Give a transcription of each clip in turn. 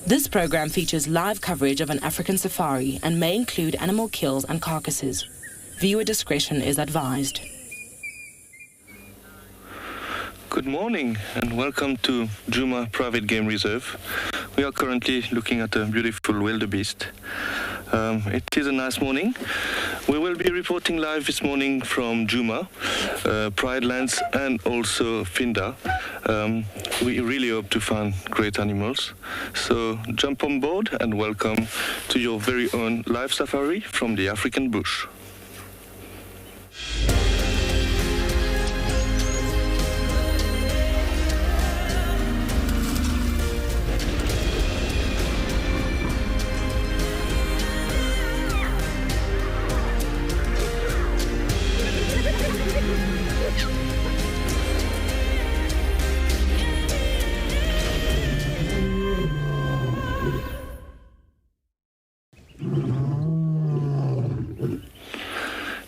This program features live coverage of an African safari and may include animal kills and carcasses. Viewer discretion is advised. Good morning and welcome to Djuma Private Game Reserve. We are currently looking at a beautiful wildebeest. It is a nice morning. We will be reporting live this morning from Djuma, Pride Lands and also Phinda. We really hope to find great animals. So jump on board and welcome to your very own live safari from the African bush.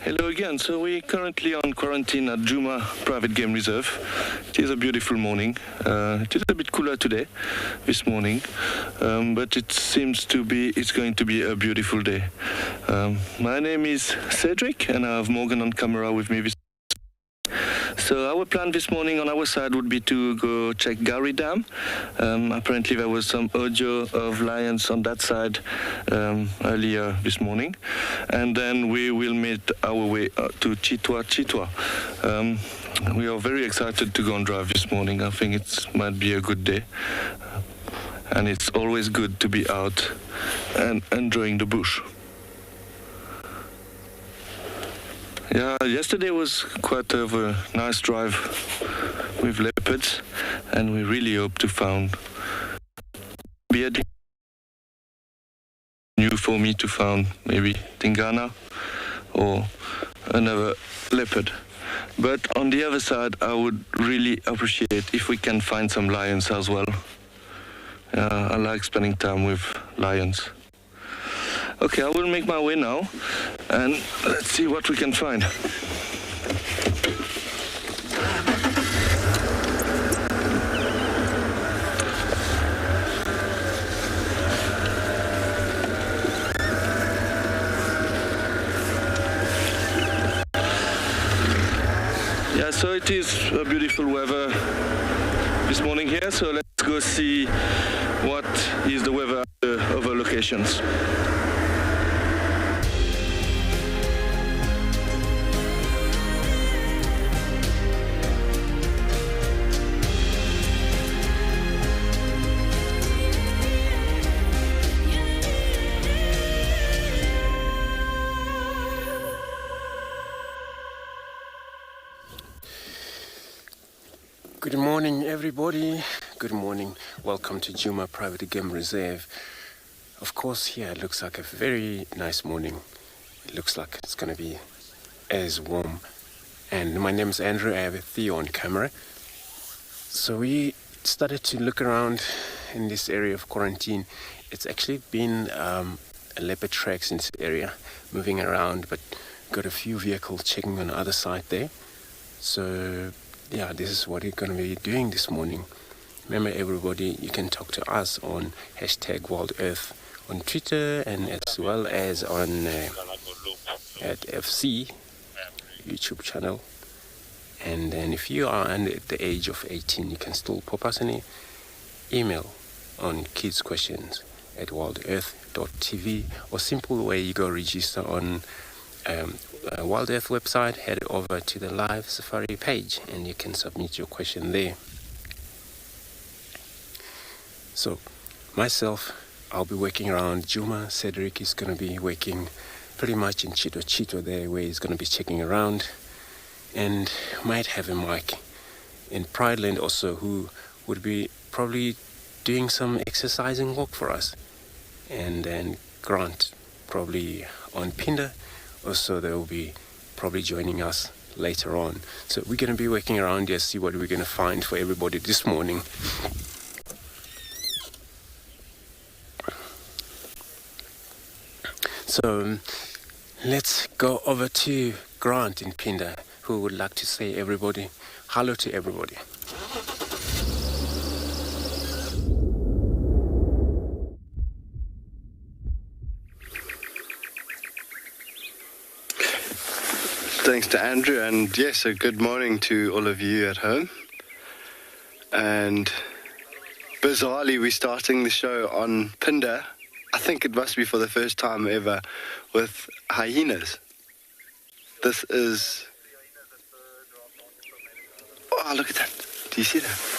Hello again. So we're currently on quarantine at Djuma Private Game Reserve. It is a beautiful morning. It is a bit cooler today, this morning, but it seems to be, it's going to be a beautiful day. My name is Cedric and I have Morgan on camera with me. So our plan this morning on our side would be to go check Gari Dam. Apparently there was some audio of lions on that side earlier this morning. And then we will make our way to Tswalu. We are very excited to go and drive this morning. I think it might be a good day. And it's always good to be out and enjoying the bush. Yeah, yesterday was quite a nice drive with leopards, and we really hope to find new for me to find maybe Tingana or another leopard. But on the other side, I would really appreciate if we can find some lions as well. I like spending time with lions. Okay, I will make my way now, and let's see what we can find. Yeah, so it is a beautiful weather this morning here, so let's go see what is the weather at the other locations. Good morning, everybody. Good morning. Welcome to Djuma Private Game Reserve. Of course, here it looks like a very nice morning. It looks like it's going to be as warm. And my name is Andrew. I have a thereon camera. So we started to look around in this area of quarantine. It's actually been a leopard tracks in this area, moving around, but got a few vehicles checking on the other side there. So yeah, this is what we're going to be doing this morning. Remember, everybody, you can talk to us on #WildEarth on Twitter and as well as on at FC YouTube channel. And then if you are under the age of 18, you can still pop us an email on kidsquestions@wildearth.tv, or simple way you go register on WildEarth website, head over to the live safari page and you can submit your question there. So myself, I'll be working around Djuma. Cedric is going to be working pretty much in Chito there, where he's going to be checking around, and might have a mic in Pride Land also, who would be probably doing some exercising walk for us, and then Grant probably on Phinda. Also, they will be probably joining us later on. So we're going to be working around here, see what we're going to find for everybody this morning. So let's go over to Grant in Phinda, who would like to say everybody, hello to everybody. Thanks to Andrew, and yes, a good morning to all of you at home. And bizarrely, we're starting the show on Phinda. I think it must be for the first time ever with hyenas. This is... Oh, look at that. Do you see that?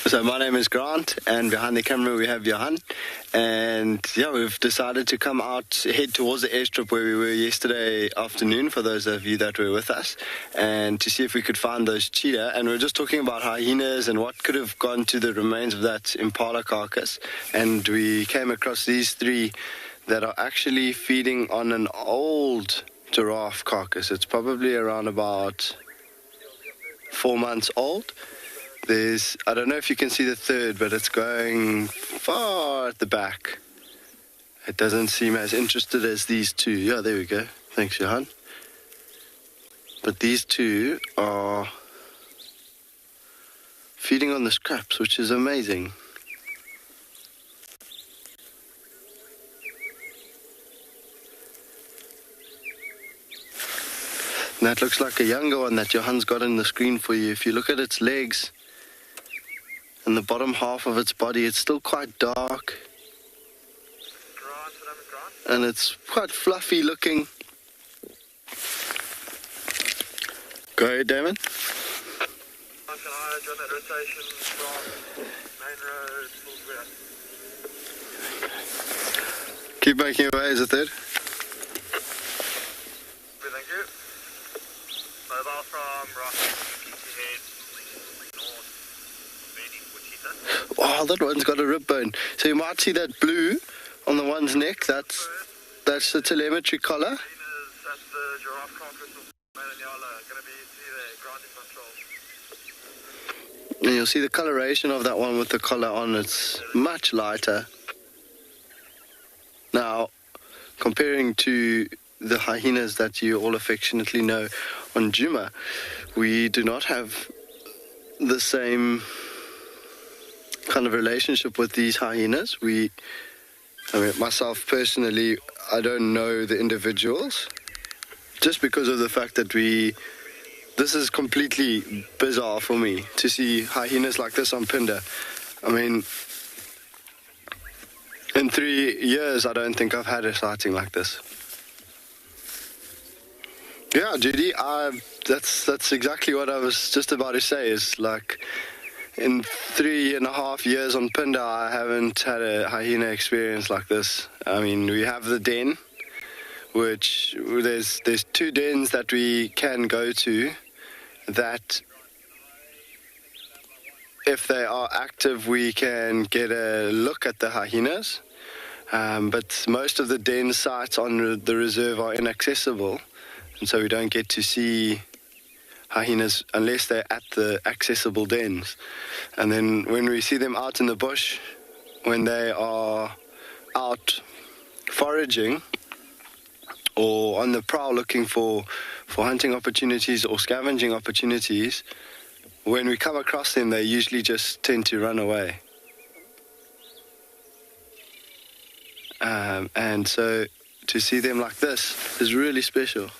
So my name is Grant, and behind the camera we have Johan. And yeah, we've decided to come out, head towards the airstrip where we were yesterday afternoon, for those of you that were with us, and to see if we could find those cheetah. And we were just talking about hyenas and what could have gone to the remains of that impala carcass. And we came across these three that are actually feeding on an old giraffe carcass. It's probably around about 4 months old. There's, I don't know if you can see the third, but it's going far at the back. It doesn't seem as interested as these two. Yeah, there we go. Thanks, Johan. But these two are feeding on the scraps, which is amazing. And that looks like a younger one that Johan's got on the screen for you. If you look at its legs and the bottom half of its body, it's still quite dark. And it's quite fluffy looking. Go ahead, Damon. Keep making your way, is it third? Thank you. Mobile from Rocky, Wow, that one's got a rib bone. So you might see that blue on the one's neck. That's the telemetry collar. That's the giraffe carcass of Ngala, going to be the grounding control. And you'll see the coloration of that one with the collar on. It's much lighter. Now, comparing to the hyenas that you all affectionately know on Djuma, we do not have the same kind of relationship with these hyenas. Myself personally, I don't know the individuals, just because of the fact that this is completely bizarre for me to see hyenas like this on Phinda. I mean, in 3 years, I don't think I've had a sighting like this. Yeah, Judy, that's exactly what I was just about to say. Is like, in 3.5 years on Phinda, I haven't had a hyena experience like this. I mean, we have the den, which there's 2 dens that we can go to, that if they are active, we can get a look at the hyenas. But most of the den sites on the reserve are inaccessible, and so we don't get to see hyenas unless they're at the accessible dens. And then when we see them out in the bush, when they are out foraging or on the prowl looking for hunting opportunities or scavenging opportunities, when we come across them, they usually just tend to run away. And so to see them like this is really special.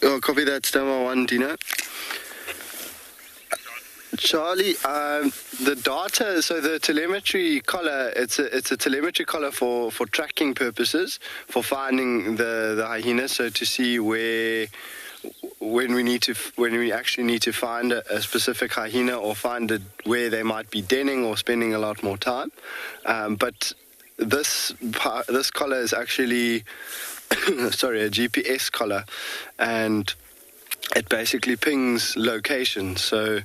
Oh, copy that, Stammer 1, Dino. Charlie, the data, so the telemetry collar, it's a telemetry collar for tracking purposes, for finding the hyenas, so to see when we actually need to find a specific hyena, or find where they might be denning or spending a lot more time. But this collar is actually sorry, a GPS collar, and it basically pings locations. So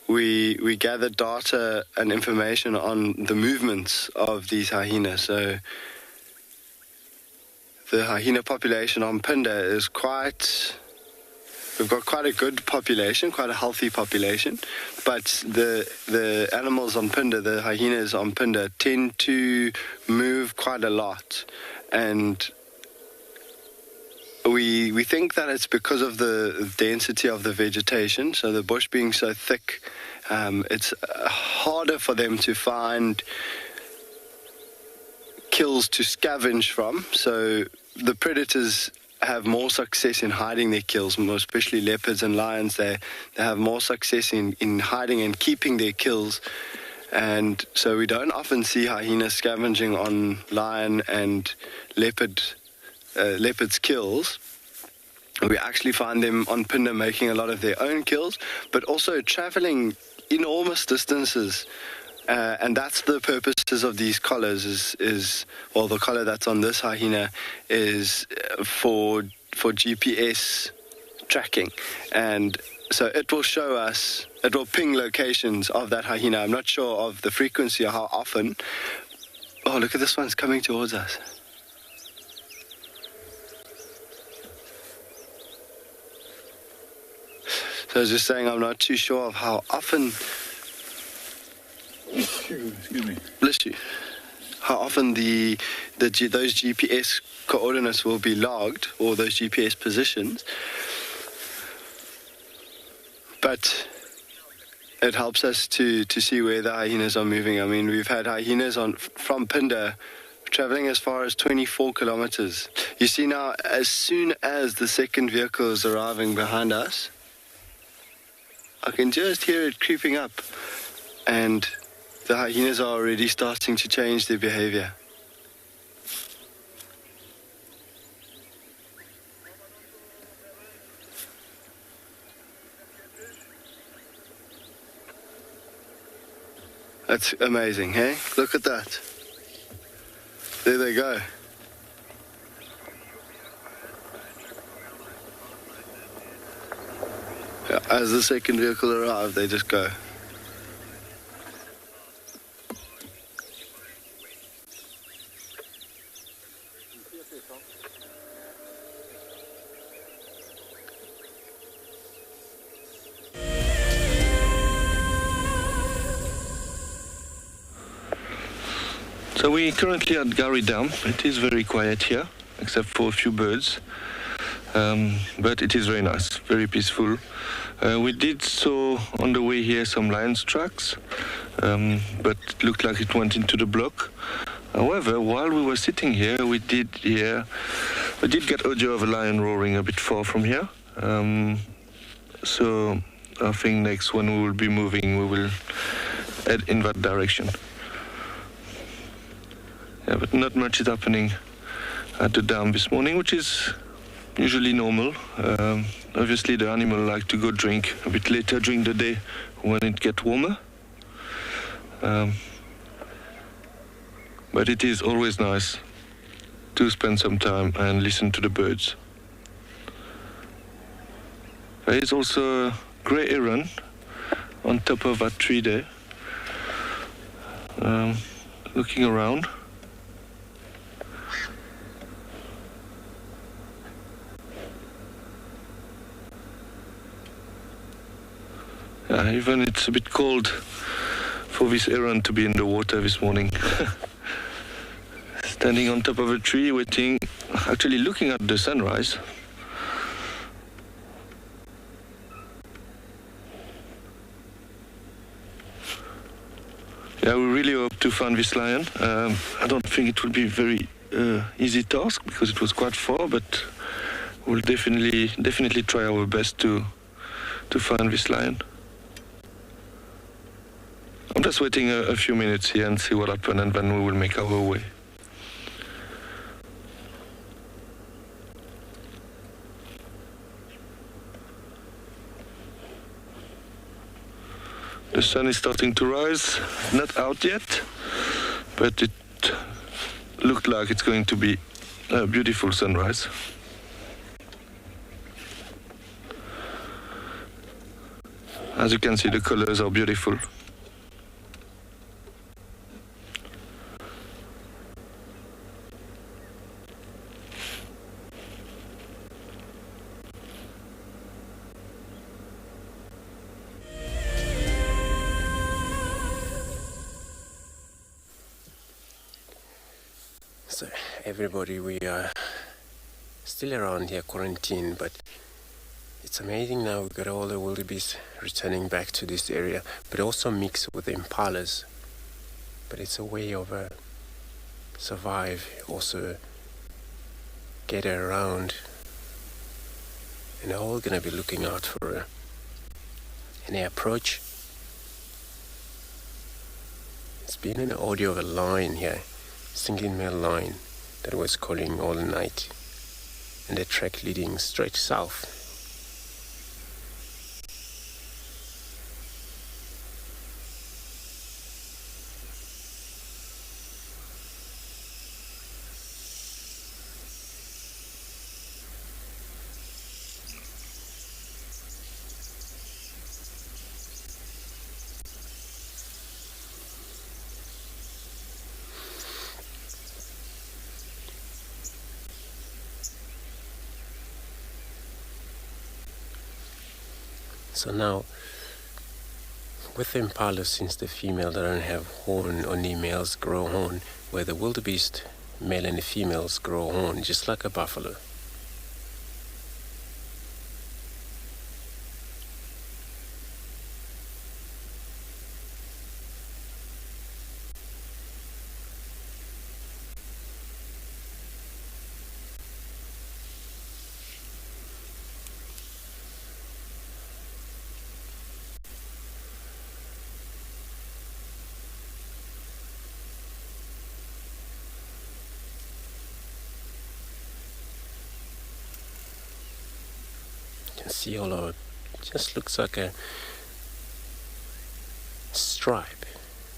we gather data and information on the movements of these hyenas. So the hyena population on Phinda is quite we've got quite a good population, quite a healthy population, but the animals on Phinda, the hyenas on Phinda, tend to move quite a lot, and we think that it's because of the density of the vegetation. So the bush being so thick, it's harder for them to find kills to scavenge from. So the predators have more success in hiding their kills, more especially leopards and lions. They have more success in hiding and keeping their kills. And so we don't often see hyenas scavenging on lion and leopards' kills. We actually find them on Phinda making a lot of their own kills, but also traveling enormous distances. And that's the purposes of these collars is the collar that's on this hyena is for GPS tracking. And so it will show us, it will ping locations of that hyena. I'm not sure of the frequency or how often. Oh, look at this one's coming towards us. So I was just saying I'm not too sure of how often... Excuse me. Bless you. How often those GPS coordinates will be logged, or those GPS positions. But it helps us to see where the hyenas are moving. I mean, we've had hyenas from Phinda traveling as far as 24 kilometers. You see now, as soon as the second vehicle is arriving behind us, I can just hear it creeping up, and the hyenas are already starting to change their behavior. That's amazing, hey? Look at that. There they go. Yeah, as the second vehicle arrives, they just go. So we're currently at Gary Dam. It is very quiet here, except for a few birds. But it is very nice, very peaceful. We did saw on the way here some lions tracks, but it looked like it went into the block. However, while we were sitting here, we did get audio of a lion roaring a bit far from here. So I think next when we will be moving, we will head in that direction. Yeah, but not much is happening at the dam this morning, which is usually normal. Obviously, the animal like to go drink a bit later during the day when it gets warmer. But it is always nice to spend some time and listen to the birds. There is also a grey heron on top of that tree there, looking around. Even it's a bit cold for this heron to be in the water this morning. Standing on top of a tree, waiting, actually looking at the sunrise. Yeah, we really hope to find this lion. I don't think it will be a very easy task because it was quite far, but we'll definitely try our best to find this lion. I'm just waiting a few minutes here and see what happens, and then we will make our way. The sun is starting to rise, not out yet, but it looked like it's going to be a beautiful sunrise. As you can see, the colors are beautiful. So everybody, we are still around here quarantined, but it's amazing now we've got all the wildebeest returning back to this area, but also mixed with the impalas. But it's a way of survive, also get around, and they're all going to be looking out for any approach. It's been an audio of a lion here, single male lion that was calling all night, and the track leading straight south. So now, with the impala, since the female don't have horn, only males grow horn, where the wildebeest, male and the females grow horn, just like a buffalo. You can see all over, just looks like a stripe,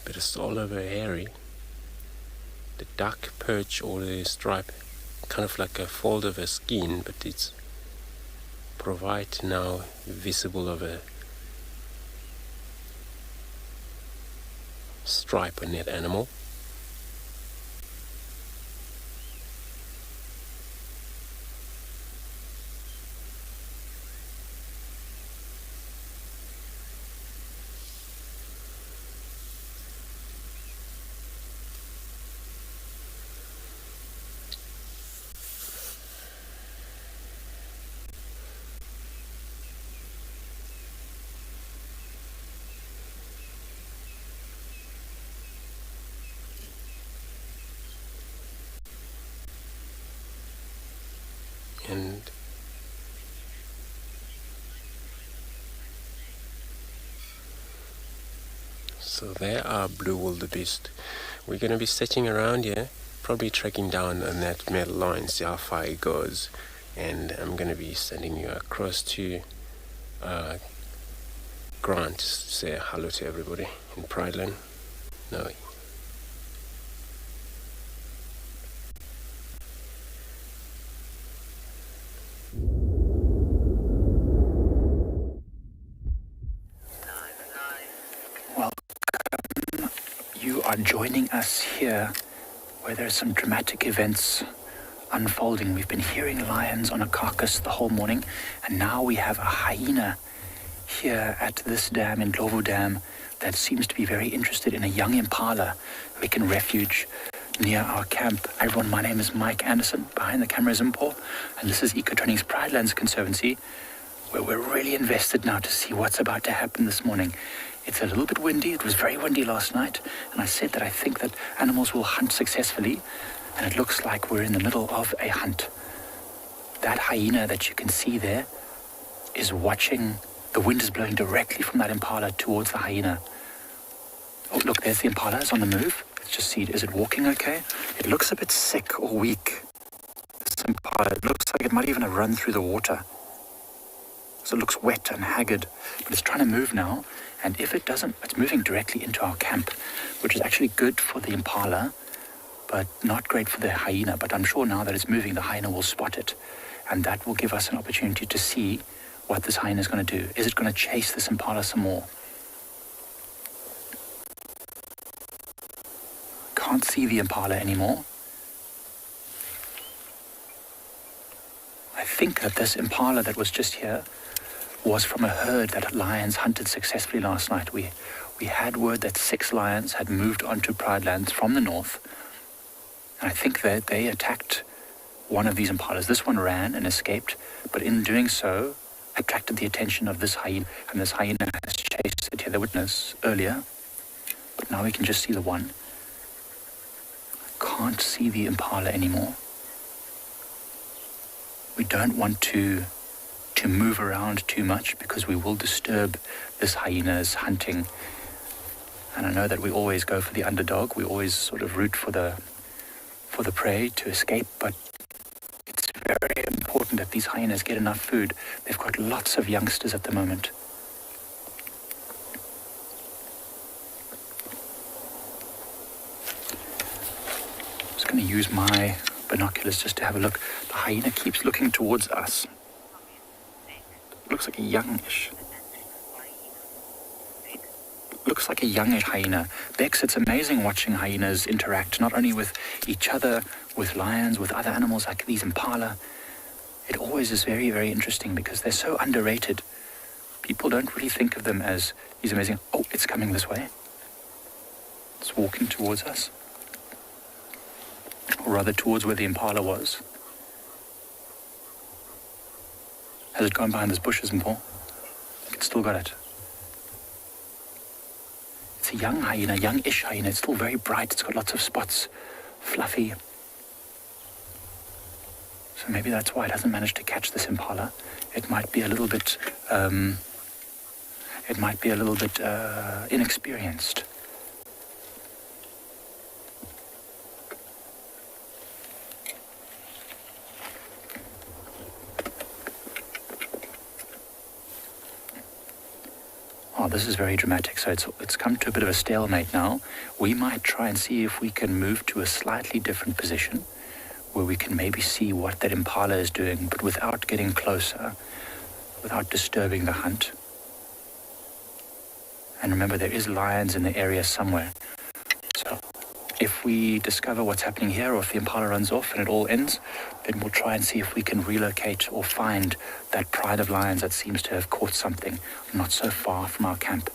but it's all over hairy. The duck perch or the stripe, kind of like a fold of a skin, but it's provide now visible of a stripe on that animal. And so there are blue wildebeest. We're going to be sitting around here, probably tracking down on that male line, see how far it goes. And I'm going to be sending you across to Grant to say hello to everybody in Prideland. No. You are joining us here where there are some dramatic events unfolding. We've been hearing lions on a carcass the whole morning, and now we have a hyena here at this dam in Ndlovu Dam that seems to be very interested in a young impala we can refuge near our camp. Everyone, my name is Mike Anderson. Behind the camera is Impo, and this is Ecotraining's Pridelands Conservancy, where we're really invested now to see what's about to happen this morning. It's a little bit windy. It was very windy last night, and I said that I think that animals will hunt successfully, and it looks like we're in the middle of a hunt. That hyena that you can see there is watching. The wind is blowing directly from that impala towards the hyena. Oh, look, there's the impala. It's on the move. Let's just see. Is it walking okay? It looks a bit sick or weak, this impala. It looks like it might even have run through the water. So it looks wet and haggard, but it's trying to move now. And if it doesn't, it's moving directly into our camp, which is actually good for the impala, but not great for the hyena. But I'm sure now that it's moving, the hyena will spot it. And that will give us an opportunity to see what this hyena is going to do. Is it going to chase this impala some more? Can't see the impala anymore. I think that this impala that was just here was from a herd that lions hunted successfully last night. We had word that 6 lions had moved onto Pridelands from the north, And I think that they attacked one of these impalas. This one ran and escaped, but in doing so, attracted the attention of this hyena, and this hyena has chased the witness earlier, but now we can just see the one. I can't see the impala anymore. We don't want to move around too much because we will disturb this hyena's hunting. And I know that we always go for the underdog. We always sort of root for the prey to escape, but it's very important that these hyenas get enough food. They've got lots of youngsters at the moment. I'm just going to use my binoculars just to have a look. The hyena keeps looking towards us. Looks like a youngish hyena. Bex, it's amazing watching hyenas interact, not only with each other, with lions, with other animals like these impala. It always is very, very interesting because they're so underrated. People don't really think of them as these amazing... Oh, it's coming this way. It's walking towards us. Or rather towards where the impala was. Has it gone behind those bushes, Mpho? It's still got it. It's a young hyena, youngish hyena. It's still very bright. It's got lots of spots, fluffy. So maybe that's why it hasn't managed to catch this impala. It might be a little bit inexperienced. Oh, this is very dramatic. So it's come to a bit of a stalemate now. We might try and see if we can move to a slightly different position where we can maybe see what that impala is doing, but without getting closer, without disturbing the hunt. And remember, there is lions in the area somewhere. So if we discover what's happening here, or if the impala runs off and it all ends, then we'll try and see if we can relocate or find that pride of lions that seems to have caught something not so far from our camp.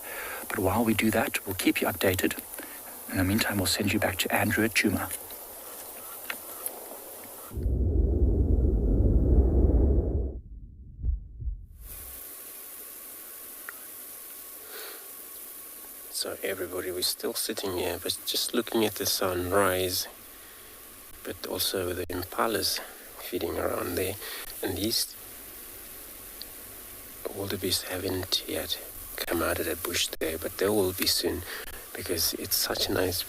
But while we do that, we'll keep you updated. In the meantime, we'll send you back to Andrew at Djuma. So everybody, we're still sitting here, but just looking at the sunrise, but also the impalas feeding around there. And these wildebeest haven't yet come out of that bush there, but they will be soon, because it's such a nice,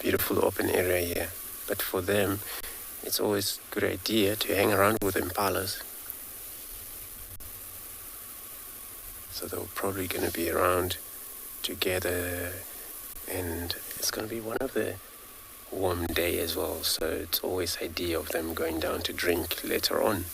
beautiful open area here. But for them, it's always a good idea to hang around with impalas. So they're probably going to be around together, and it's going to be one of the warm day as well, so it's always idea of them going down to drink later on.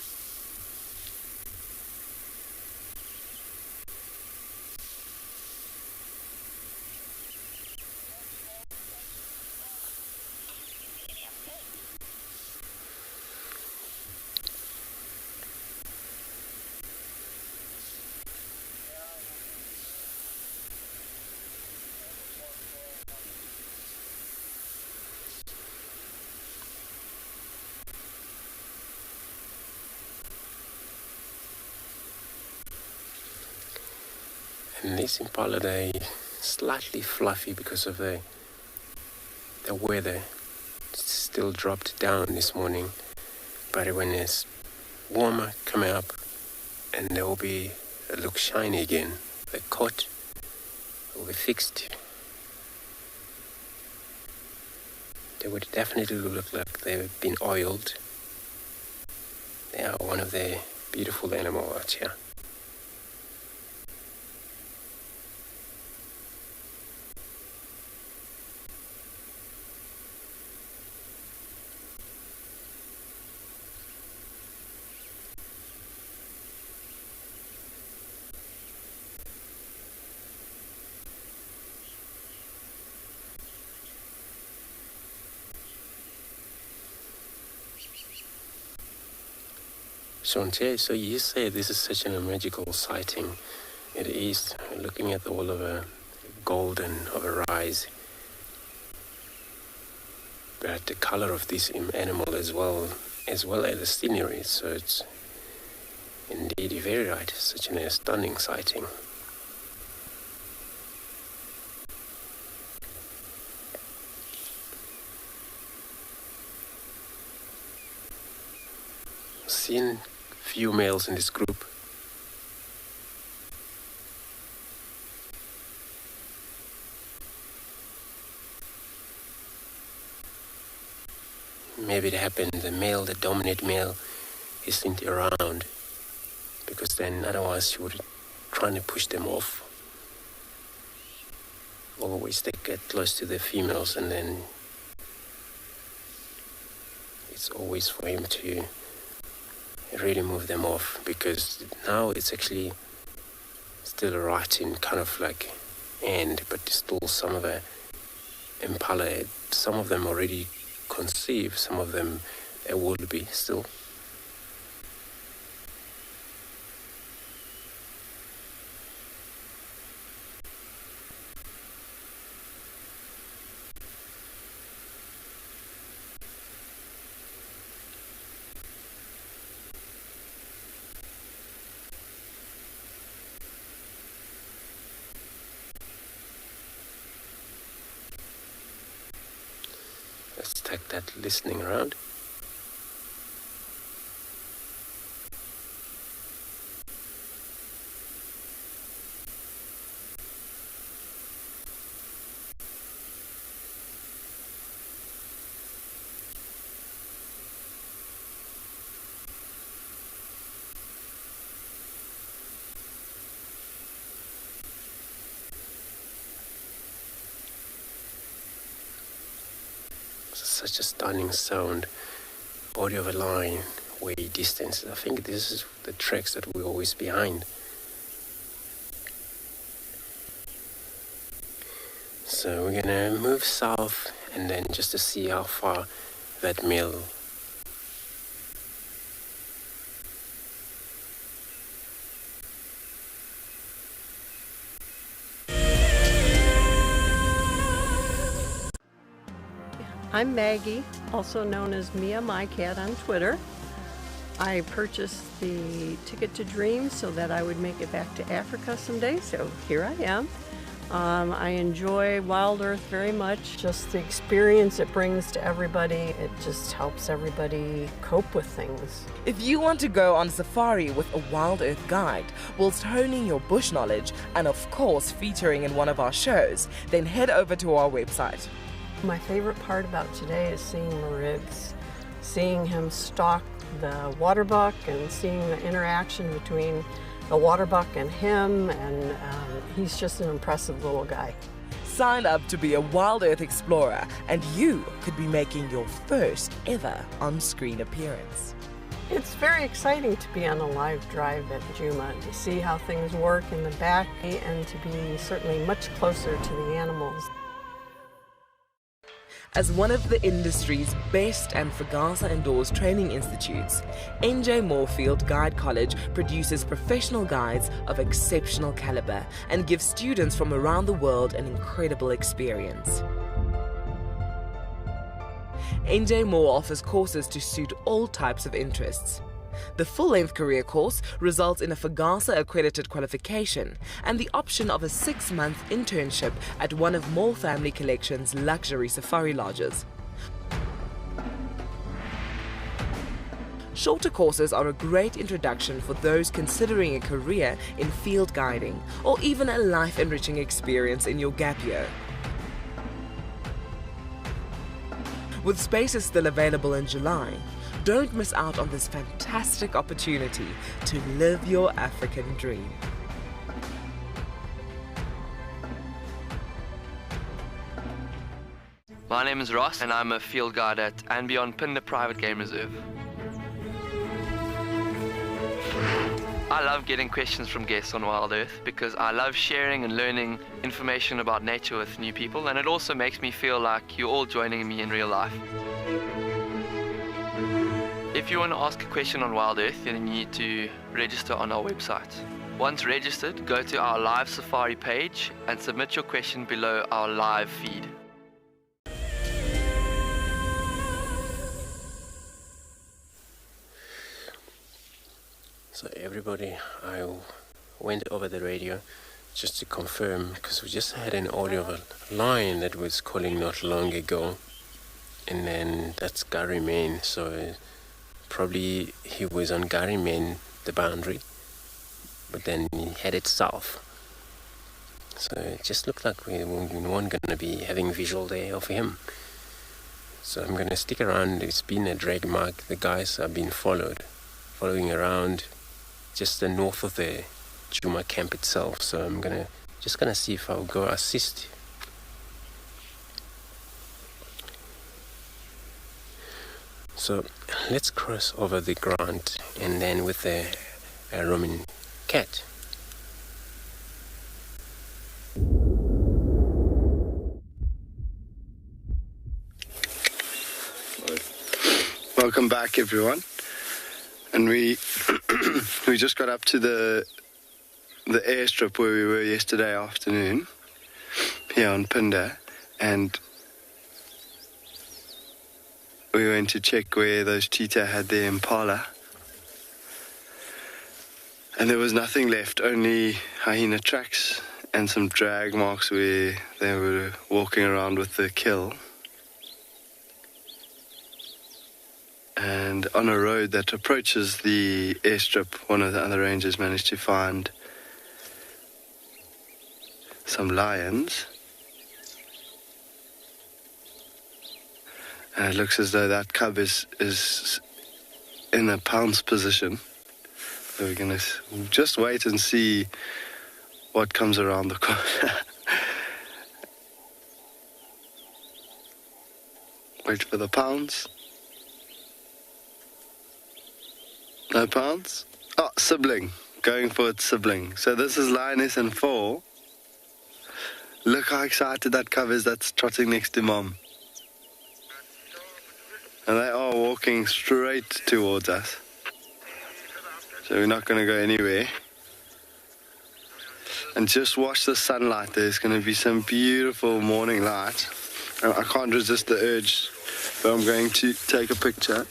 And this impala, they slightly fluffy because of the weather. It's still dropped down this morning, but when it's warmer coming up, and they will look shiny again. The coat will be fixed. They would definitely look like they've been oiled. They are one of the beautiful animals out here. Shante, so you say this is such a magical sighting. It is, looking at all of a golden of a rise. but the color of this animal as well as the scenery. So it's indeed very right, such a stunning sighting. Seen few males in this group. Maybe it happened, the dominant male isn't around, because then otherwise you would try to push them off. Always they get close to the females, and then it's always for him to really move them off, because now it's actually still right in kind of like end, but still some of the impala, some of them already conceived, some of them there will be still. Let's take that listening around. Such a stunning sound, body of a line, way distance. I think this is the tracks that we're always behind. So we're gonna move south and then just to see how far that male I'm Maggie, also known as Mia My Cat on Twitter. I purchased the ticket to Dream so that I would make it back to Africa someday, so here I am. I enjoy WildEarth very much. Just the experience it brings to everybody, it just helps everybody cope with things. If you want to go on safari with a WildEarth guide, whilst honing your bush knowledge and of course featuring in one of our shows, then head over to our website. My favorite part about today is seeing Mariggs, seeing him stalk the waterbuck and seeing the interaction between the waterbuck and him, and he's just an impressive little guy. Sign up to be a WildEarth explorer and you could be making your first ever on-screen appearance. It's very exciting to be on a live drive at Djuma, to see how things work in the back and to be certainly much closer to the animals. As one of the industry's best and Fagasa endorsed training institutes, NJ Moorfield Guide College produces professional guides of exceptional caliber and gives students from around the world an incredible experience. NJ Moore offers courses to suit all types of interests. The full-length career course results in a Fagasa accredited qualification and the option of a 6-month internship at one of Moore Family Collection's luxury safari lodges. Shorter courses are a great introduction for those considering a career in field guiding or even a life-enriching experience in your gap year. With spaces still available in July, don't miss out on this fantastic opportunity to live your African dream. My name is Ross and I'm a field guide at andBeyond Phinda Private Game Reserve. I love getting questions from guests on WildEarth because I love sharing and learning information about nature with new people, and it also makes me feel like you're all joining me in real life. If you want to ask a question on WildEarth, then you need to register on our website. Once registered, go to our live safari page and submit your question below our live feed. So everybody, I went over the radio just to confirm, because we just had an audio of a lion that was calling not long ago, and then that's Gary Main, so probably he was on Gary Main, the boundary, but then he headed south. So it just looked like we weren't going to be having visual there of him. So I'm going to stick around. It's been a drag mark. The guys have been following around just the north of the Djuma camp itself. So I'm just gonna see if I'll go assist. So let's cross over the ground, and then with a Roman cat. Welcome back, everyone. And we just got up to the airstrip where we were yesterday afternoon here on Phinda, and we went to check where those cheetah had their impala, and there was nothing left, only hyena tracks and some drag marks where they were walking around with the kill. And on a road that approaches the airstrip, one of the other rangers managed to find some lions. And it looks as though that cub is in a pounce position. So we're going to just wait and see what comes around the corner. Wait for the pounce. No pounce? Oh, sibling. Going for its sibling. So this is lioness and 4. Look how excited that cub is that's trotting next to mom. And they are walking straight towards us. So we're not going to go anywhere. And just watch the sunlight. There's going to be some beautiful morning light. I can't resist the urge, but I'm going to take a picture.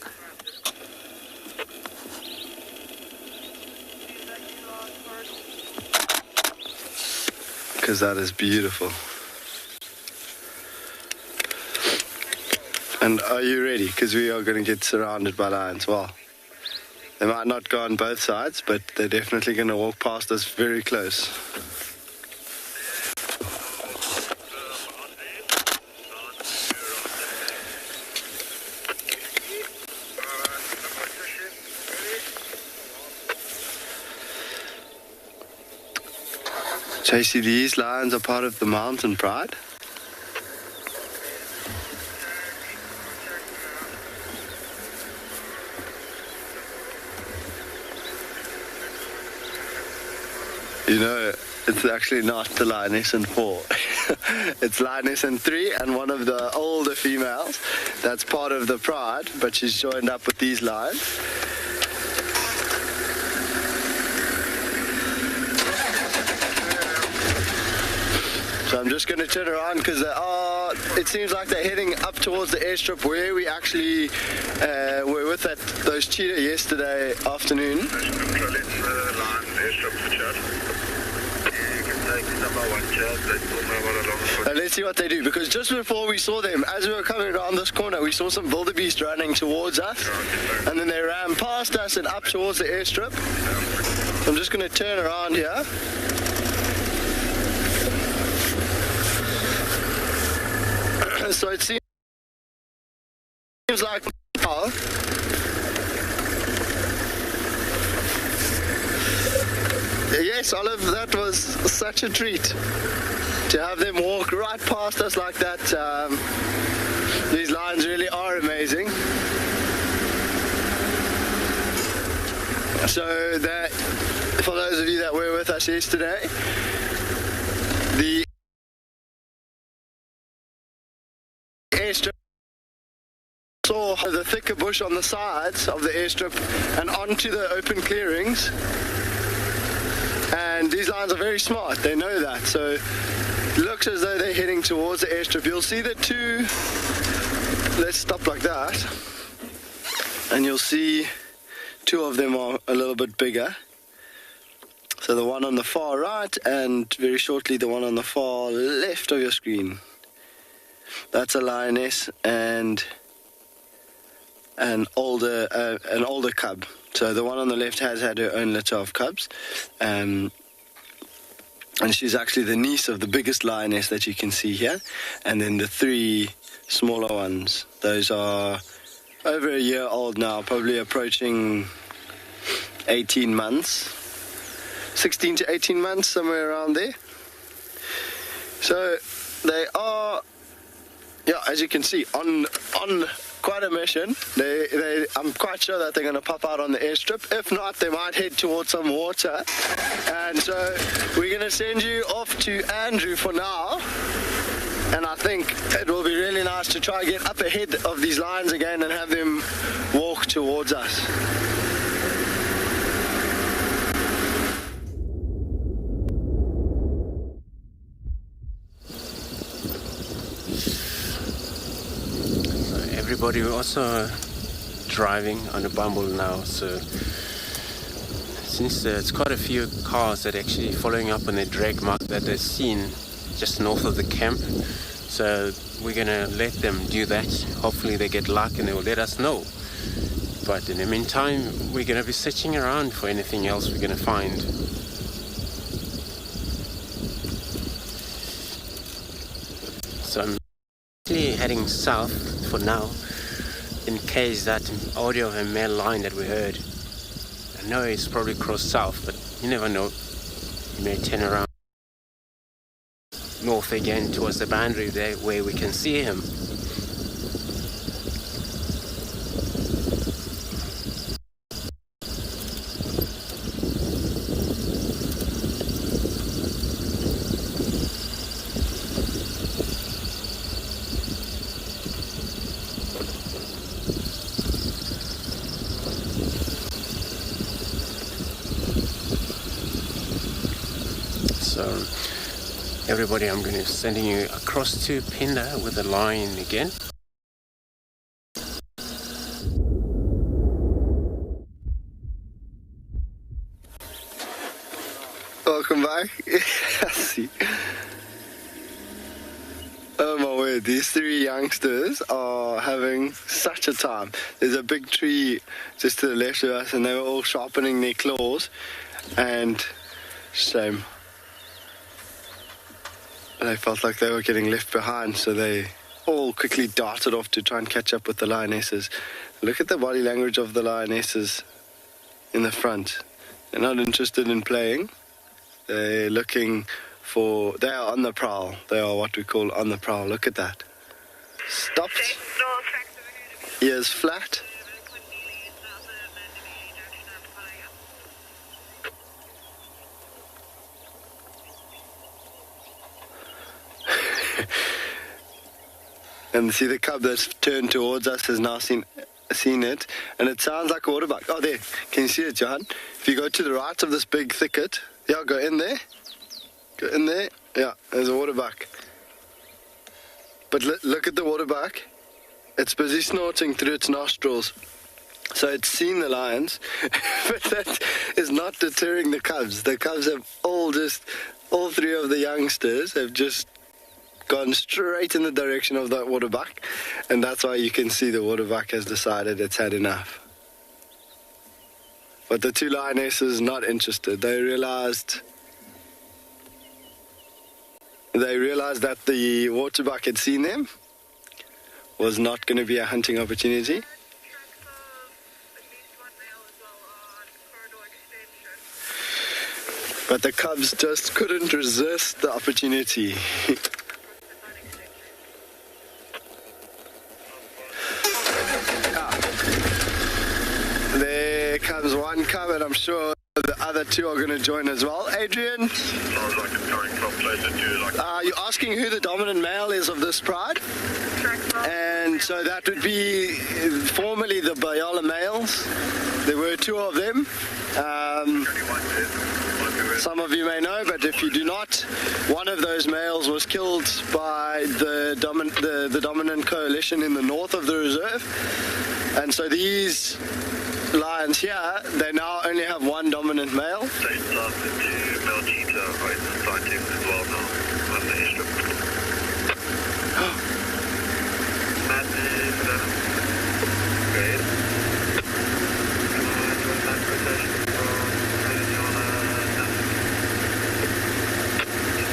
Because that is beautiful. And are you ready? Because we are going to get surrounded by lions. Well, they might not go on both sides, but they're definitely going to walk past us very close. Chasey, these lions are part of the mountain pride. You know, it's actually not the lioness and 4. It's lioness and 3 and one of the older females. That's part of the pride, but she's joined up with these lions. So I'm just going to turn around because it seems like they're heading up towards the airstrip where we actually were with those cheetah yesterday afternoon. Let's see what they do, because just before we saw them, as we were coming around this corner, we saw some wildebeest running towards us, and then they ran past us and up towards the airstrip. So I'm just going to turn around here. So it seems like yes, Olive, that was such a treat to have them walk right past us like that. These lions really are amazing. So that, for those of you that were with us yesterday, the airstrip saw the thicker bush on the sides of the airstrip and onto the open clearings. And these lions are very smart, they know that, so it looks as though they're heading towards the airstrip. You'll see the two, let's stop like that, and you'll see two of them are a little bit bigger. So the one on the far right and very shortly the one on the far left of your screen. That's a lioness and an older cub. So the one on the left has had her own litter of cubs. And she's actually the niece of the biggest lioness that you can see here. And then the three smaller ones, those are over a year old now, probably approaching 18 months. 16 to 18 months, somewhere around there. So they are, as you can see, on quite a mission. I'm quite sure that they're going to pop out on the airstrip. If not, they might head towards some water. And so we're going to send you off to Andrew for now. And I think it will be really nice to try and get up ahead of these lions again and have them walk towards us. Everybody also driving on a bumble now, so since it's quite a few cars that are actually following up on the drag mark that they've seen just north of the camp, so we're gonna let them do that. Hopefully they get luck and they will let us know. But in the meantime, we're gonna be searching around for anything else we're gonna find. So I'm actually heading south for now, in case that audio of a male lion that we heard, I know it's probably crossed south, but you never know. He may turn around north again towards the boundary there where we can see him. Everybody, I'm going to be sending you across to Phinda with the lion again. Welcome back. See. Oh my word, these three youngsters are having such a time. There's a big tree just to the left of us and they were all sharpening their claws, and shame. They felt like they were getting left behind, so they all quickly darted off to try and catch up with the lionesses. Look at the body language of the lionesses in the front. They're not interested in playing. They're looking for... They are on the prowl. They are what we call on the prowl. Look at that. Stopped. Ears flat. And see the cub that's turned towards us has now seen it, and it sounds like a waterbuck. Oh, there. Can you see it, Johan? If you go to the right of this big thicket, go in there. Go in there. Yeah, there's a waterbuck. But look at the waterbuck. It's busy snorting through its nostrils. So it's seen the lions, but that is not deterring the cubs. The cubs have all three of the youngsters have just gone straight in the direction of that waterbuck, and that's why you can see the waterbuck has decided it's had enough. But the two lionesses not interested. They realized that the waterbuck had seen them, was not going to be a hunting opportunity. But the cubs just couldn't resist the opportunity. There comes one cub, and I'm sure the other two are going to join as well. Adrian? You're asking who the dominant male is of this pride? And so that would be formerly the Bayala males. There were two of them. Some of you may know, but if you do not, one of those males was killed by the dominant coalition in the north of the reserve. And so these lions here, they now only have one dominant male. They started to male cheetah are in the sightings as well now on the airstrip. That is great. Join that rotation from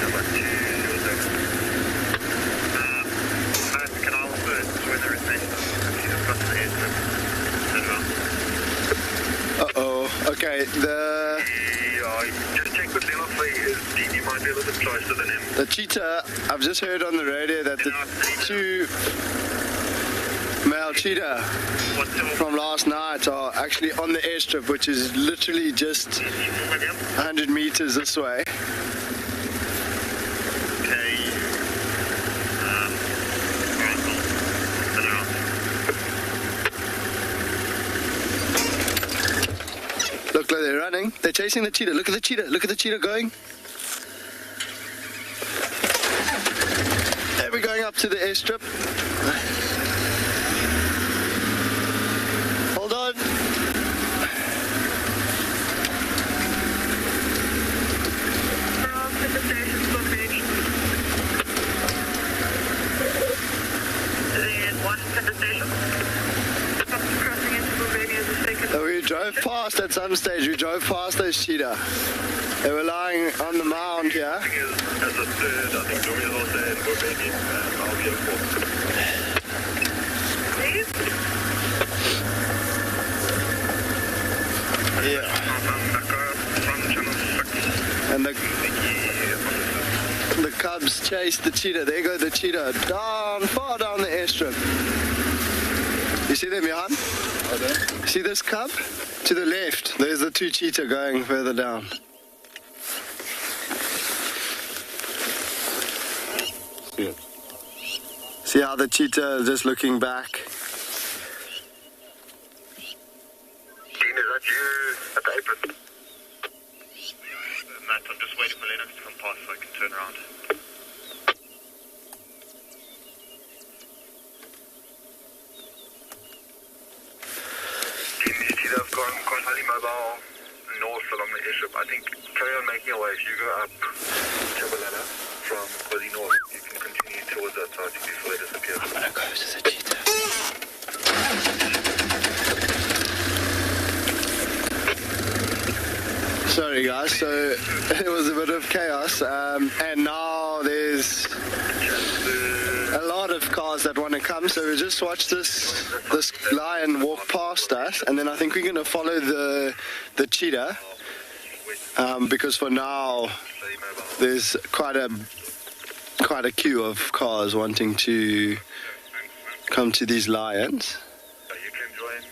Number 206. Matt, can I also join the rotation? If you just got to the airstrip, turn around. Uh-oh. Okay, Just check with Leon for you might be a little bit closer than him. the cheetah, I've just heard on the radio that the two male cheetah from last night are actually on the airstrip, which is literally just 100 meters this way. Okay. Look like they're running. They're chasing the cheetah. Look at the cheetah. Look at the cheetah going. And we're going up to the airstrip. Hold on. We drove past at some stage. We drove past those cheetah. They were lying on the mound here. As a third, I think Djuma is also in Bobedi, and I'll be a fourth. Yeah. And the cubs chased the cheetah. There goes the cheetah far down the airstrip. You see them, Johan? Okay. See this cub? To the left, there's the two cheetah going further down. Yeah. See how the cheetah is just looking back? Dean, is that you at the apron? Matt, I'm just waiting for Lennox to come past so I can turn around. Dean, these cheetah have gone highly mobile north along the airstrip. I think carry on making your way. If you go up Chabalala from Quasi North, you can continue towards that side before they disappear. I'm gonna go to the cheetah. Sorry guys, so it was a bit of chaos, and now there's a lot of cars that want to come, so we just watched this lion walk past us, and then I think we're going to follow the cheetah, because for now there's quite a queue of cars wanting to come to these lions. So you can join,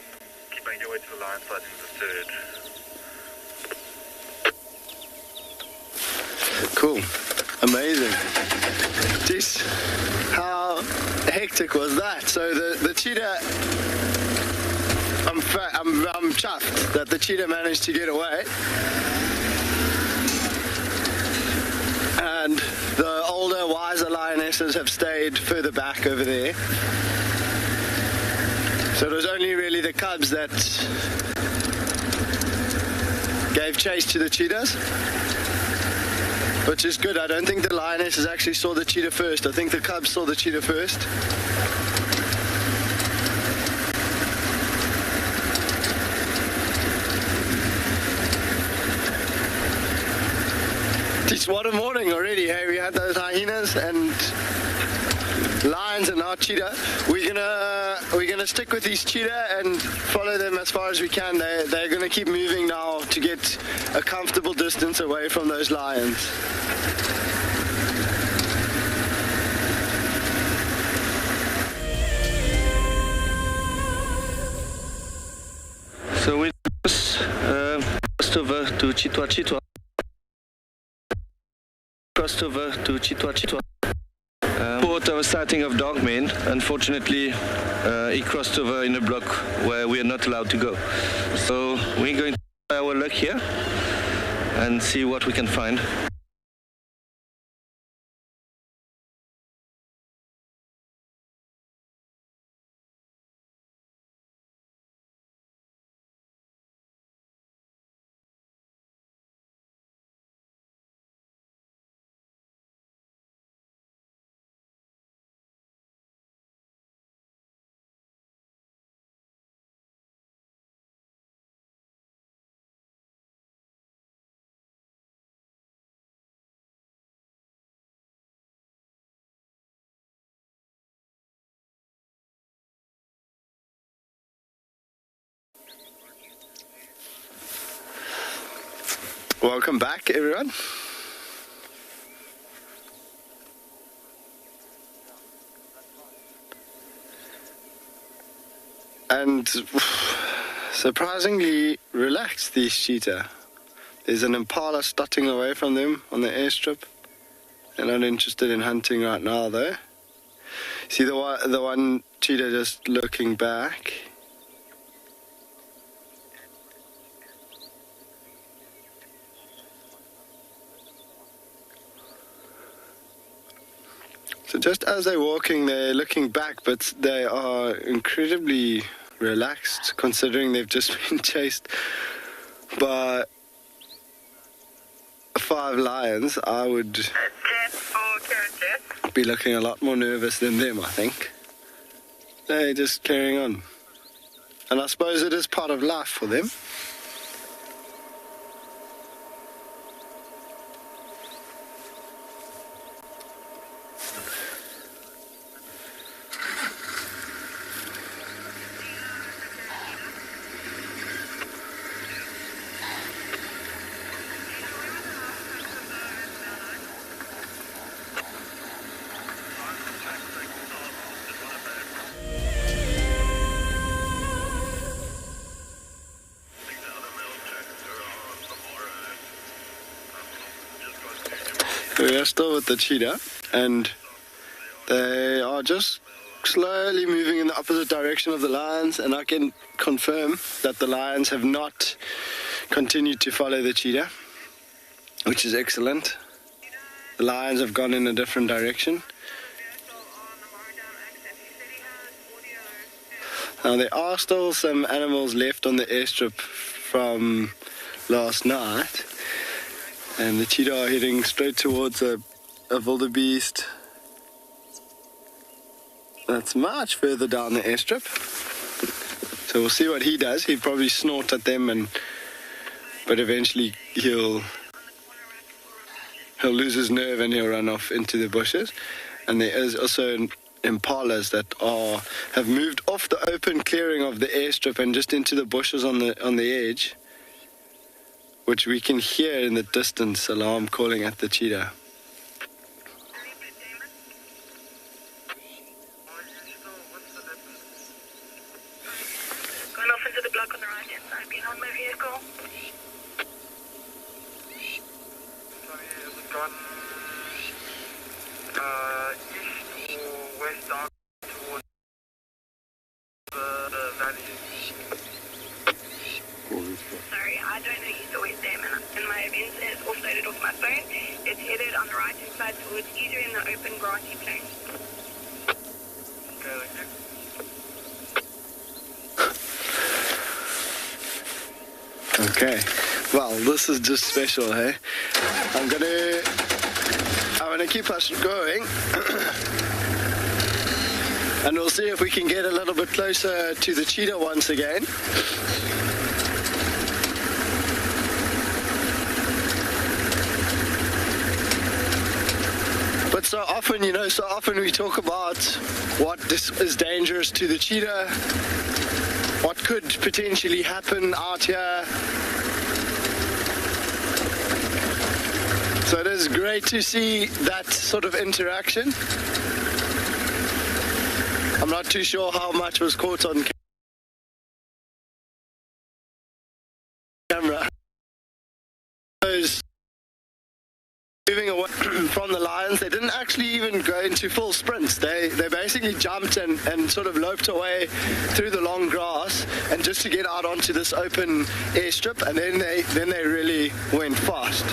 keep making your way to the lion side in the third. Cool. Amazing. Jeez, how hectic was that? So the cheetah, I'm chuffed that the cheetah managed to get away. And the older, wiser lionesses have stayed further back over there. So it was only really the cubs that gave chase to the cheetahs. Which is good. I don't think the lionesses actually saw the cheetah first. I think the cubs saw the cheetah first. Just what a morning already. Hey, we had those hyenas and lions and now cheetah. We're gonna stick with these cheetah and follow them as far as we can. They're gonna keep moving now to get a comfortable distance away from those lions. So we just crossed over to Tswalu. Crossed over to Tswalu. Report of a sighting of dogmen. Unfortunately, he crossed over in a block where we are not allowed to go. So we're going to try our luck here and see what we can find. Welcome back, everyone. And surprisingly relaxed, these cheetah. There's an impala strutting away from them on the airstrip. They're not interested in hunting right now, though. See the one cheetah just looking back. So just as they're walking, they're looking back, but they are incredibly relaxed, considering they've just been chased by 5 lions. I would be looking a lot more nervous than them, I think. They're just carrying on. And I suppose it is part of life for them. We are still with the cheetah, and they are just slowly moving in the opposite direction of the lions, and I can confirm that the lions have not continued to follow the cheetah, which is excellent. The lions have gone in a different direction. Now there are still some animals left on the airstrip from last night. And the cheetah are heading straight towards a wildebeest that's much further down the airstrip. So we'll see what he does. He'll probably snort at them, but eventually he'll lose his nerve and he'll run off into the bushes. And there is also impalas that have moved off the open clearing of the airstrip and just into the bushes on the edge, which we can hear in the distance, alarm calling at the cheetah. Going off into the block on the right hand side, behind my vehicle. Sorry, has it gone east or west down towards the valley? Sorry, I don't know east or west there, and my events is offloaded off my phone. It's headed on the right hand side towards either in the open grassy plain. Okay, thank you. Okay, well, this is just special, hey? I'm gonna keep us going. And we'll see if we can get a little bit closer to the cheetah once again. But so often we talk about what is dangerous to the cheetah, what could potentially happen out here. So it is great to see that sort of interaction. I'm not too sure how much was caught on camera. Those moving away from the lions, they didn't actually even go into full sprints. They basically jumped and sort of loped away through the long grass and just to get out onto this open airstrip, and then they really went fast.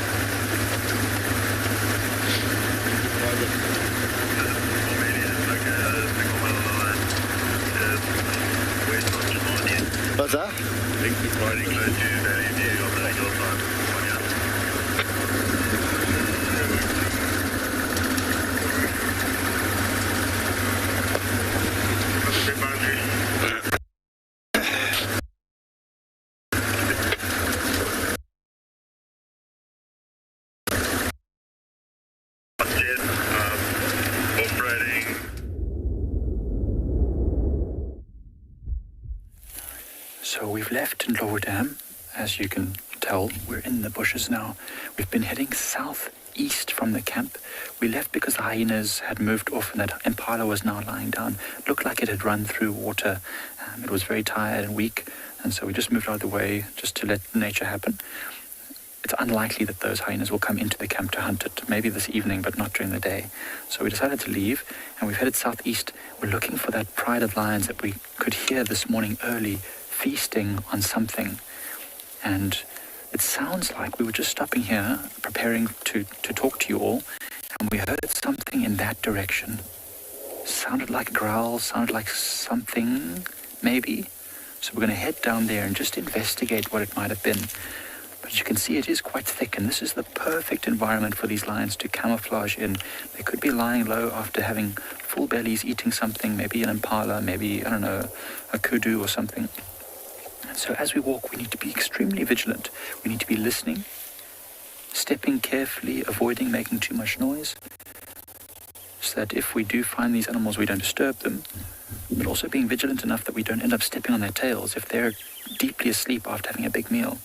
What's that? So we've left Lower Dam, as you can tell. We're in the bushes now. We've been heading southeast from the camp. We left because the hyenas had moved off and that impala was now lying down. It looked like it had run through water. It was very tired and weak, and so we just moved out of the way just to let nature happen. It's unlikely that those hyenas will come into the camp to hunt it, maybe this evening, but not during the day. So we decided to leave, and we've headed southeast. We're looking for that pride of lions that we could hear this morning early, feasting on something. And it sounds like we were just stopping here, preparing to talk to you all, and we heard something in that direction. Sounded like a growl, sounded like something, maybe. So we're going to head down there and just investigate what it might have been. But you can see it is quite thick, and this is the perfect environment for these lions to camouflage in. They could be lying low after having full bellies, eating something, maybe an impala, maybe, I don't know, a kudu or something. And so as we walk, we need to be extremely vigilant. We need to be listening, stepping carefully, avoiding making too much noise, so that if we do find these animals, we don't disturb them, but also being vigilant enough that we don't end up stepping on their tails. If they're deeply asleep after having a big meal,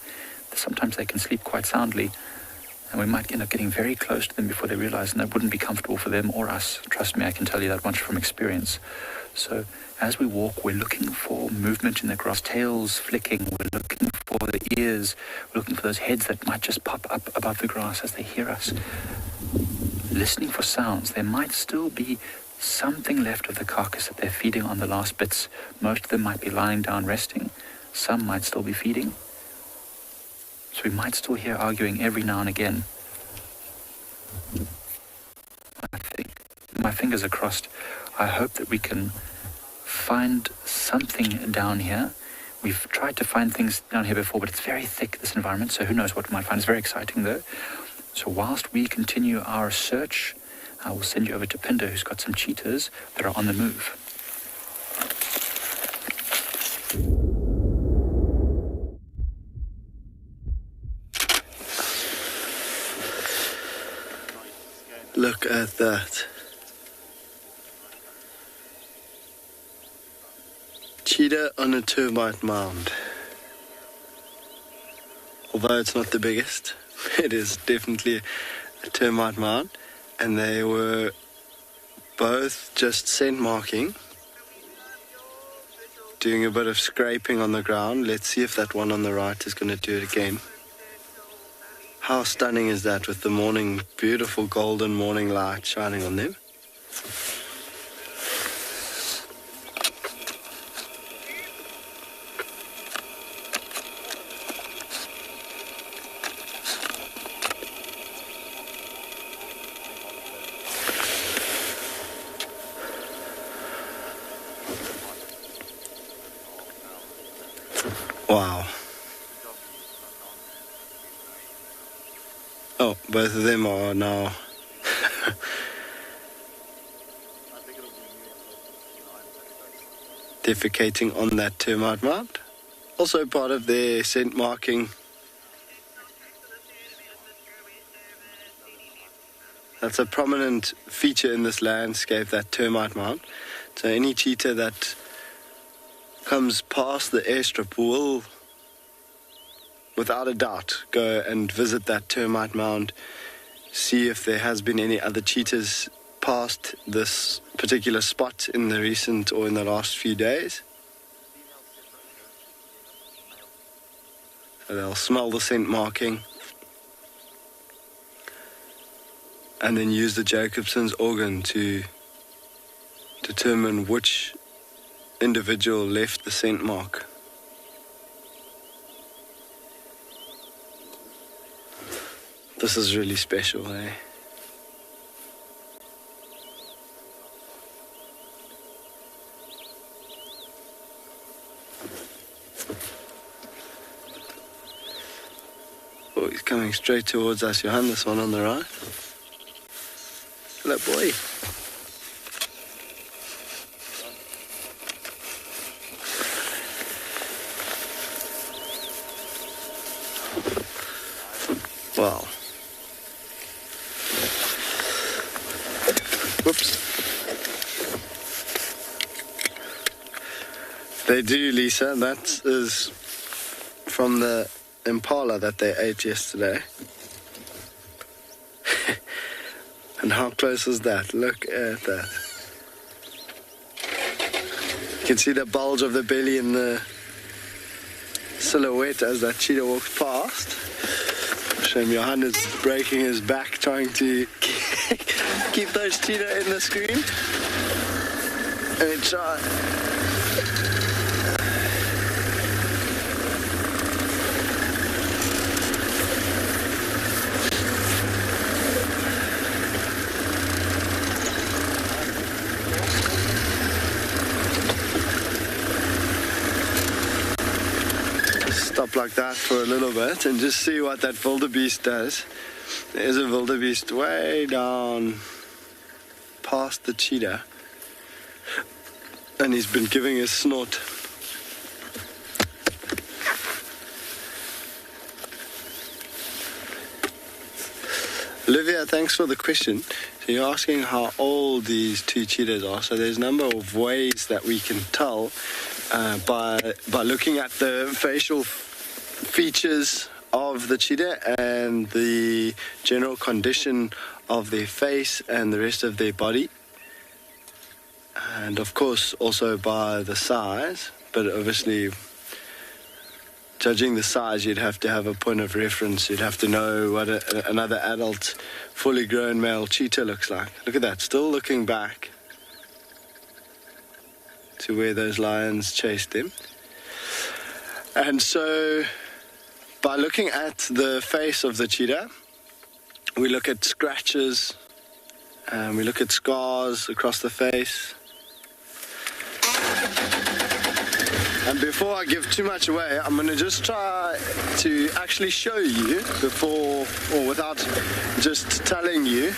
sometimes they can sleep quite soundly, and we might end up getting very close to them before they realize, and that wouldn't be comfortable for them or us. Trust me, I can tell you that much from experience. So as we walk, we're looking for movement in the grass, tails flicking, we're looking for the ears, we're looking for those heads that might just pop up above the grass as they hear us. Listening for sounds. There might still be something left of the carcass that they're feeding on, the last bits. Most of them might be lying down resting. Some might still be feeding. So we might still hear arguing every now and again. I think my fingers are crossed. I hope that we can find something down here. We've tried to find things down here before, but it's very thick, this environment, so who knows what we might find. It's very exciting, though. So whilst we continue our search, I will send you over to Phinda, who's got some cheetahs that are on the move. Look at that. Cheetah on a termite mound. Although it's not the biggest, it is definitely a termite mound. And they were both just scent marking, doing a bit of scraping on the ground. Let's see if that one on the right is going to do it again. How stunning is that, with the morning, beautiful golden morning light shining on them? Wow. Oh, both of them are now defecating on that termite mound. Also part of their scent marking. That's a prominent feature in this landscape, that termite mound. So any cheetah that comes past the airstrip will, without a doubt, go and visit that termite mound, see if there has been any other cheetahs past this particular spot in the recent or in the last few days. So they'll smell the scent marking and then use the Jacobson's organ to determine which individual left the scent mark. This is really special, eh? Oh, he's coming straight towards us, Johan, this one on the right. Hello, boy. Wow. Whoops. They do, Lisa. That is from the impala that they ate yesterday. And how close is that? Look at that. You can see the bulge of the belly in the silhouette as that cheetah walks past. Shame Johan is breaking his back trying to keep those cheetah in the screen. And try. Stop like that for a little bit and just see what that wildebeest does. There's a wildebeest way down past the cheetah, and he's been giving his snort. Olivia, thanks for the question. So you're asking how old these two cheetahs are. So there's a number of ways that we can tell by looking at the facial features of the cheetah and the general condition of their face and the rest of their body. And of course also by the size, but obviously judging the size you'd have to have a point of reference. You'd have to know what another adult fully grown male cheetah looks like. Look at that, still looking back to where those lions chased them. And so by looking at the face of the cheetah, we look at scratches, and we look at scars across the face. And before I give too much away, I'm going to just try to actually show you before, or without just telling you.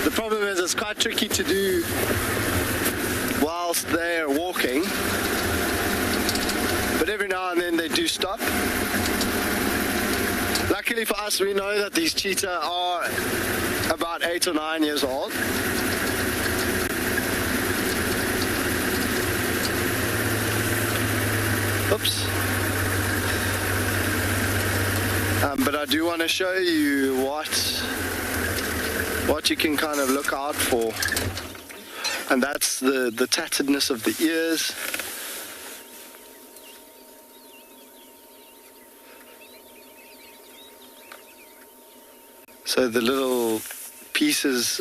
The problem is it's quite tricky to do whilst they're walking. But every now and then they do stop. Luckily for us, we know that these cheetah are about 8 or 9 years old. Oops. But I do want to show you what you can kind of look out for. And that's the tattedness of the ears. So the little pieces,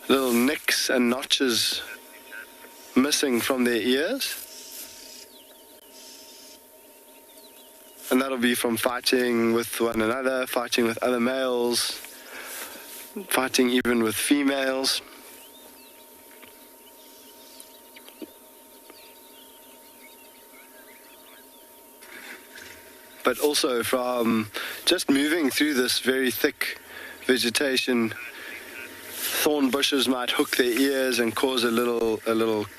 little nicks and notches missing from their ears. And that'll be from fighting with one another, fighting with other males, fighting even with females. But also from just moving through this very thick vegetation, thorn bushes might hook their ears and cause a little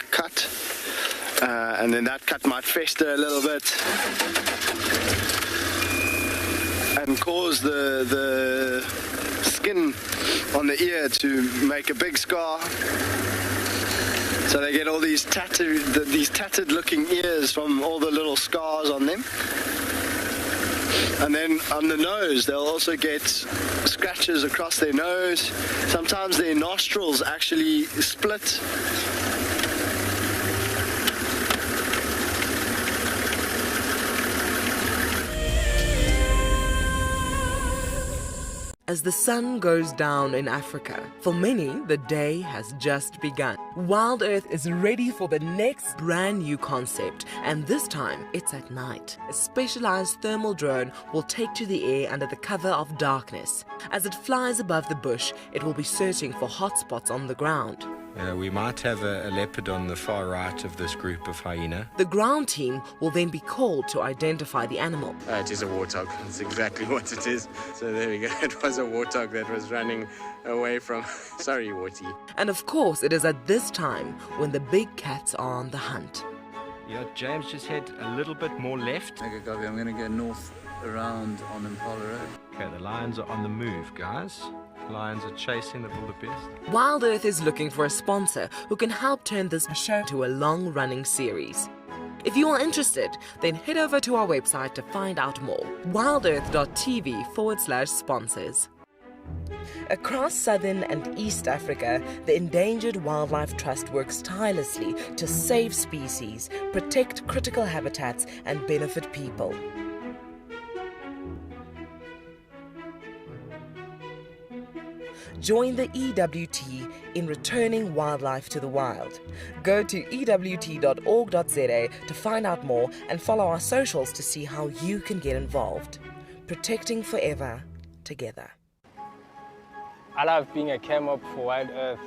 cut, and then that cut might fester a little bit and cause the skin on the ear to make a big scar. So they get all these tattered looking ears from all the little scars on them. And then on the nose, they'll also get scratches across their nose. Sometimes their nostrils actually split. As the sun goes down in Africa, for many, the day has just begun. WildEarth is ready for the next brand new concept, and this time it's at night. A specialized thermal drone will take to the air under the cover of darkness. As it flies above the bush, it will be searching for hotspots on the ground. We might have a leopard on the far right of this group of hyena. The ground team will then be called to identify the animal. It is a warthog. That's exactly what it is. So there we go. It was a warthog that was running away from... Sorry, Warty. And of course, it is at this time when the big cats are on the hunt. Yeah, James, just head a little bit more left. Okay, copy. I'm going to go north around on Impala Road. Okay, the lions are on the move, guys. Lions are chasing the wildebeest. WildEarth is looking for a sponsor who can help turn this show to a long-running series. If you are interested, then head over to our website to find out more. WildEarth.tv/sponsors. Across southern and East Africa, the Endangered Wildlife Trust works tirelessly to save species, protect critical habitats, and benefit people. Join the EWT in returning wildlife to the wild. Go to ewt.org.za to find out more and follow our socials to see how you can get involved. Protecting forever, together. I love being a camera for WildEarth.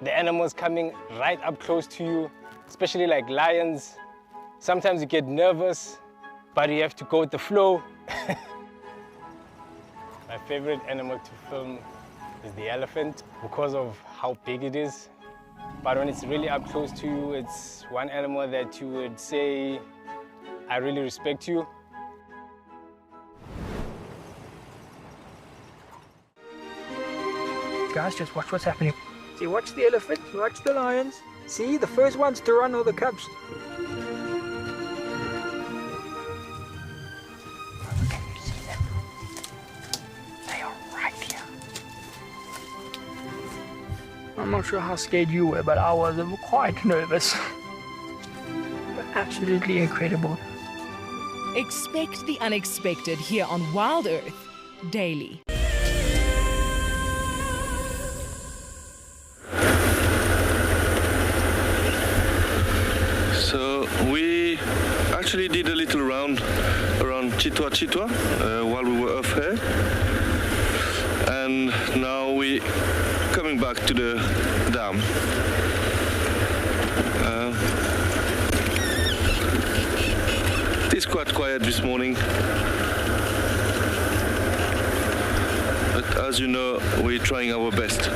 The animals coming right up close to you, especially like lions. Sometimes you get nervous, but you have to go with the flow. My favorite animal to film is the elephant because of how big it is. But when it's really up close to you, it's one animal that you would say, I really respect you. Guys, just watch what's happening. See, watch the elephant, watch the lions. See, the first ones to run are the cubs. Can you see them? They are right here. I'm not sure how scared you were, but I was quite nervous. Absolutely incredible. Expect the unexpected here on WildEarth daily. So we actually did a little round around Tswalu while we were off here, and now we coming back to the dam. It is quite quiet this morning, but as you know, we're trying our best.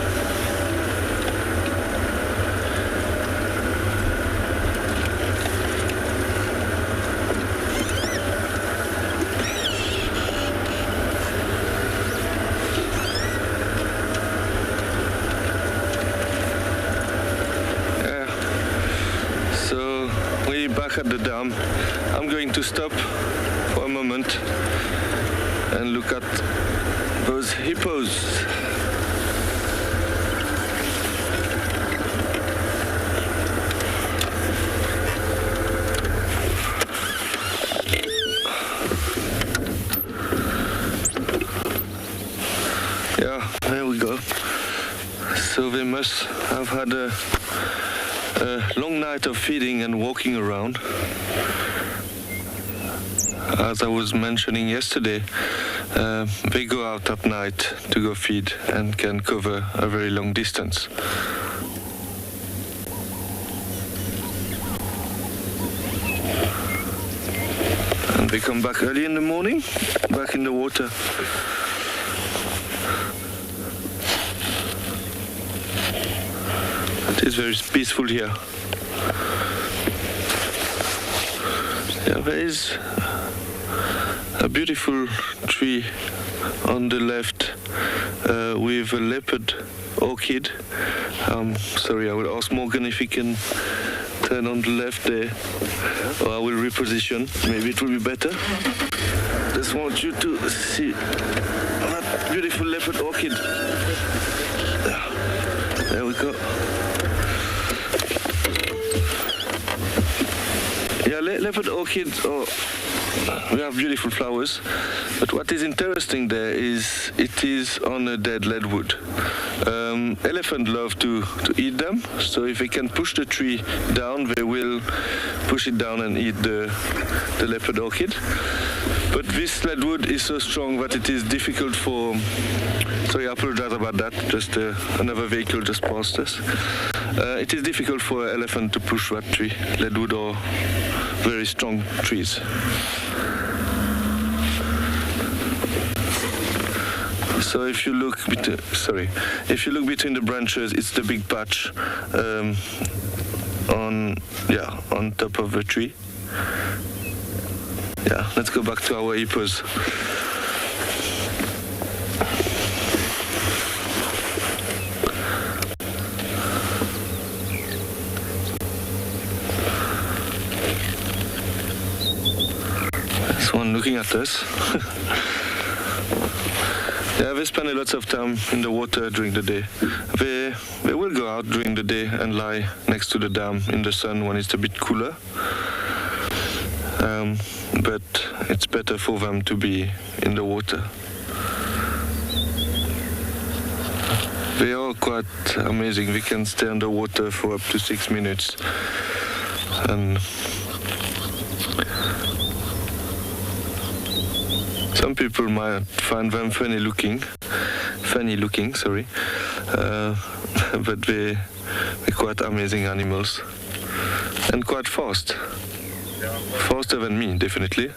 At the dam, I'm going to stop for a moment and look at those hippos. Yeah, there we go. So they must have had a long night of feeding and walking around. As I was mentioning yesterday, they go out at night to go feed and can cover a very long distance. And they come back early in the morning, back in the water. It is very peaceful here. Yeah, there is a beautiful tree on the left with a leopard orchid. Sorry, I will ask Morgan if he can turn on the left there, or I will reposition. Maybe it will be better. Just want you to see that beautiful leopard orchid. There we go. Yeah, leopard orchids, we have beautiful flowers, but what is interesting there is it is on a dead leadwood. Elephants love to eat them, so if they can push the tree down, they will push it down and eat the leopard orchid. But this leadwood is so strong that it is difficult for... Sorry, I apologize about that, just another vehicle just passed us. It is difficult for an elephant to push that tree, leadwood or very strong trees. So if you look between the branches, it's the big patch on top of the tree. Yeah, let's go back to our hippos. looking at us. Yeah, they spend a lot of time in the water during the day. They will go out during the day and lie next to the dam in the sun when it's a bit cooler. But it's better for them to be in the water. They are quite amazing. They can stay underwater for up to 6 minutes. And some people might find them funny looking, but they're quite amazing animals and quite fast. Faster than me, definitely.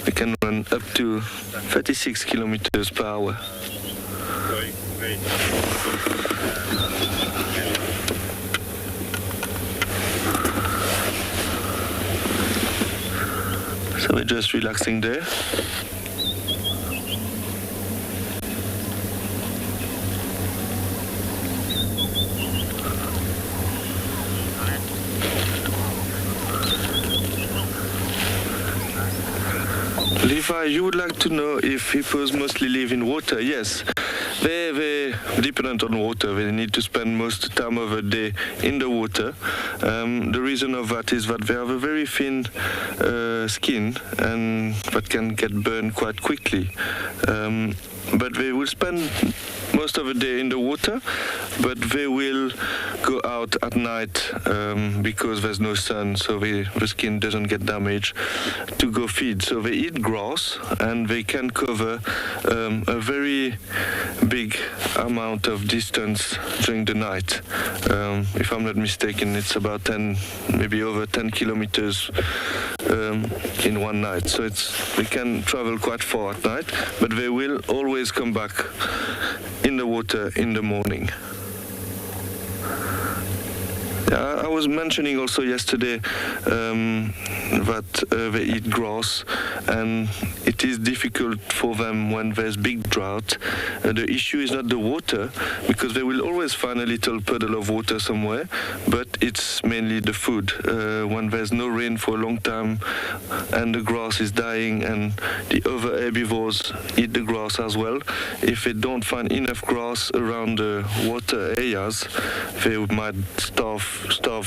They can run up to 36 kilometers per hour. So we're just relaxing there. Levi, you would like to know if hippos mostly live in water? Yes, they're dependent on water. They need to spend most of the time of the day in the water. The reason of that is that they have a very thin skin and that can get burned quite quickly. But they will spend most of the day in the water, but they will go out at night because there's no sun, so the skin doesn't get damaged, to go feed. So they eat grass and they can cover a very big amount of distance during the night. If I'm not mistaken, it's about 10, maybe over 10 kilometers in one night. So they can travel quite far at night, but they will always come back in the water in the morning. Yeah, I was mentioning also yesterday that they eat grass, and it is difficult for them when there's big drought. The issue is not the water, because they will always find a little puddle of water somewhere, but it's mainly the food. When there's no rain for a long time and the grass is dying and the other herbivores eat the grass as well, if they don't find enough grass around the water areas, they might starve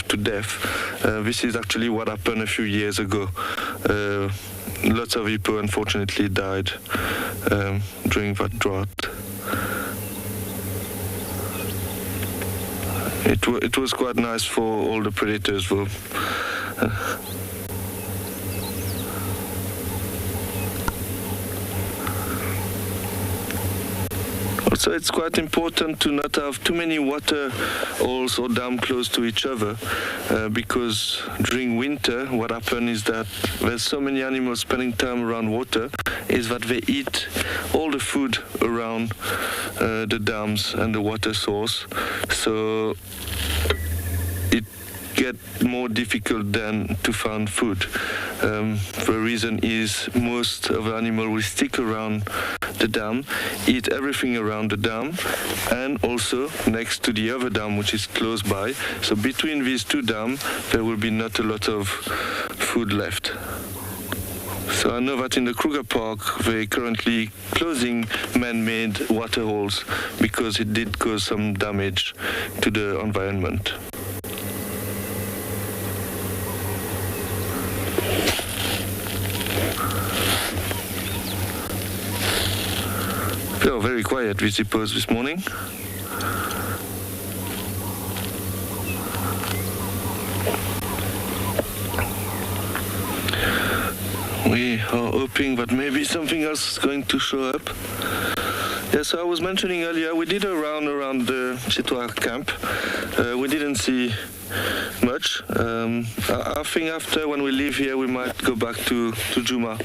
to death. This is actually what happened a few years ago. Lots of hippo unfortunately died during that drought. It was quite nice for all the predators though. Also, it's quite important to not have too many water holes or dams close to each other, because during winter what happens is that there's so many animals spending time around water, is that they eat all the food around the dams and the water source. So it gets more difficult then to find food. The reason is most of the animals will stick around the dam, eat everything around the dam, and also next to the other dam which is close by. So between these two dams there will be not a lot of food left. So I know that in the Kruger Park they're currently closing man-made water holes because it did cause some damage to the environment. They are very quiet, these hippos this morning. We are hoping that maybe something else is going to show up. Yeah, so I was mentioning earlier, we did a round around the Tswalu camp. We didn't see much. I think after, when we leave here, we might go back to Djuma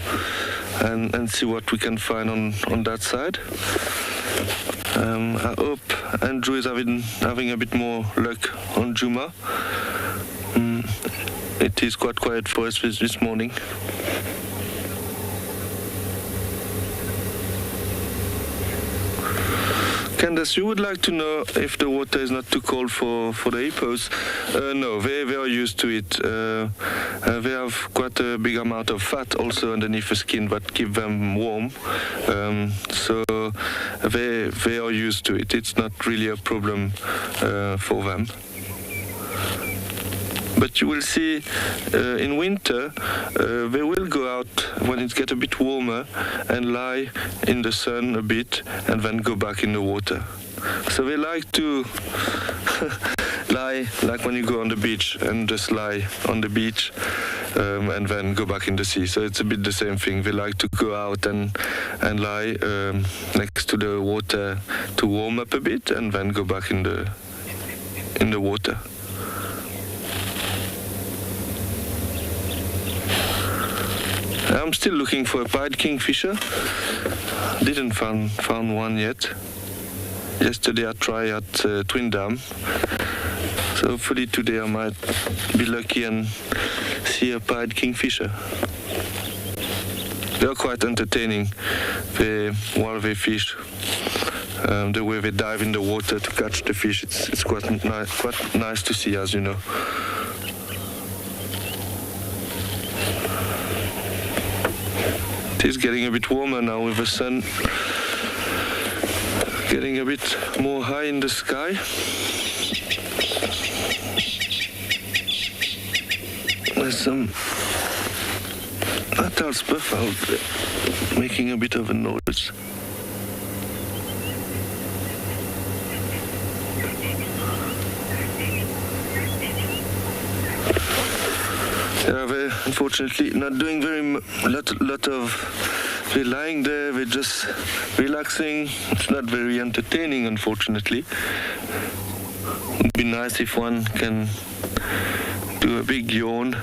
and see what we can find on that side. I hope Andrew is having a bit more luck on Djuma. It is quite quiet for us this morning. Candace, you would like to know if the water is not too cold for the hippos? No, they are used to it. They have quite a big amount of fat also underneath the skin that keep them warm. So they are used to it. It's not really a problem for them. But you will see in winter they will go out when it gets a bit warmer and lie in the sun a bit and then go back in the water. So they like to lie like when you go on the beach and just lie on the beach and then go back in the sea. So it's a bit the same thing. They like to go out and lie next to the water to warm up a bit and then go back in the water. I'm still looking for a pied kingfisher. Didn't found one yet. Yesterday I tried at Twin Dam. So hopefully today I might be lucky and see a pied kingfisher. They are quite entertaining while they fish. The way they dive in the water to catch the fish, it's quite nice to see, as you know. It is getting a bit warmer now with the sun getting a bit more high in the sky. There's some Natal spuff out there making a bit of a noise. They're unfortunately not doing lot of. They're lying there. They're just relaxing. It's not very entertaining, unfortunately. It'd be nice if one can do a big yawn.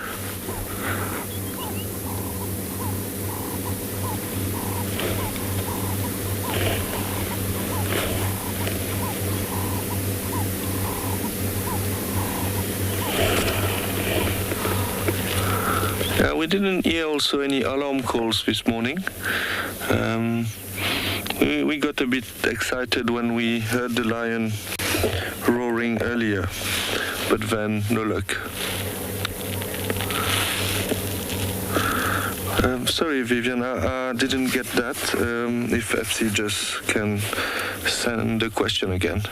We didn't hear also any alarm calls this morning. We got a bit excited when we heard the lion roaring earlier, but then no luck. Sorry, Vivian, I didn't get that. If FC just can send the question again.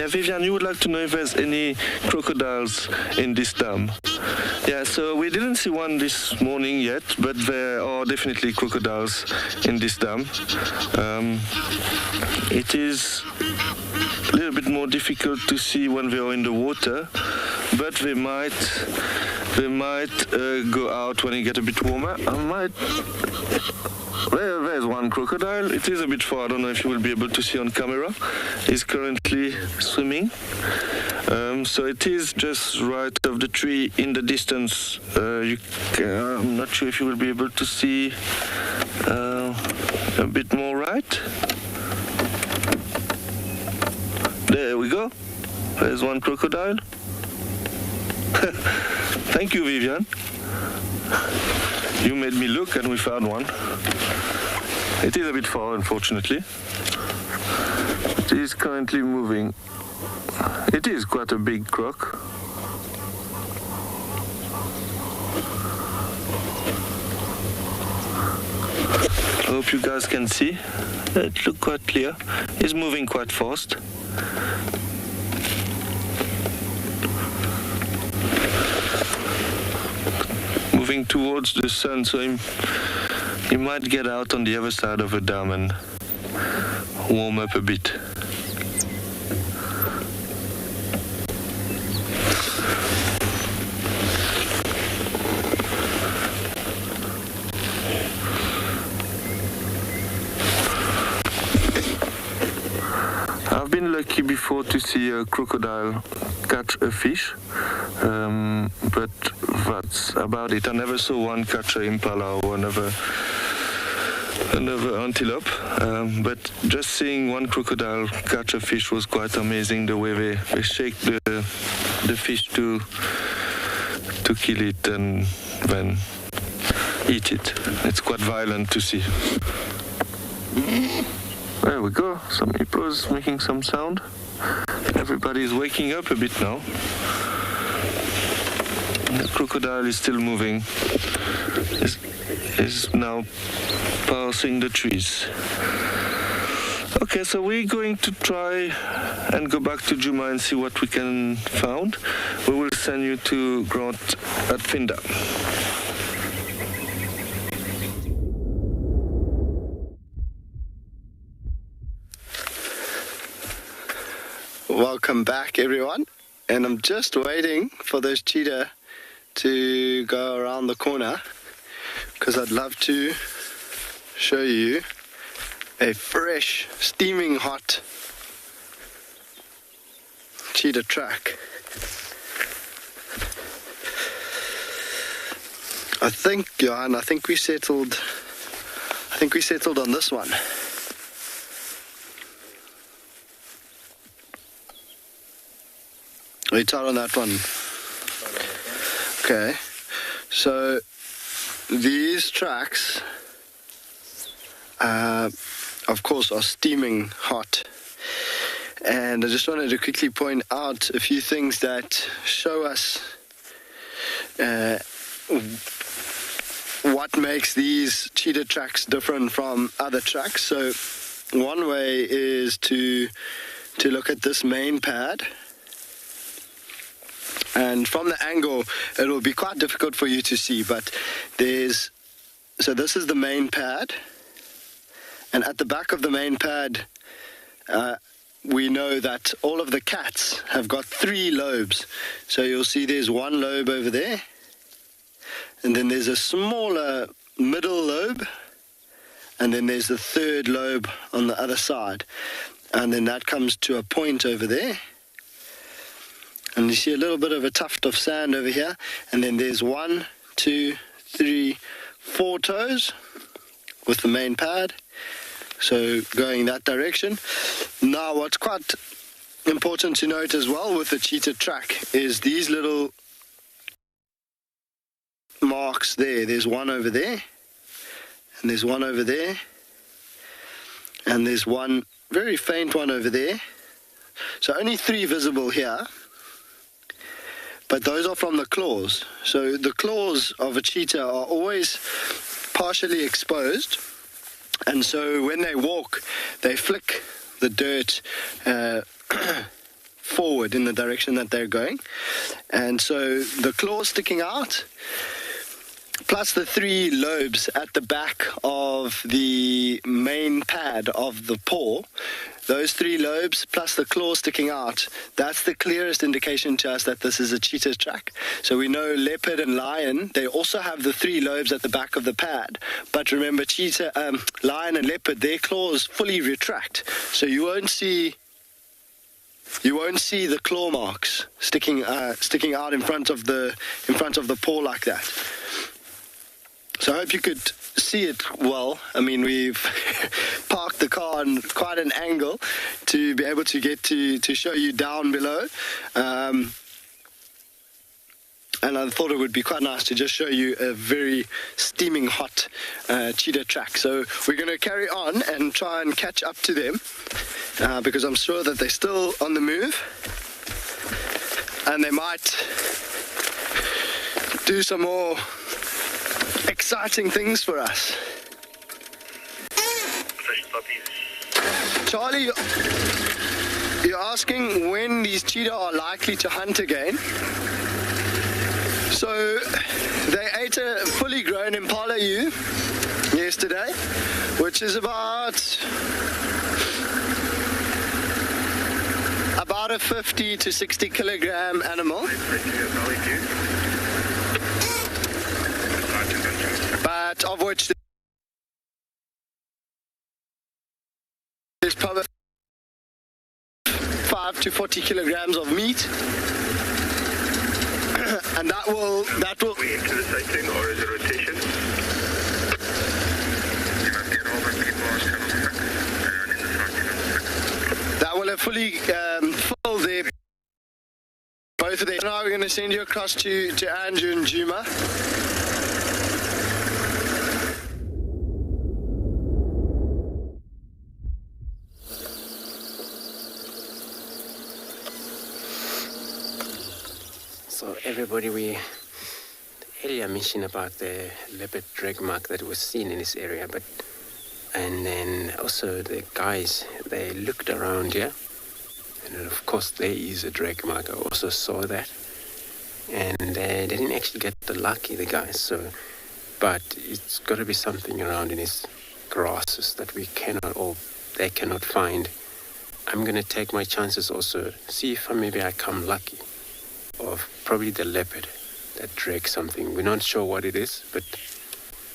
Vivian, you would like to know if there's any crocodiles in this dam. Yeah, so we didn't see one this morning yet, but there are definitely crocodiles in this dam. It is a little bit more difficult to see when they are in the water, but they might go out when it gets a bit warmer. There's one crocodile. It is a bit far. I don't know if you will be able to see on camera. He's currently swimming. So it is just right of the tree in the distance. I'm not sure if you will be able to see a bit more right. There we go. There's one crocodile. Thank you, Vivian. You made me look and we found one. It is a bit far, unfortunately. It is currently moving. It is quite a big croc. I hope you guys can see. It looks quite clear. It's moving quite fast. Moving towards the sun, so he might get out on the other side of the dam and warm up a bit. I've been lucky before to see a crocodile catch a fish, but that's about it. I never saw one catch an impala or another antelope, but just seeing one crocodile catch a fish was quite amazing. The way they shake the fish to kill it and then eat it. It's quite violent to see. There we go, some hippos making some sound. Everybody's waking up a bit now. The crocodile is still moving. Is now passing the trees. Okay, so we're going to try and go back to Djuma and see what we can find. We will send you to Grant at Phinda. Welcome back, everyone. And I'm just waiting for those cheetah to go around the corner because I'd love to show you a fresh, steaming hot cheetah track. I think, Johan, I think we settled on this one. We tied on that one. Okay, so these tracks, of course, are steaming hot. And I just wanted to quickly point out a few things that show us what makes these cheetah tracks different from other tracks. So one way is to look at this main pad. And from the angle, it will be quite difficult for you to see, but so this is the main pad. And at the back of the main pad, we know that all of the cats have got 3 lobes. So you'll see there's one lobe over there. And then there's a smaller middle lobe. And then there's the third lobe on the other side. And then that comes to a point over there. And you see a little bit of a tuft of sand over here. And then there's 1, 2, 3, 4 toes with the main pad. So going that direction. Now what's quite important to note as well with the cheetah track is these little marks there. There's one over there. And there's one over there. And there's one very faint one over there. So only 3 visible here. But those are from the claws. So the claws of a cheetah are always partially exposed. And so when they walk, they flick the dirt forward in the direction that they're going. And so the claws sticking out, plus the 3 lobes at the back of the main pad of the paw, those 3 lobes plus the claws sticking out, that's the clearest indication to us that this is a cheetah track. So we know leopard and lion, they also have the 3 lobes at the back of the pad. But remember, lion and leopard, their claws fully retract. So you won't see the claw marks sticking out in front of the paw like that. So I hope you could see it well. I mean, we've parked the car on quite an angle to be able to get to show you down below. And I thought it would be quite nice to just show you a very steaming hot cheetah track. So we're going to carry on and try and catch up to them because I'm sure that they're still on the move. And they might do some more exciting things for us. Charlie, you're asking when these cheetah are likely to hunt again. So they ate a fully grown impala ewe yesterday, which is about a 50 to 60 kilogram animal. But of which there's probably 5 to 40 kilograms of meat. And that will we into the sighting, or is it rotation? You must get will have fully filled their both of them. Now we're going to send you across to Andrew and Djuma. So everybody, we earlier mentioned about the leopard drag mark that was seen in this area, and then also the guys, they looked around here, and of course there is a drag mark. I also saw that, and they didn't actually get the lucky, the guys. So, but it's got to be something around in these grasses that they cannot find. I'm gonna take my chances also, see if maybe I come lucky of probably the leopard that drags something. We're not sure what it is, but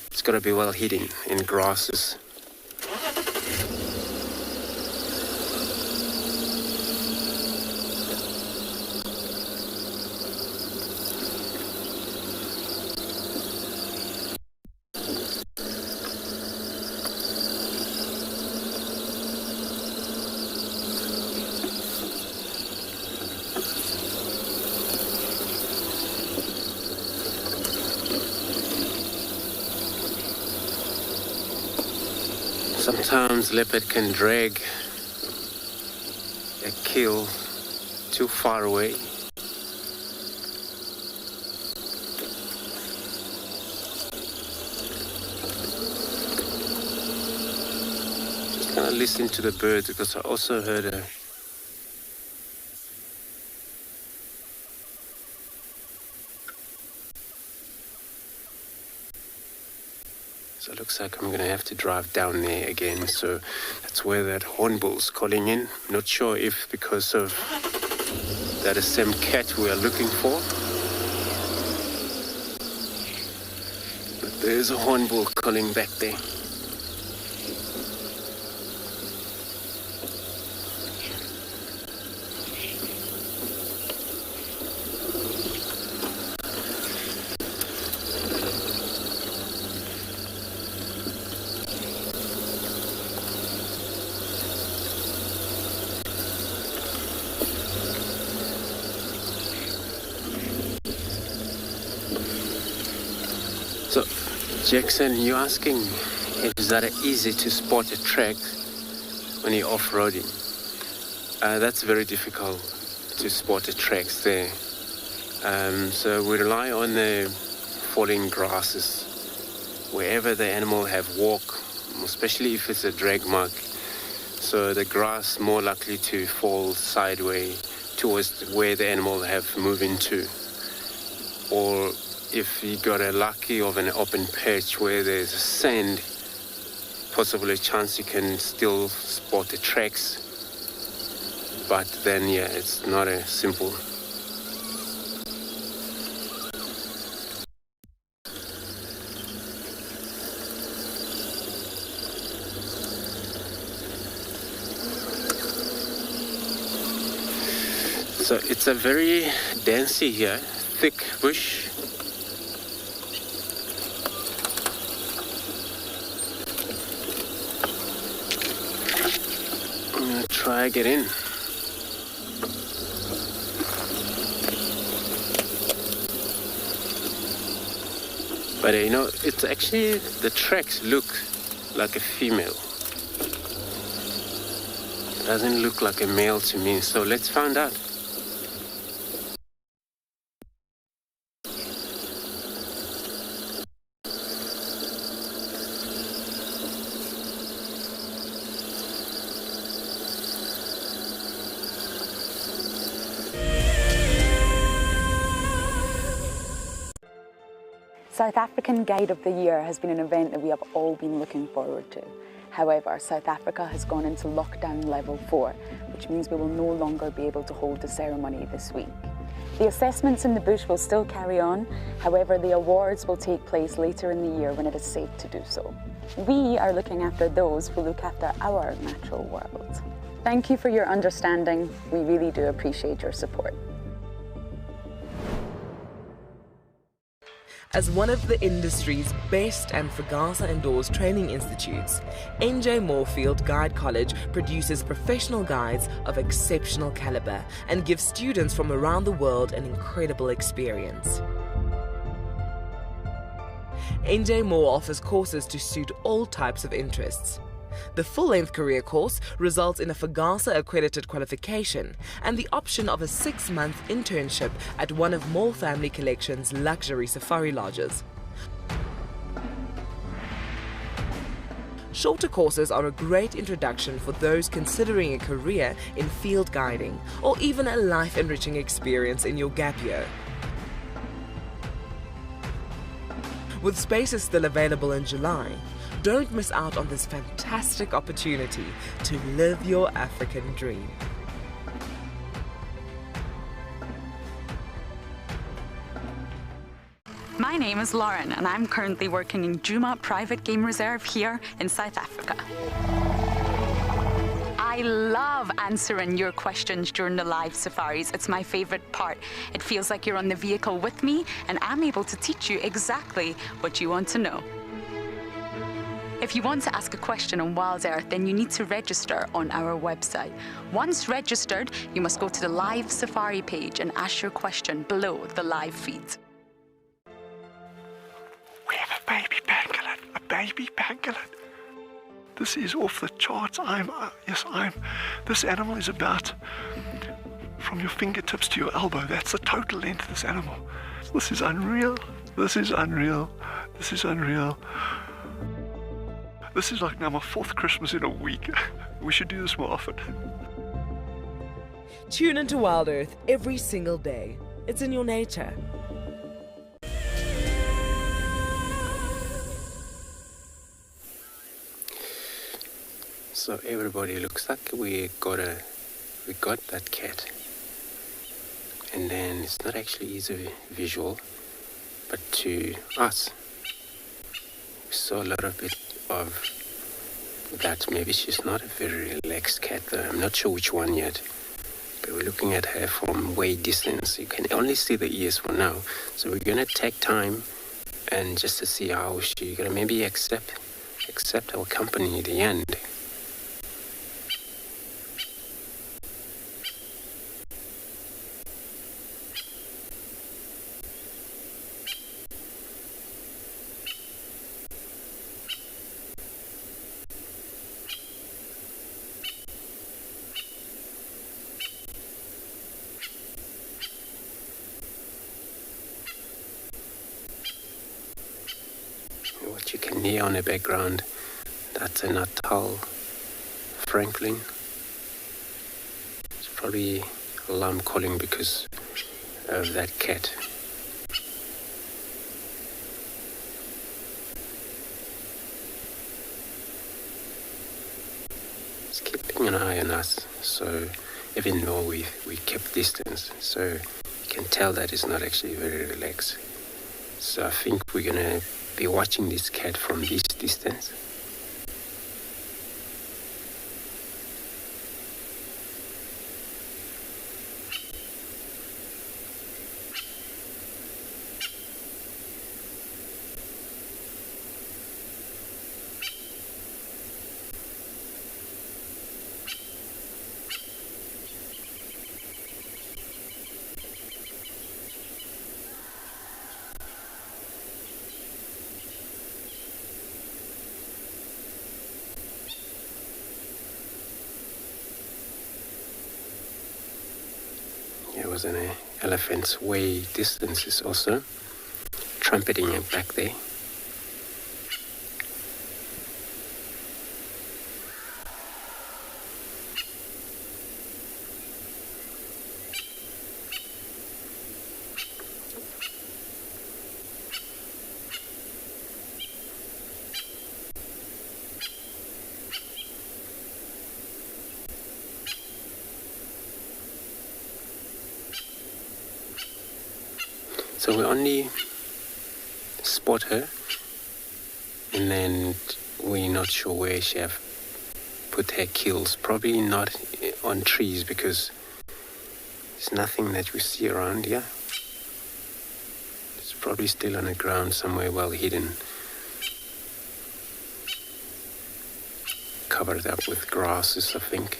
it's got to be well hidden in grasses. Sometimes leopard can drag a kill too far away. Just kind of listen to the birds, because I also heard a So it looks like I'm going to have to drive down there again. So that's where that hornbill's calling in. Not sure if because of that is the same cat we are looking for. But there's a hornbill calling back there. So, Jackson, you're asking, is that easy to spot a track when you're off-roading? That's very difficult to spot the tracks there. So we rely on the falling grasses. Wherever the animal have walked, especially if it's a drag mark, so the grass more likely to fall sideways towards where the animal have moved into. Or if you got a lucky of an open patch where there's sand, possibly a chance you can still spot the tracks. But then, yeah, it's not a simple. So it's a very dense here, thick bush. I'm gonna try get in. But you know, it's actually, the tracks look like a female. It doesn't look like a male to me, so let's find out. South African Guide of the Year has been an event that we have all been looking forward to. However, South Africa has gone into lockdown level 4, which means we will no longer be able to hold the ceremony this week. The assessments in the bush will still carry on, however the awards will take place later in the year when it is safe to do so. We are looking after those who look after our natural world. Thank you for your understanding. We really do appreciate your support. As one of the industry's best and FAGASA-endorsed training institutes, NJ Moorfield Guide College produces professional guides of exceptional caliber and gives students from around the world an incredible experience. NJ Moore offers courses to suit all types of interests. The full-length career course results in a FAGASA-accredited qualification and the option of a 6-month internship at one of Moore Family Collection's luxury safari lodges. Shorter courses are a great introduction for those considering a career in field guiding or even a life-enriching experience in your gap year. With spaces still available in July, don't miss out on this fantastic opportunity to live your African dream. My name is Lauren and I'm currently working in Djuma Private Game Reserve here in South Africa. I love answering your questions during the live safaris. It's my favorite part. It feels like you're on the vehicle with me and I'm able to teach you exactly what you want to know. If you want to ask a question on WildEarth, then you need to register on our website. Once registered, you must go to the live safari page and ask your question below the live feed. We have a baby pangolin, a baby pangolin. This is off the charts. This animal is about from your fingertips to your elbow. That's the total length of this animal. This is unreal. This is unreal. This is unreal. This is like now my 4th Christmas in a week. We should do this more often. Tune into WildEarth every single day. It's in your nature. So everybody, looks like we got that cat. And then it's not actually easy visual, but to us, we saw a little bit of that. Maybe she's not a very relaxed cat though. I'm not sure which one yet, but we're looking at her from way distance. You can only see the ears for now, so we're gonna take time and just to see how she's gonna maybe accept our company at the end. What you can hear on the background, that's a Natal Franklin. It's probably alarm calling because of that cat. It's keeping an eye on us, so even though we kept distance, so you can tell that it's not actually very relaxed. So I think we're gonna be watching this cat from this distance. There was an elephant's way distance is also trumpeting it back there. So we only spot her, and then we're not sure where she have put her kills. Probably not on trees because there's nothing that we see around here. It's probably still on the ground somewhere well hidden, covered up with grasses, I think.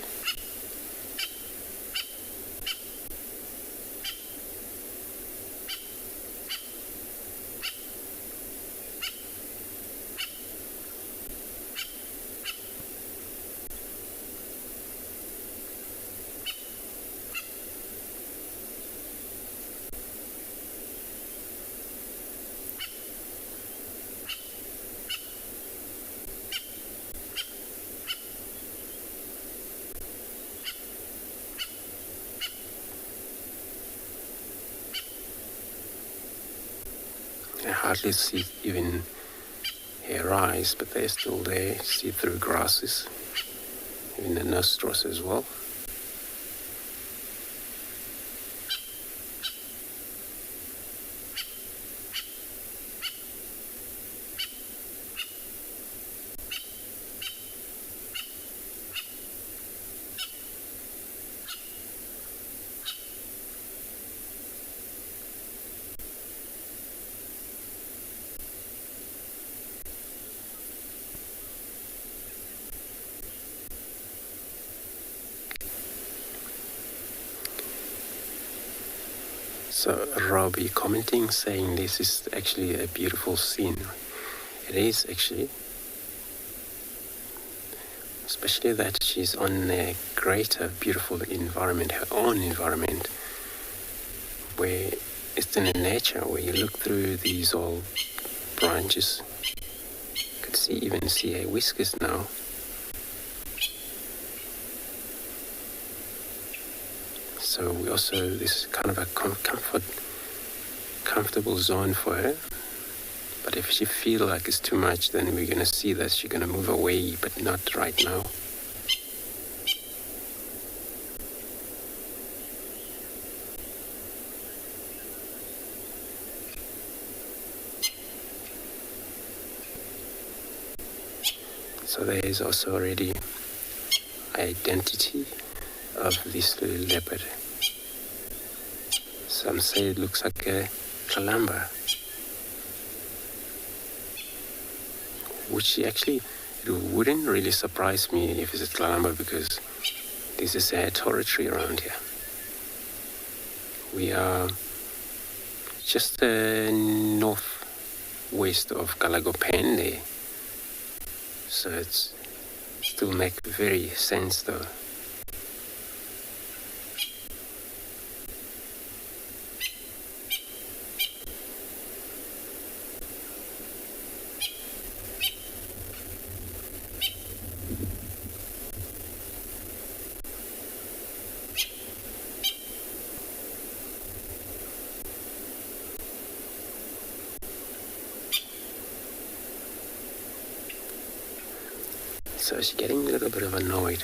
I hardly see even her eyes, but they're still there, see through grasses, even the nostrils as well. So Robbie commenting, saying this is actually a beautiful scene. It is actually. Especially that she's on a greater beautiful environment, her own environment, where it's in nature, where you look through these old branches. You could even see her whiskers now. So we also, this is kind of a comfortable zone for her. But if she feels like it's too much, then we're going to see that she's going to move away, but not right now. So there is also already identity of this little leopard. Some say it looks like a kalamba, which actually, it wouldn't really surprise me if it's a kalamba, because this is a territory around here. We are just northwest of Kalagopende, so it's still make very sense though. So she's getting a little bit of annoyed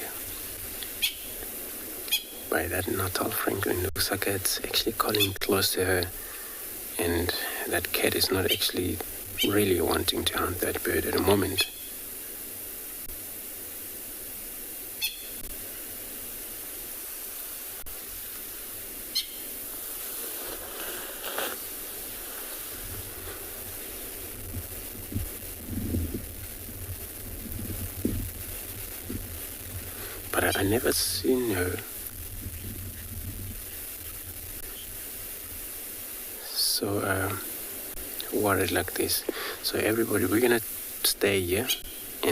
by that Natal Franklin. Looks like it's actually calling close to her, and that cat is not actually really wanting to hunt that bird at the moment. But I never seen her so worried like this. So everybody, we're gonna stay here,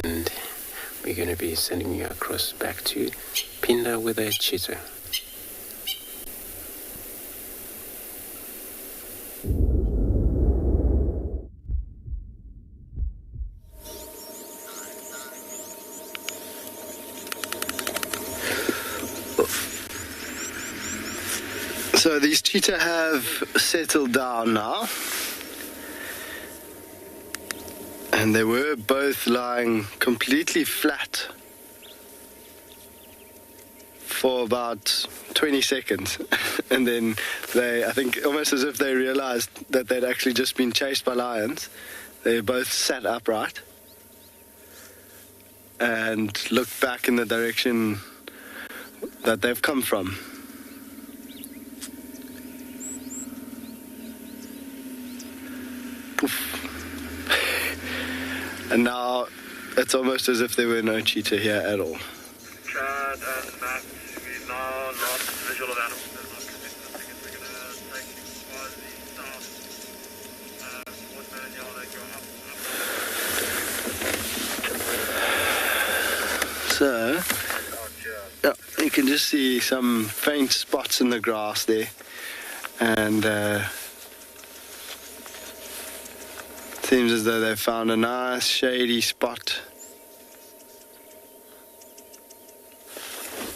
and we're gonna be sending you across back to Phinda with a cheetah. So these cheetah have settled down now, and they were both lying completely flat for about 20 seconds, and then they, I think almost as if they realized that they'd actually just been chased by lions, they both sat upright and looked back in the direction that they've come from. And now it's almost as if there were no cheetah here at all. Chad and Matt, we now lost visual of animals. They're not connected. I think we're going to take Tswalu south towards Ngala, go up. So, yeah, you can just see some faint spots in the grass there. And seems as though they've found a nice shady spot.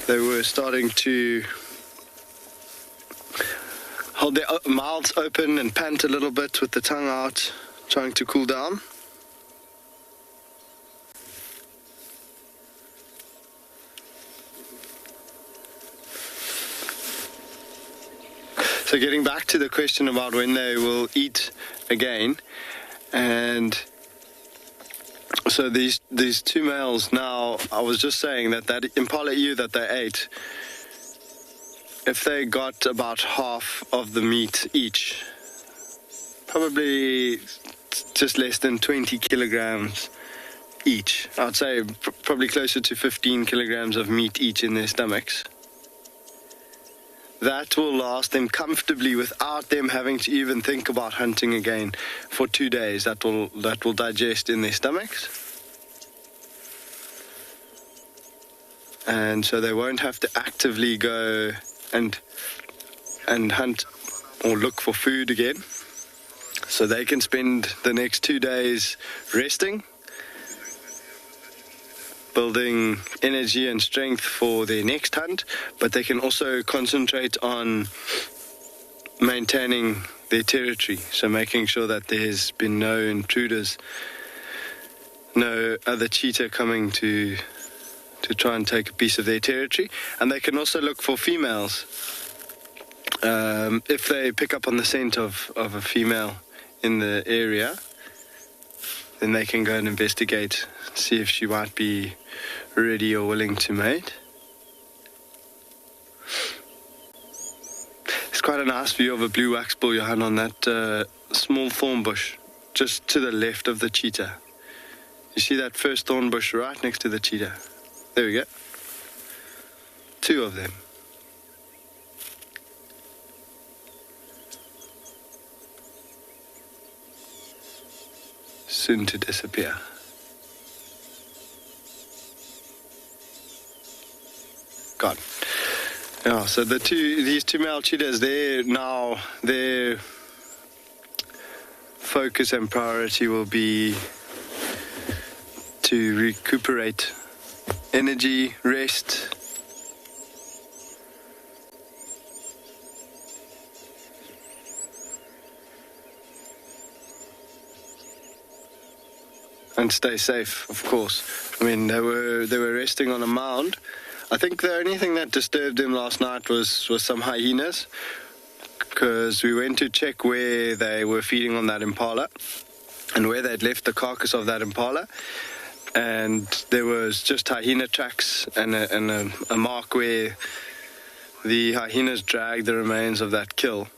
They were starting to hold their mouths open and pant a little bit with the tongue out, trying to cool down. So getting back to the question about when they will eat again, and so these two males now, I was just saying that impala ewe that they ate, if they got about half of the meat each, probably just less than 20 kilograms each, I'd say probably closer to 15 kilograms of meat each in their stomachs. That will last them comfortably without them having to even think about hunting again for 2 days. That will digest in their stomachs. And so they won't have to actively go and hunt or look for food again. So they can spend the next 2 days resting, building energy and strength for their next hunt, but they can also concentrate on maintaining their territory, so making sure that there's been no intruders, no other cheetah coming to try and take a piece of their territory. And they can also look for females. If they pick up on the scent of a female in the area, then they can go and investigate, see if she might be ready or willing to mate. It's quite a nice view of a blue waxbill, Johan, on that small thorn bush just to the left of the cheetah. You see that first thorn bush right next to the cheetah? There we go. 2 of them. Soon to disappear. Gone. Yeah, so these two male cheetahs, their focus and priority will be to recuperate energy, rest, and stay safe, of course. I mean, they were resting on a mound. I think the only thing that disturbed them last night was some hyenas, because we went to check where they were feeding on that impala and where they'd left the carcass of that impala, and there was just hyena tracks and a mark where the hyenas dragged the remains of that kill.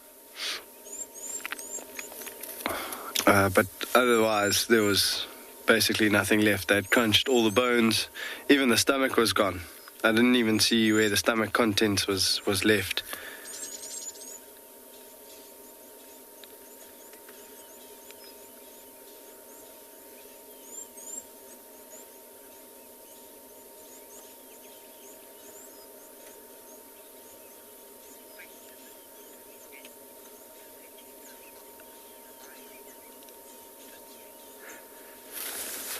But otherwise, there was basically nothing left. They'd crunched all the bones. Even the stomach was gone. I didn't even see where the stomach contents was left.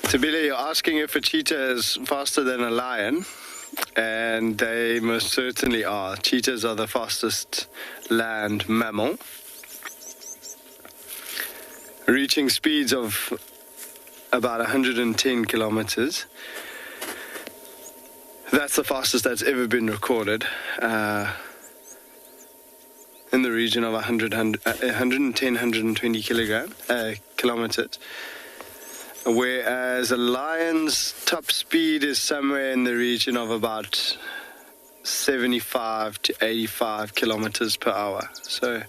Sabila, you're asking if a cheetah is faster than a lion, and they most certainly are. Cheetahs are the fastest land mammal, reaching speeds of about 110 kilometers. That's the fastest that's ever been recorded, in the region of 110, 120 kilometers. Whereas a lion's top speed is somewhere in the region of about 75 to 85 kilometers per hour. So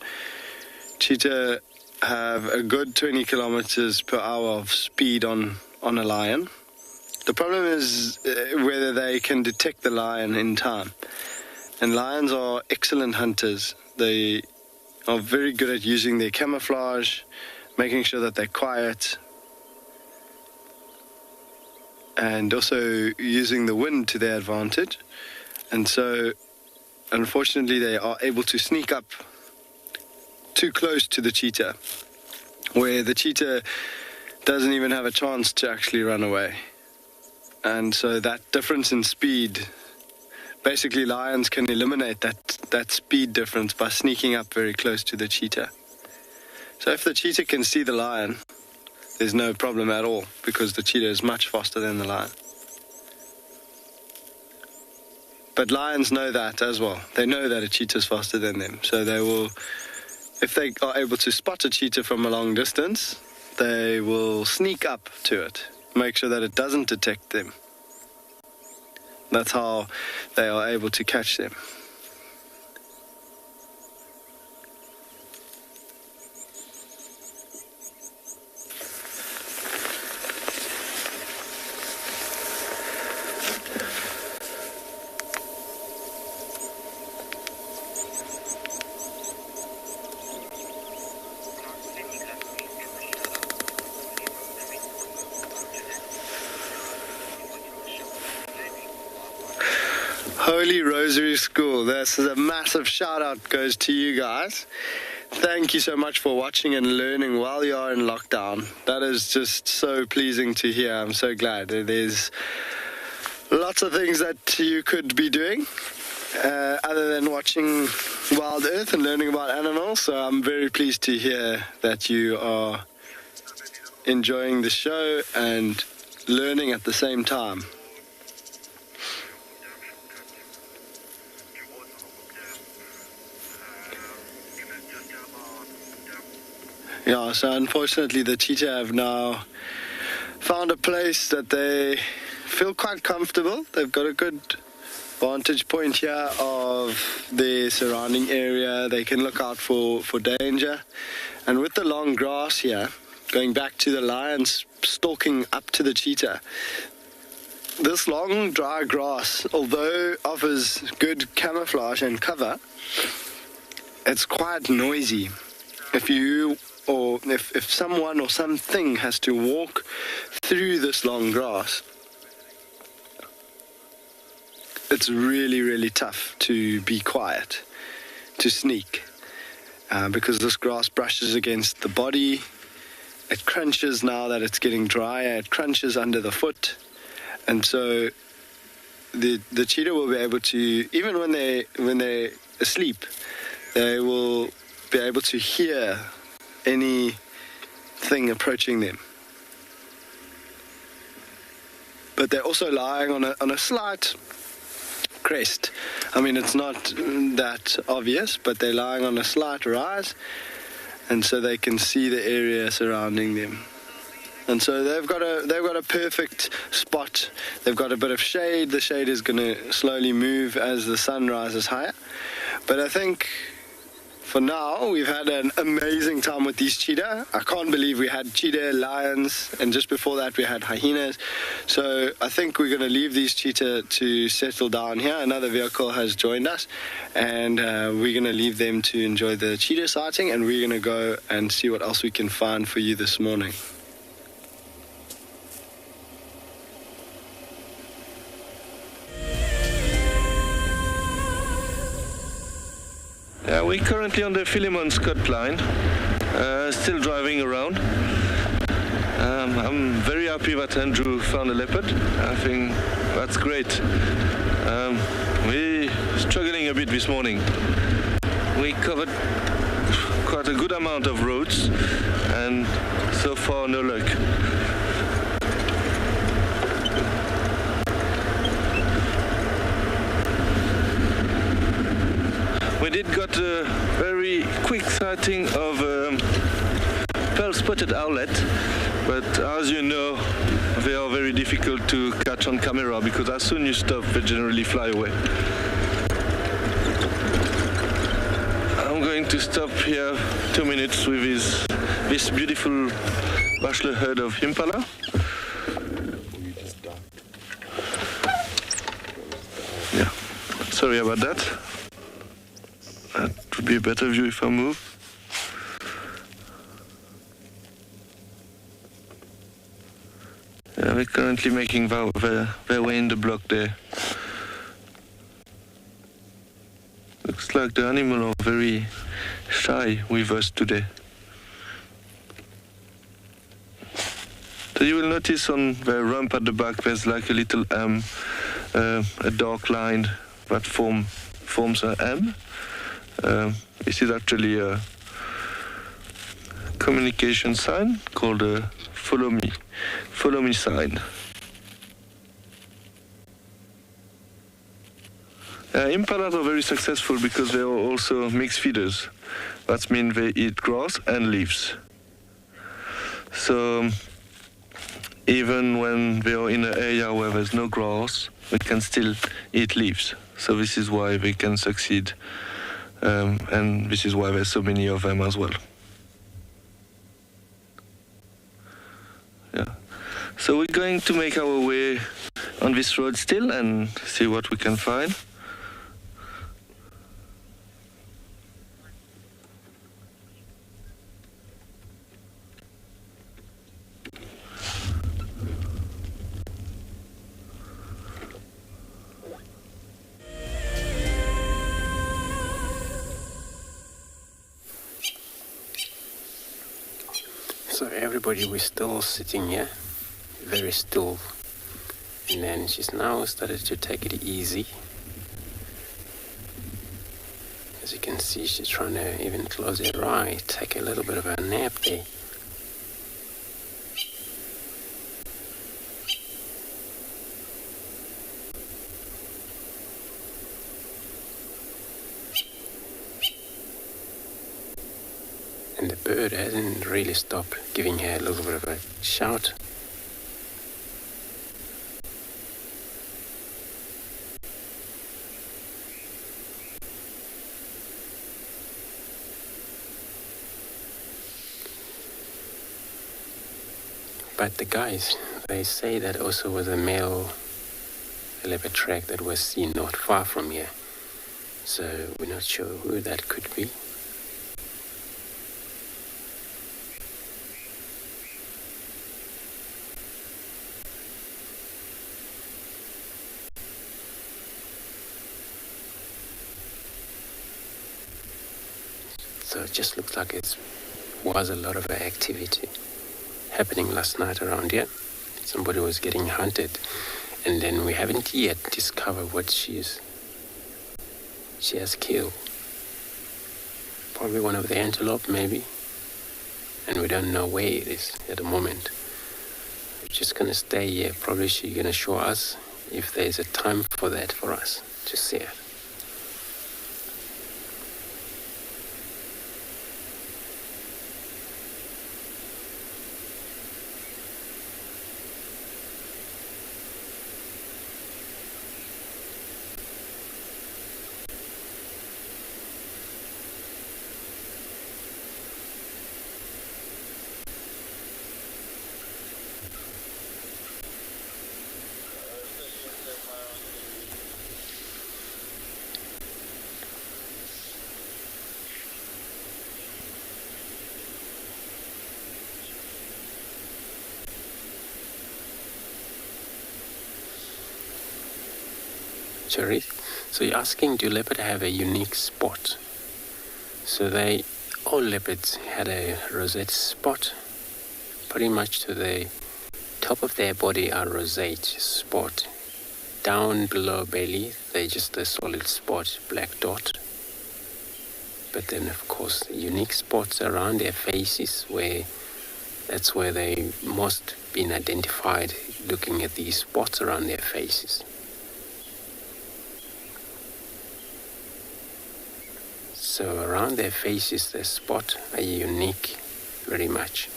cheetah have a good 20 kilometers per hour of speed on a lion. The problem is whether they can detect the lion in time. And lions are excellent hunters. They are very good at using their camouflage, making sure that they're quiet, and also using the wind to their advantage. And so, unfortunately, they are able to sneak up too close to the cheetah, where the cheetah doesn't even have a chance to actually run away. And so that difference in speed, basically lions can eliminate that speed difference by sneaking up very close to the cheetah. So if the cheetah can see the lion, there's no problem at all, because the cheetah is much faster than the lion. But lions know that as well. They know that a cheetah is faster than them. So they will, if they are able to spot a cheetah from a long distance, they will sneak up to it, make sure that it doesn't detect them. That's how they are able to catch them. Holy Rosary School, this is a massive shout out goes to you guys. Thank you so much for watching and learning while you are in lockdown. That is just so pleasing to hear. I'm so glad. There's lots of things that you could be doing other than watching WildEarth and learning about animals. So I'm very pleased to hear that you are enjoying the show and learning at the same time. Yeah, so unfortunately the cheetah have now found a place that they feel quite comfortable. They've got a good vantage point here of the surrounding area. They can look out for danger. And with the long grass here, going back to the lions stalking up to the cheetah, this long dry grass, although offers good camouflage and cover, it's quite noisy. If someone or something has to walk through this long grass, it's really, really tough to be quiet, to sneak, because this grass brushes against the body. It crunches now that it's getting drier. It crunches under the foot, and so the cheetah will be able to, even when they're asleep, they will be able to hear anything approaching them. But they're also lying on a slight crest. I mean, it's not that obvious, but they're lying on a slight rise, and so they can see the area surrounding them. And so they've got a perfect spot. They've got a bit of shade. The shade is going to slowly move as the sun rises higher. But I think for now, we've had an amazing time with these cheetah. I can't believe we had cheetah, lions, and just before that we had hyenas. So I think we're going to leave these cheetah to settle down here. Another vehicle has joined us, and we're going to leave them to enjoy the cheetah sighting, and we're going to go and see what else we can find for you this morning. We're currently on the Philemon Scott line, still driving around. I'm very happy that Andrew found a leopard. I think that's great. We're struggling a bit this morning. We covered quite a good amount of roads, and so far no luck. We did got a very quick sighting of pearl-spotted owlet, but as you know, they are very difficult to catch on camera because as soon as you stop, they generally fly away. I'm going to stop here 2 minutes with his this beautiful bachelor herd of impala. Yeah, sorry about that. That would be a better view if I move. Yeah, we're currently making their way in the block there. Looks like the animals are very shy with us today. So you will notice on the rump at the back there's like a little M, a dark line that forms an M. This is actually a communication sign called a follow me sign. Impalas are very successful because they are also mixed feeders. That means they eat grass and leaves. So even when they are in an area where there's no grass, they can still eat leaves. So this is why they can succeed, and this is why there's so many of them as well. Yeah. So we're going to make our way on this road still and see what we can find. So everybody, we're still sitting here, very still, and then she's now started to take it easy. As you can see, she's trying to even close her eye, take a little bit of a nap there. And the bird hasn't really stopped giving her a little bit of a shout. But the guys, they say that also was a male leopard track that was seen not far from here. So we're not sure who that could be. So it just looks like it was a lot of activity happening last night around here. Somebody was getting hunted, and then we haven't yet discovered what she has killed. Probably one of the antelope, maybe, and we don't know where it is at the moment. We're just gonna stay here. Probably she's gonna show us if there's a time for that for us to see it. So you're asking, do leopards have a unique spot? So all leopards had a rosette spot. Pretty much to the top of their body are rosette spot. Down below belly, they're just a solid spot, black dot. But then of course unique spots around their faces that's where they most been identified, looking at these spots around their faces. So around their faces, the spot are unique very much.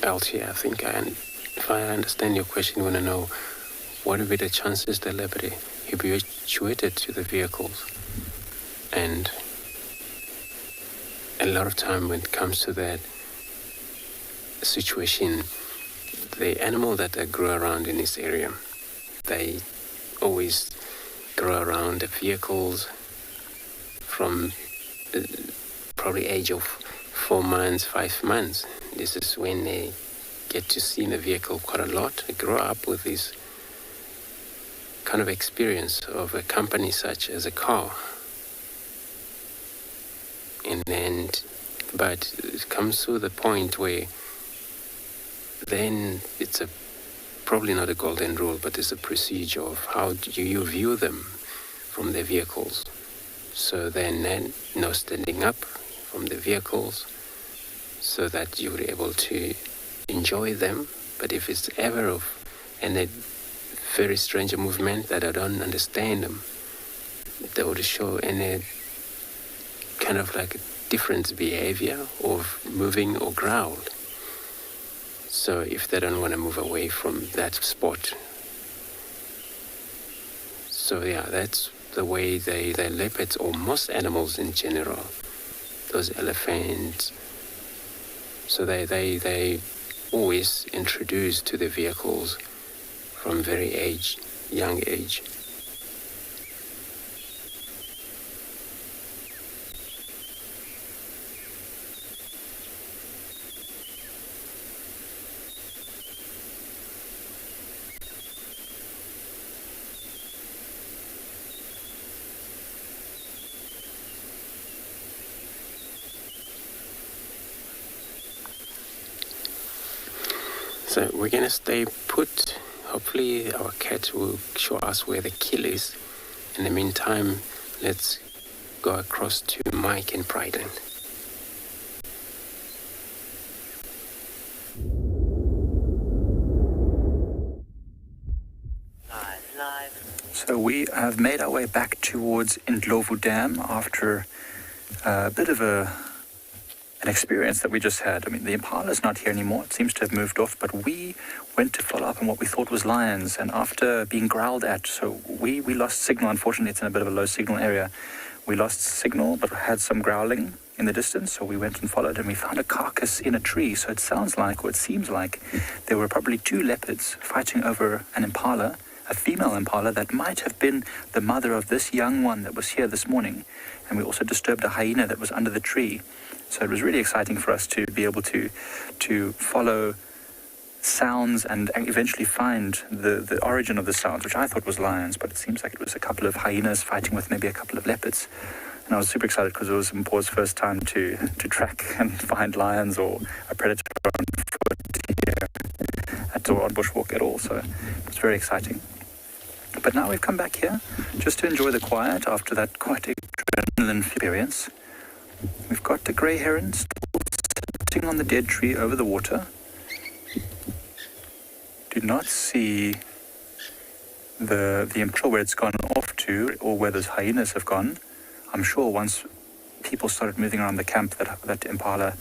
else here. I think if I understand your question, you want to know what would be the chances the leopard habituated to the vehicles. And a lot of time when it comes to that situation, the animal that they grow around in this area, they always grow around the vehicles from probably age of 4 months, 5 months. This is when they get to see the vehicle quite a lot. They grow up with this kind of experience of a company such as a car. But it comes to the point where then it's probably not a golden rule, but it's a procedure of how do you view them from their vehicles. So then no standing up from the vehicles so that you're able to enjoy them. But if it's ever of a very strange movement that I don't understand them, they would show any kind of like a different behavior of moving or growl. So if they don't want to move away from that spot. So yeah, that's the way they leopards, or most animals in general, those elephants, so they always introduced to the vehicles from very young age. So we're going to stay put. Hopefully our cat will show us where the kill is. In the meantime, let's go across to Mike in Brighton. So we have made our way back towards Ndlovu Dam after a bit of an experience that we just had. I mean, the impala's not here anymore. It seems to have moved off, but we went to follow up on what we thought was lions, and after being growled at, so we lost signal. Unfortunately, it's in a bit of a low signal area. We lost signal, but had some growling in the distance, so we went and followed, and we found a carcass in a tree. So it sounds like, or it seems like, there were probably 2 leopards fighting over an impala, a female impala that might have been the mother of this young one that was here this morning. And we also disturbed a hyena that was under the tree. So it was really exciting for us to be able to follow sounds and eventually find the origin of the sounds, which I thought was lions, but it seems like it was a couple of hyenas fighting with maybe a couple of leopards. And I was super excited because it was Mpho's first time to track and find lions or a predator on foot here or on bushwalk at all. So it was very exciting. But now we've come back here just to enjoy the quiet after that quite adrenaline experience. We've got the grey heron sitting on the dead tree over the water. Do not see the impala where it's gone off to, or where those hyenas have gone. I'm sure once people started moving around the camp that impala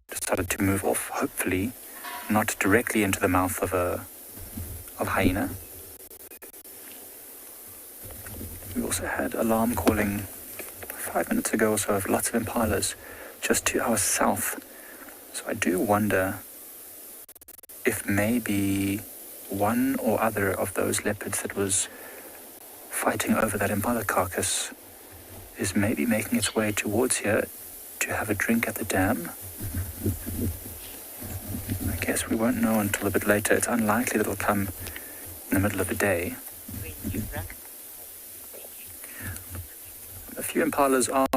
decided to move off, hopefully not directly into the mouth of hyena. We also had alarm calling 5 minutes ago or so of lots of impalas just to our south. So I do wonder if maybe one or other of those leopards that was fighting over that impala carcass is maybe making its way towards here to have a drink at the dam. I guess we won't know until a bit later. It's unlikely that it'll come in the middle of the day. A few impalas are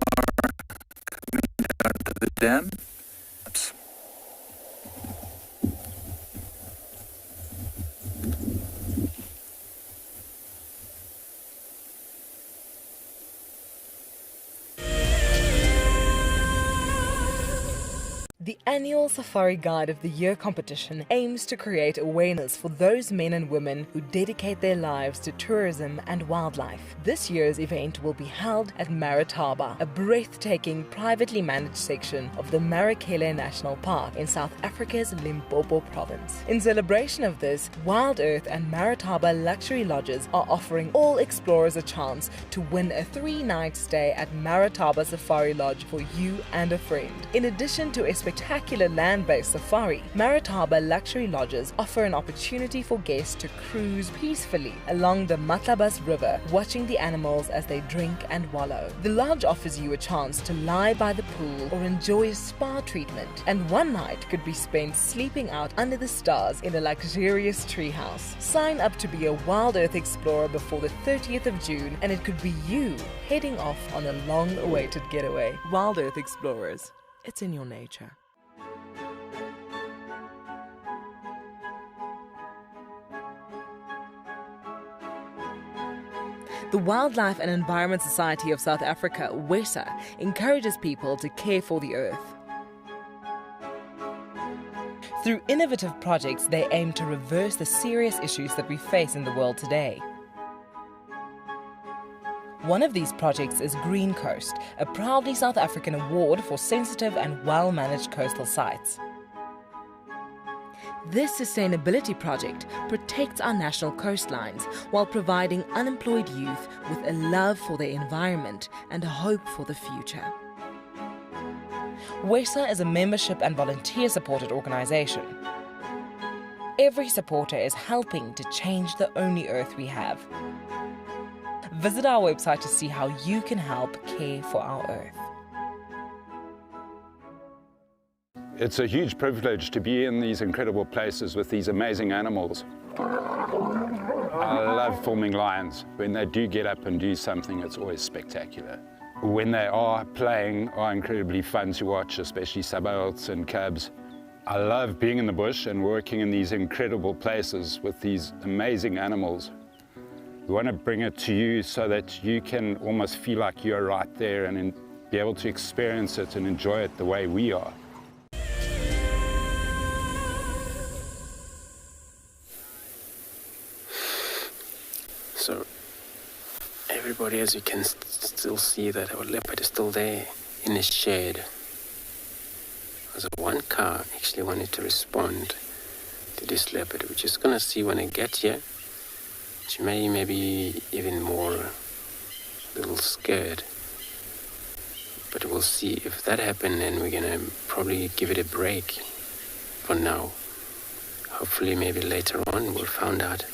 coming down to the dam. Oops. The annual Safari Guide of the Year competition aims to create awareness for those men and women who dedicate their lives to tourism and wildlife. This year's event will be held at Marataba, a breathtaking privately managed section of the Marakele National Park in South Africa's Limpopo province. In celebration of this, WildEarth and Marataba Luxury Lodges are offering all explorers a chance to win a 3-night stay at Marataba Safari Lodge for you and a friend. In addition to a spectacular land-based safari, Marataba Luxury Lodges offer an opportunity for guests to cruise peacefully along the Matlabas River, watching the animals as they drink and wallow. The lodge offers you a chance to lie by the pool or enjoy a spa treatment, and one night could be spent sleeping out under the stars in a luxurious treehouse. Sign up to be a WildEarth explorer before the 30th of June, and it could be you heading off on a long-awaited getaway. WildEarth Explorers. It's in your nature. The Wildlife and Environment Society of South Africa, WESA, encourages people to care for the earth. Through innovative projects, they aim to reverse the serious issues that we face in the world today. One of these projects is Green Coast, a proudly South African award for sensitive and well-managed coastal sites. This sustainability project protects our national coastlines while providing unemployed youth with a love for their environment and a hope for the future. WESA is a membership and volunteer-supported organisation. Every supporter is helping to change the only earth we have. Visit our website to see how you can help care for our earth. It's a huge privilege to be in these incredible places with these amazing animals. I love filming lions. When they do get up and do something, it's always spectacular. When they are playing, are incredibly fun to watch, especially sabals and cubs. I love being in the bush and working in these incredible places with these amazing animals. We want to bring it to you so that you can almost feel like you're right there and be able to experience it and enjoy it the way we are. So, everybody, as you can still see that our leopard is still there in his shed. There's one car actually wanted to respond to this leopard. We're just going to see when I get here. She may be even more a little scared. But we'll see if that happens, then we're going to probably give it a break for now. Hopefully maybe later on we'll find out.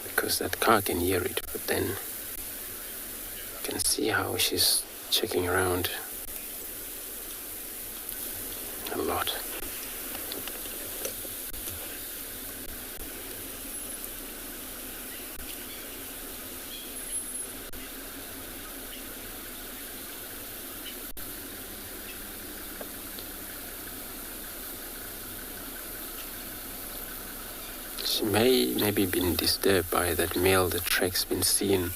Because that car can hear it, but then you can see how she's checking around a lot. She maybe been disturbed by that male that Trek's been seen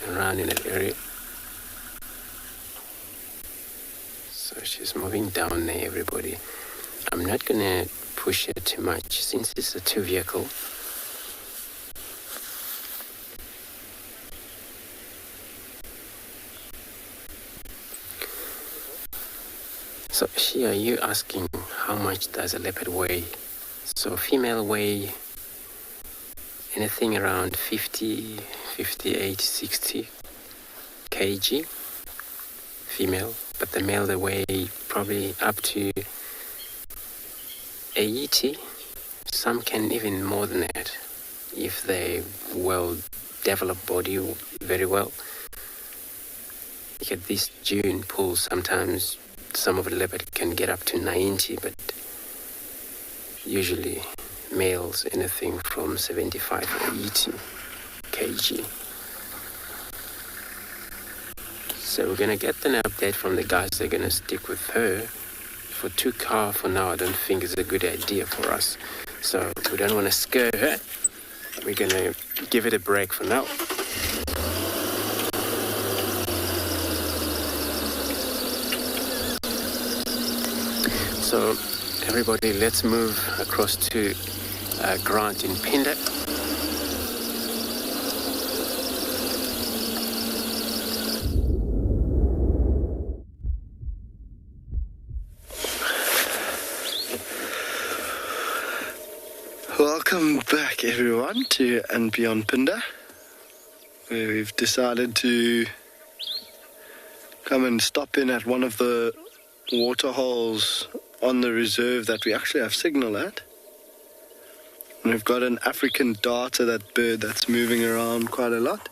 around in that area. So she's moving down there, everybody. I'm not gonna push her too much since it's a 2-vehicle. So here you asking how much does a leopard weigh? So female weigh anything around 50, 58, 60 kg female, but the male they weigh probably up to 80. Some can even more than that if they well develop body very well. Look at this dune pool, sometimes some of the leopard can get up to 90, but usually males anything from 75 or 80 kg. So we're gonna get an update from the guys. They're gonna stick with her. For 2 car for now, I don't think is a good idea for us. So we don't want to scare her. We're gonna give it a break for now. So everybody, let's move across to Grant in Phinda. Welcome back everyone to andBeyond Phinda, where we've decided to come and stop in at one of the water holes on the reserve that we actually have signal at. And we've got an African darter, that bird that's moving around quite a lot.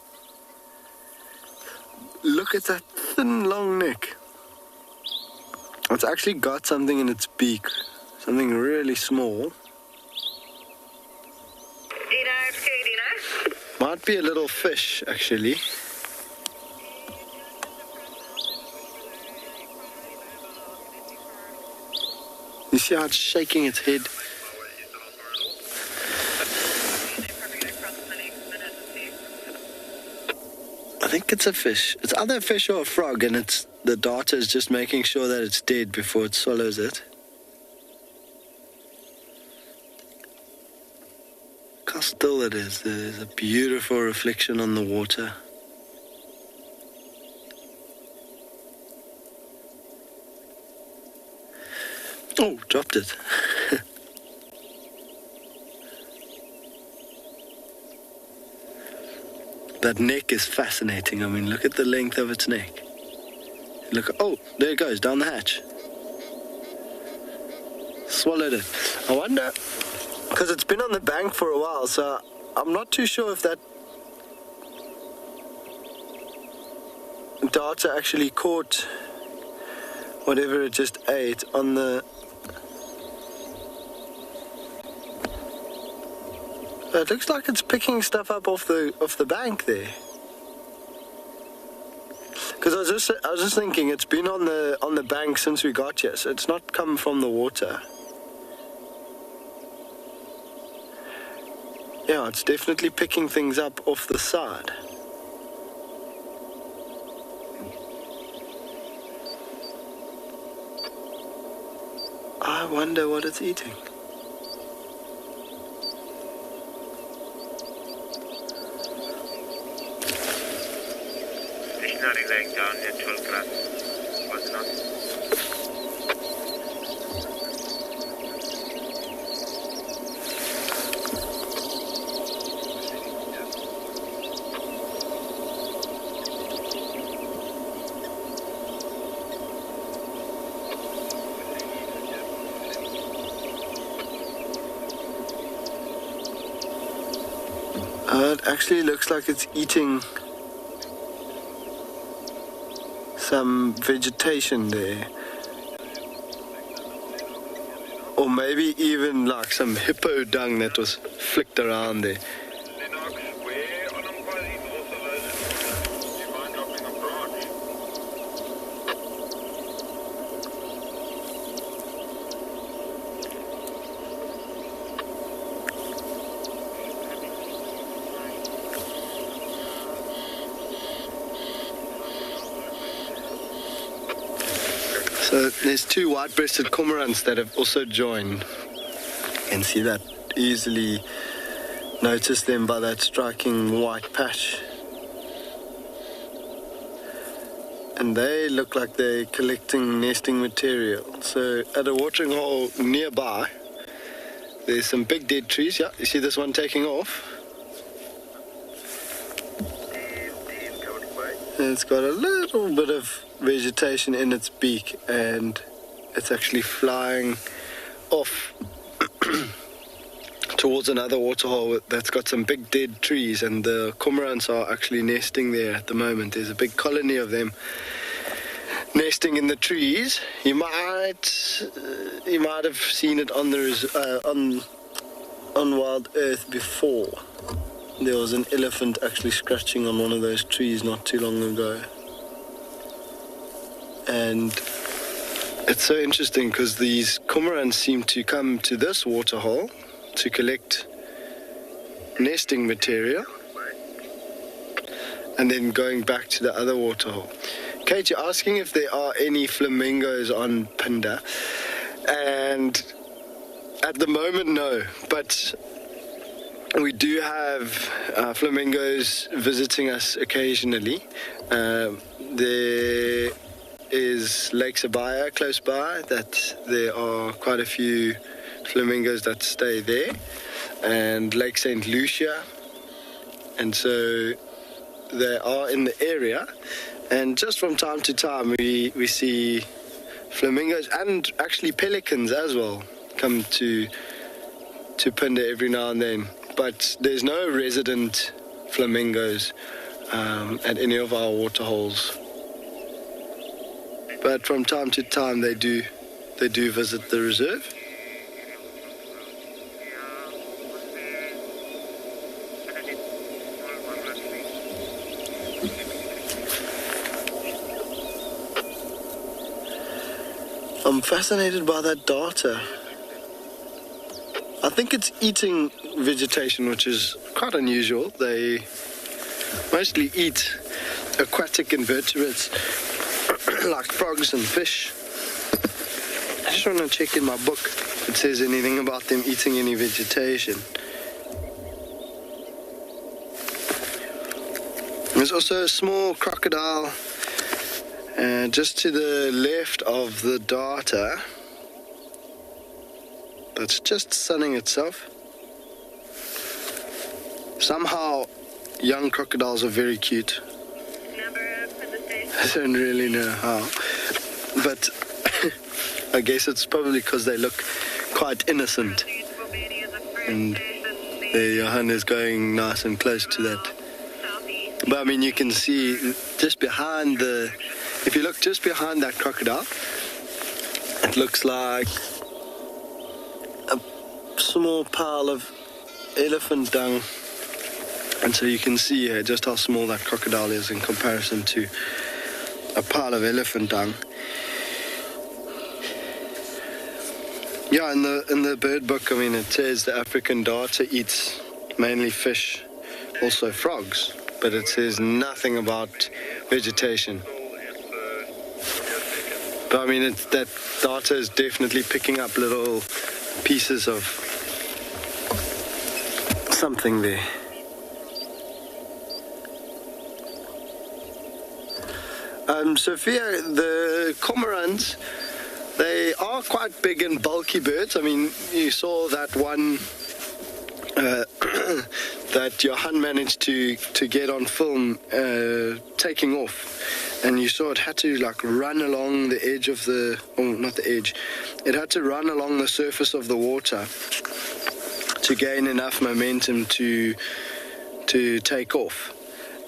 Look at that thin long neck. It's actually got something in its beak, something really small. Might be a little fish, actually. You see how it's shaking its head? I think it's a fish. It's either a fish or a frog, and the darter is just making sure that it's dead before it swallows it. How still it is. There's a beautiful reflection on the water. Oh, dropped it. That neck is fascinating. I mean, look at the length of its neck. Look, oh, there it goes, down the hatch. Swallowed it. I wonder, because it's been on the bank for a while, so I'm not too sure if that darter actually caught whatever it just ate on the... It looks like it's picking stuff up off the bank there. Because I was just thinking, it's been on the bank since we got here, so it's not come from the water. Yeah, it's definitely picking things up off the side. I wonder what it's eating. Stationary laying down natural grass was not. It actually looks like it's eating some vegetation there. Or maybe even like some hippo dung that was flicked around there. So there's two white-breasted cormorants that have also joined. You can see that easily. Notice them by that striking white patch. And they look like they're collecting nesting material. So at a watering hole nearby, there's some big dead trees. Yeah, you see this one taking off? And it's got a little bit of vegetation in its beak, and it's actually flying off towards another waterhole that's got some big dead trees, and the cormorants are actually nesting there at the moment. There's a big colony of them nesting in the trees. You might have seen it on the on WildEarth before. There was an elephant actually scratching on one of those trees not too long ago. And it's so interesting because these cormorants seem to come to this waterhole to collect nesting material and then going back to the other waterhole. Kate, you're asking if there are any flamingos on Phinda. And at the moment, no, but we do have flamingos visiting us occasionally. There is Lake Sabi close by, that there are quite a few flamingos that stay there, and Lake St. Lucia, and so they are in the area, and just from time to time we see flamingos and actually pelicans as well come to Phinda every now and then, but there's no resident flamingos at any of our waterholes. But from time to time they do visit the reserve. I'm fascinated by that darter. I think it's eating vegetation, which is quite unusual. They mostly eat aquatic invertebrates like frogs and fish. I just want to check in my book if it says anything about them eating any vegetation. There's also a small crocodile just to the left of the darter that's just sunning itself. Somehow young crocodiles are very cute. I don't really know how, but I guess it's probably because they look quite innocent, and the Johan is going nice and close to that. But I mean, you can see just behind if you look just behind that crocodile, it looks like a small pile of elephant dung, and so you can see here just how small that crocodile is in comparison to a pile of elephant dung. Yeah, in the bird book, I mean, it says the African darter eats mainly fish, also frogs, but it says nothing about vegetation. But I mean, that darter is definitely picking up little pieces of something there. Sophia, the cormorants, they are quite big and bulky birds. I mean, you saw that one that Johan managed to get on film taking off, and you saw it had to like run along the edge of not the edge, it had to run along the surface of the water to gain enough momentum to take off.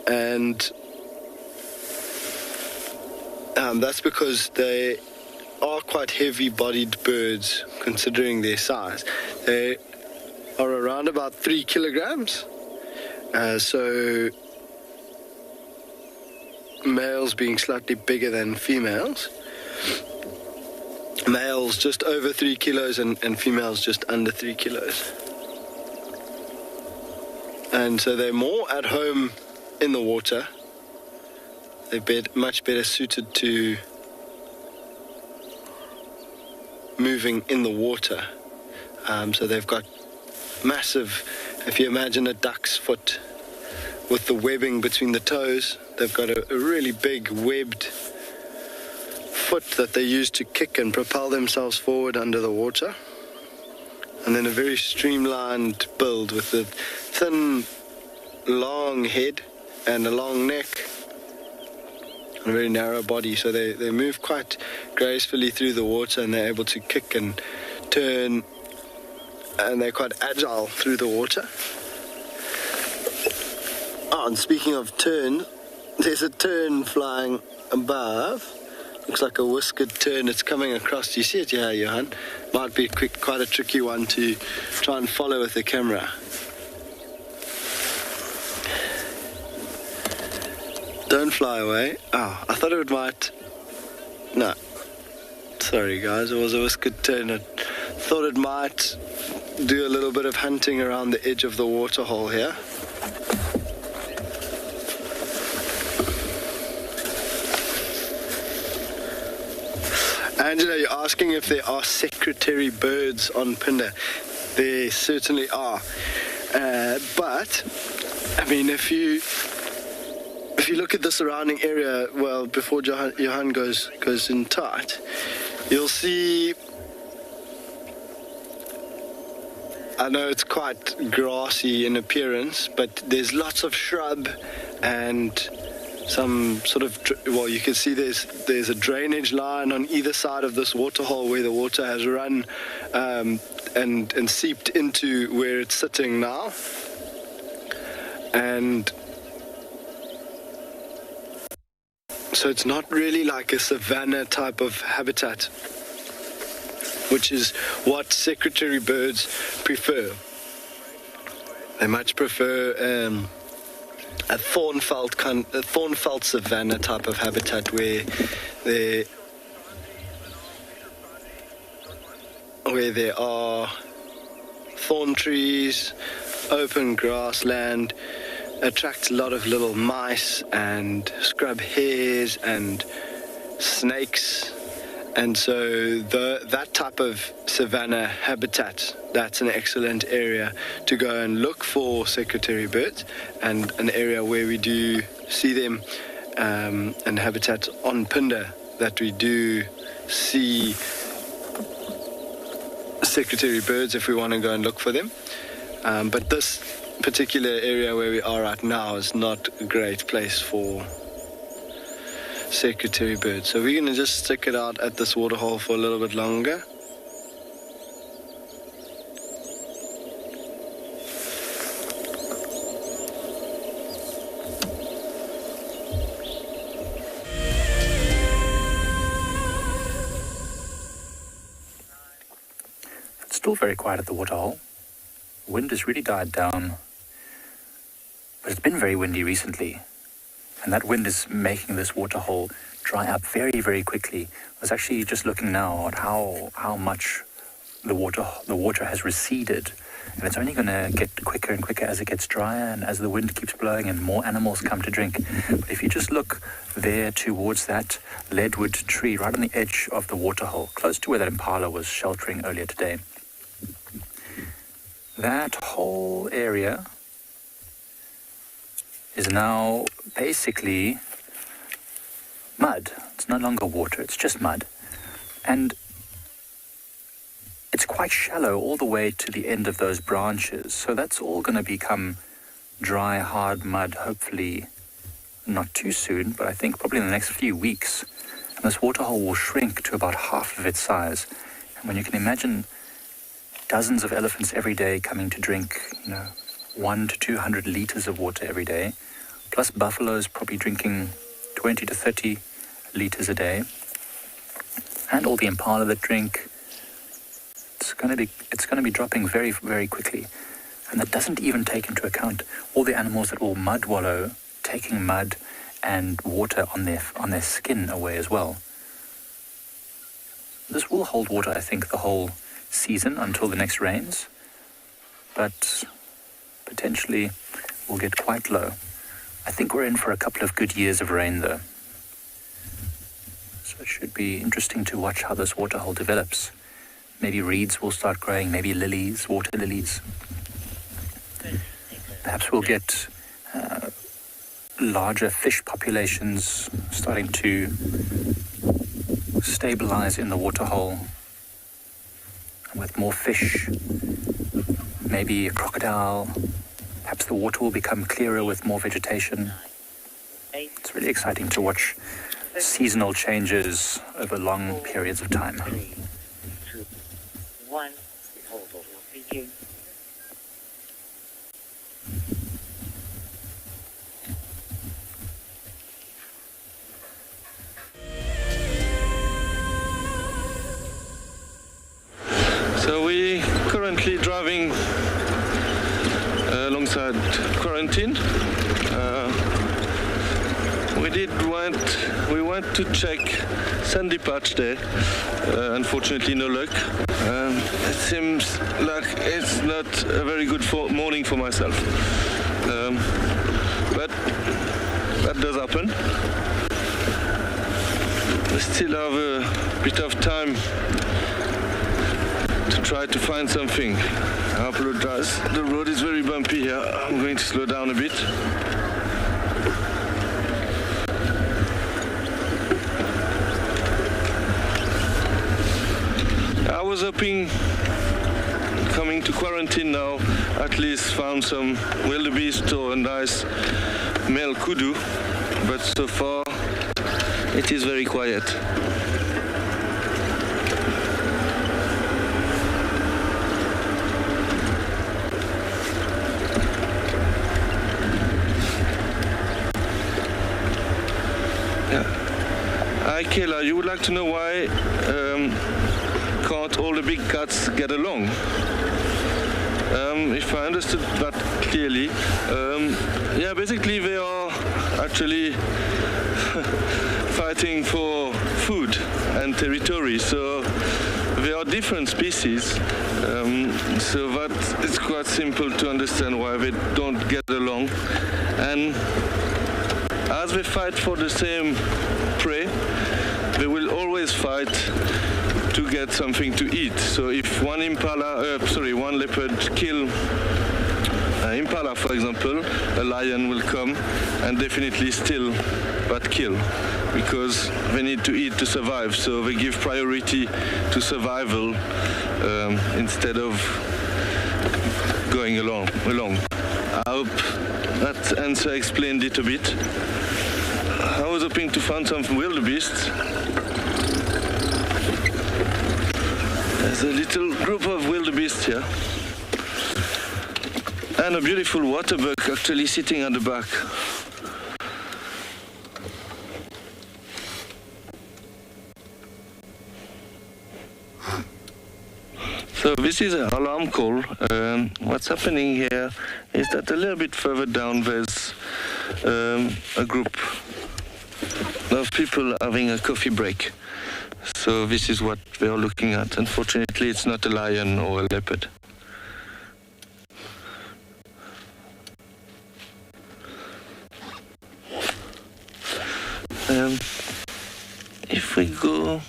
And that's because they are quite heavy-bodied birds considering their size. They are around about 3 kilograms. So males being slightly bigger than females. Males just over 3 kilos and females just under 3 kilos. And so they're more at home in the water. They're much better suited to moving in the water. So they've got massive, if you imagine a duck's foot with the webbing between the toes, they've got a really big webbed foot that they use to kick and propel themselves forward under the water. And then a very streamlined build with a thin, long head and a long neck. A very narrow body, so they move quite gracefully through the water, and they're able to kick and turn, and they're quite agile through the water. Oh, and speaking of turn, there's a tern flying above. Looks like a whiskered tern. It's coming across. Do you see it? Yeah, Johan. Might be quite a tricky one to try and follow with the camera. Don't fly away. Oh, I thought it might. No. Sorry, guys. It was a whiskered tern. I thought it might do a little bit of hunting around the edge of the waterhole here. Angela, you're asking if there are secretary birds on Phinda. There certainly are. But, I mean, if you look at the surrounding area, well, before Johan goes in tight, you'll see, I know it's quite grassy in appearance, but there's lots of shrub and some sort of, well, you can see there's a drainage line on either side of this waterhole where the water has run and seeped into where it's sitting now. And so it's not really like a savanna type of habitat, which is what secretary birds prefer. They much prefer a thornfelt savanna type of habitat where there are thorn trees, open grassland, attracts a lot of little mice and scrub hares and snakes. And so that type of savanna habitat, that's an excellent area to go and look for secretary birds, and an area where we do see them, and habitats on Phinda that we do see secretary birds if we want to go and look for them. But this particular area where we are right now is not a great place for secretary birds. So we're going to just stick it out at this waterhole for a little bit longer. It's still very quiet at the waterhole. Wind has really died down, but it's been very windy recently. And that wind is making this waterhole dry up very, very quickly. I was actually just looking now at how much the water has receded. And it's only going to get quicker and quicker as it gets drier and as the wind keeps blowing and more animals come to drink. But if you just look there towards that leadwood tree right on the edge of the waterhole, close to where that impala was sheltering earlier today, that whole area is now basically mud. It's no longer water, it's just mud. And it's quite shallow all the way to the end of those branches. So that's all going to become dry, hard mud, hopefully not too soon, but I think probably in the next few weeks. And this waterhole will shrink to about half of its size. And when you can imagine dozens of elephants every day coming to drink, 100 to 200 liters of water every day, plus buffaloes probably drinking 20 to 30 liters a day, and all the impala that drink, it's going to be dropping very, very quickly. And that doesn't even take into account all the animals that will mud wallow, taking mud and water on their skin away as well. This will hold water, I think, the whole season until the next rains, but potentially will get quite low. I think we're in for a couple of good years of rain though. So it should be interesting to watch how this waterhole develops. Maybe reeds will start growing, maybe lilies, water lilies. Perhaps we'll get larger fish populations starting to stabilize in the waterhole. With more fish, maybe a crocodile, perhaps the water will become clearer with more vegetation. It's really exciting to watch seasonal changes over long periods of time. 3, 2, 1, hold over, begin. So we currently driving alongside quarantine. We went to check sandy patch there. Unfortunately, no luck. It seems like it's not a very good morning for myself. But that does happen. we still have a bit of time to try to find something. I apologize. The road is very bumpy here. I'm going to slow down a bit. I was hoping, coming to quarantine now, at least found some wildebeest or a nice male kudu, but so far it is very quiet. Hi Kayla, you would like to know why can't all the big cats get along? If I understood that clearly, yeah, basically they are actually fighting for food and territory, so they are different species, so that it's quite simple to understand why they don't get along. And as they fight for the same prey, they will always fight to get something to eat. So if one leopard kill an impala, for example, a lion will come and definitely steal that kill, because they need to eat to survive. So they give priority to survival instead of going along. I hope that answer explained it a bit. I was hoping to find some wildebeest. There's a little group of wildebeest here. And a beautiful waterbuck actually sitting at the back. So this is an alarm call. What's happening here is that a little bit further down there's a group of people having a coffee break. So this is what they are looking at. Unfortunately, it's not a lion or a leopard. If we go...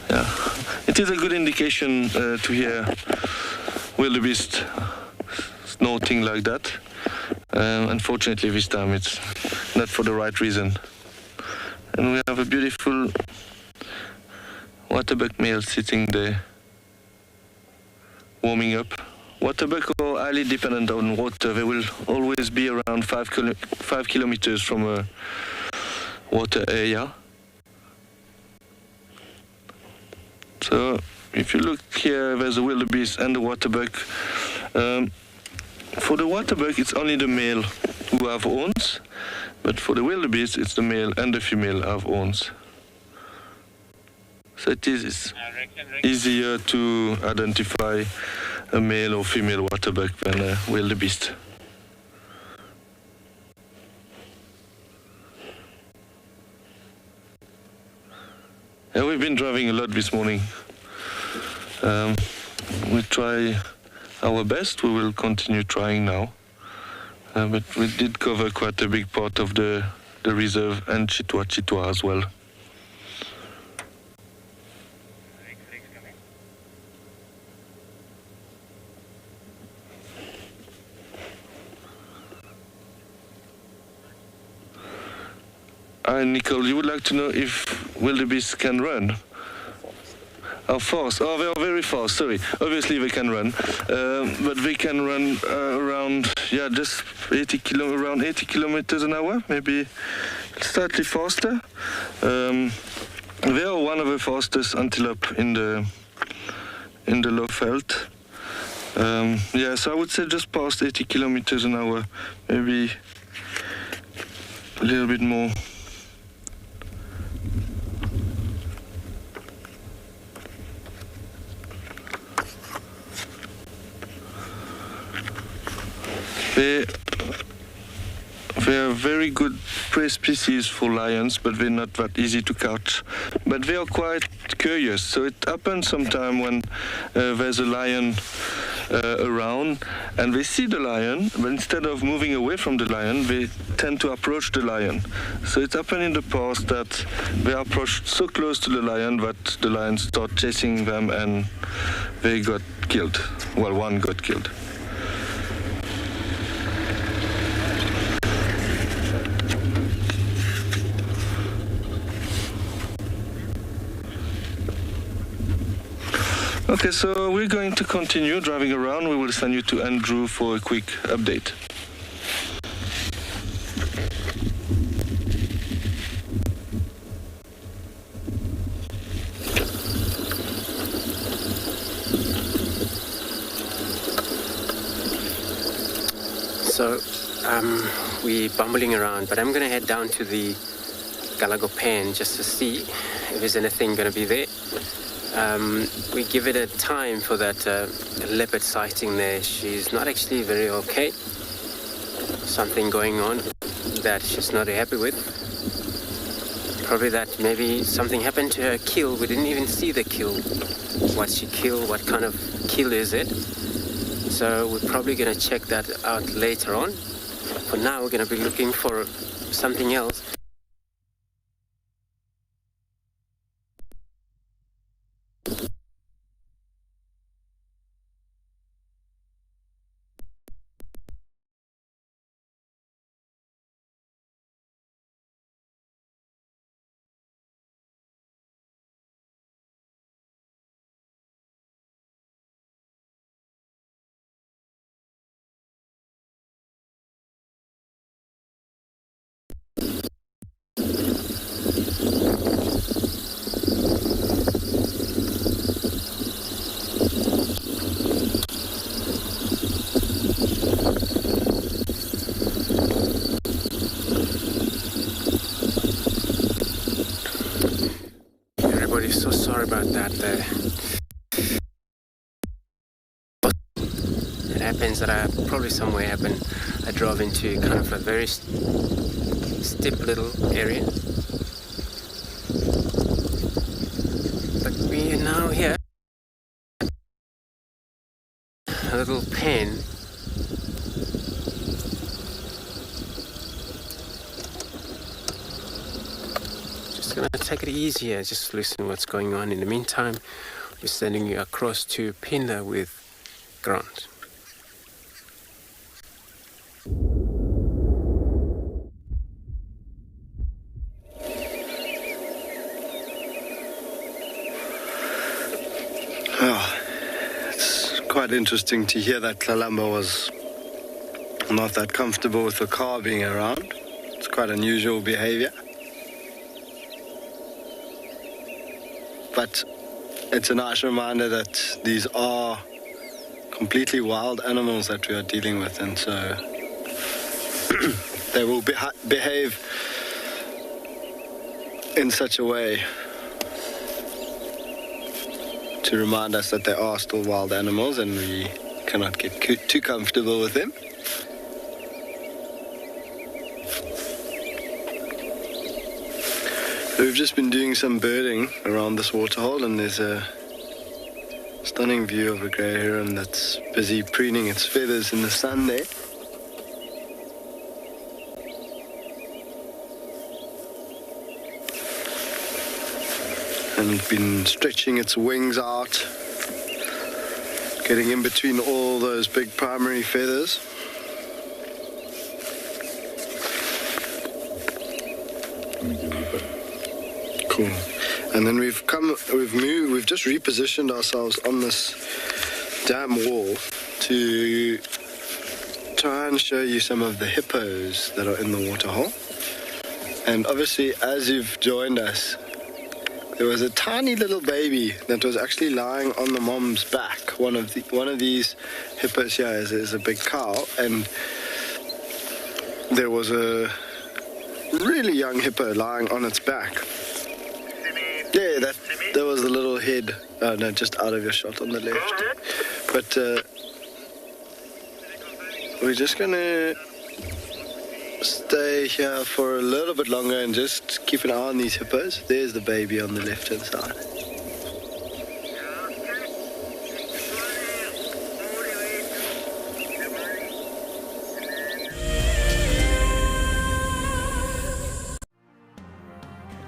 Yeah, it is a good indication to hear wildebeest snorting like that. Unfortunately, this time it's not for the right reason. And we have a beautiful waterbuck male sitting there, warming up. Waterbuck are highly dependent on water. They will always be around 5 kilometers from a water area. So if you look here, there's a wildebeest and a waterbuck. For the waterbuck, it's only the male who have horns, but for the wildebeest, it's the male and the female have horns. So it is easier to identify a male or female waterbuck than a wildebeest. Yeah, we've been driving a lot this morning. We try our best. We will continue trying now. But we did cover quite a big part of the reserve and Chitwa as well. Hi, Nicole, you would like to know if wildebeest can run? How fast? Oh, they are very fast, sorry. Obviously they can run, but they can run around, yeah, just around 80 kilometers an hour, maybe slightly faster. They are one of the fastest antelope in the Lofeld. Yeah, so I would say just past 80 kilometers an hour, maybe a little bit more. They are very good prey species for lions, but they're not that easy to catch. But they are quite curious, so it happens sometimes when there's a lion around, and they see the lion, but instead of moving away from the lion, they tend to approach the lion. So it happened in the past that they approached so close to the lion that the lion started chasing them and they got killed. Well, one got killed. Okay, so we're going to continue driving around. We will send you to Andrew for a quick update. So, we're bumbling around, but I'm going to head down to the Galago pen just to see if there's anything going to be there. We give it a time for that leopard sighting there. She's not actually very okay. Something going on that she's not happy with. Probably that maybe something happened to her kill. We didn't even see the kill. What she killed, what kind of kill is it? So we're probably going to check that out later on. For now, we're going to be looking for something else. So sorry about that. It happens that I drove into kind of a very steep little area. But we are now here. A little pen. Just gonna take it easy here, just listen what's going on. In the meantime, we're sending you across to Phinda with Grant. Oh, it's quite interesting to hear that Kalamba was not that comfortable with the car being around. It's quite unusual behavior. But it's a nice reminder that these are completely wild animals that we are dealing with, and so they will behave in such a way to remind us that they are still wild animals and we cannot get too comfortable with them. We've just been doing some birding around this waterhole, and there's a stunning view of a grey heron that's busy preening its feathers in the sun there. And been stretching its wings out, getting in between all those big primary feathers. Cool. And then we've just repositioned ourselves on this dam wall to try and show you some of the hippos that are in the waterhole. And obviously, as you've joined us, there was a tiny little baby that was actually lying on the mom's back. One of these hippos here is a big cow, and there was a really young hippo lying on its back. Yeah, that was the little head. Oh no, just out of your shot on the left. But we're just gonna stay here for a little bit longer and just keep an eye on these hippos. There's the baby on the left-hand side.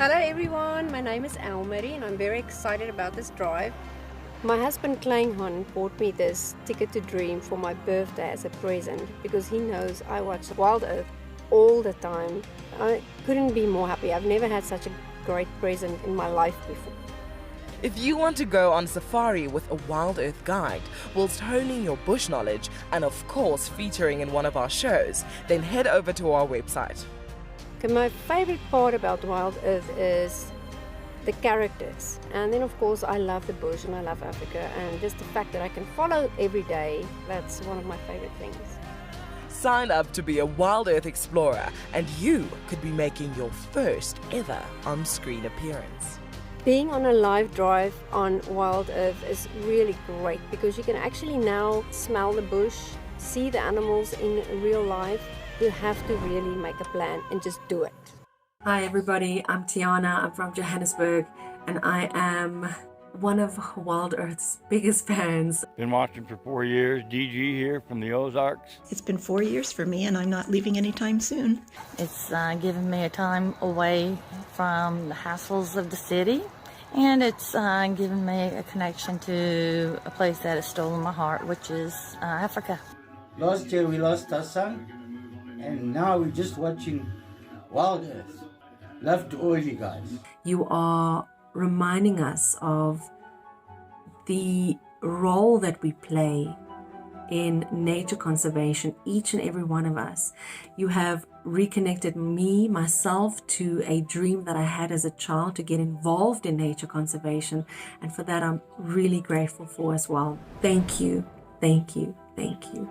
Hello everyone, my name is Elmarie and I'm very excited about this drive. My husband Kleinhan bought me this Ticket to Dream for my birthday as a present because he knows I watch WildEarth all the time. I couldn't be more happy. I've never had such a great present in my life before. If you want to go on safari with a WildEarth guide whilst honing your bush knowledge and of course featuring in one of our shows, then head over to our website. Okay, my favorite part about WildEarth is the characters, and then of course I love the bush and I love Africa, and just the fact that I can follow every day, that's one of my favorite things. Sign up to be a WildEarth explorer and you could be making your first ever on-screen appearance. Being on a live drive on WildEarth is really great because you can actually now smell the bush, see the animals in real life. You have to really make a plan and just do it. Hi everybody, I'm Tiana, I'm from Johannesburg, and I am one of WildEarth's biggest fans. Been watching for 4 years, DG here from the Ozarks. It's been 4 years for me and I'm not leaving anytime soon. It's given me a time away from the hassles of the city, and it's given me a connection to a place that has stolen my heart, which is Africa. Last year we lost our son, and now we're just watching WildEarth. Love to all you guys. You are reminding us of the role that we play in nature conservation, each and every one of us. You have reconnected myself to a dream that I had as a child to get involved in nature conservation, and for that I'm really grateful for as well. Thank you, thank you, thank you.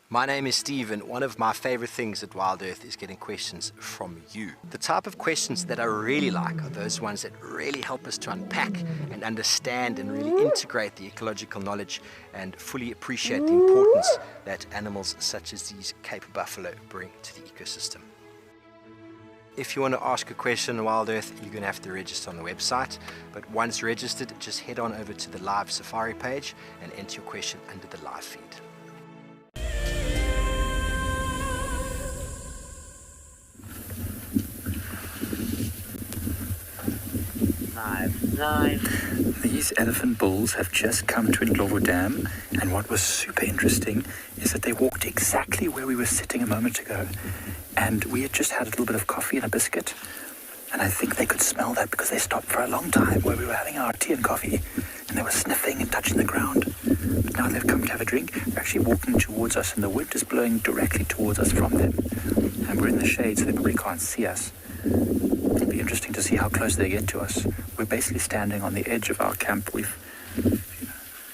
My name is Steve, and one of my favorite things at WildEarth is getting questions from you. The type of questions that I really like are those ones that really help us to unpack and understand and really integrate the ecological knowledge and fully appreciate the importance that animals such as these Cape buffalo bring to the ecosystem. If you want to ask a question on WildEarth, you're going to have to register on the website, but once registered, just head on over to the live safari page and enter your question under the live feed. These elephant bulls have just come to Ndlovu Dam, and what was super interesting is that they walked exactly where we were sitting a moment ago, and we had just had a little bit of coffee and a biscuit, and I think they could smell that because they stopped for a long time where we were having our tea and coffee, and they were sniffing and touching the ground. But now they've come to have a drink. They're actually walking towards us, and the wind is blowing directly towards us from them, and we're in the shade, so they probably can't see us. It'll be interesting to see how close they get to us. We're basically standing on the edge of our camp. We've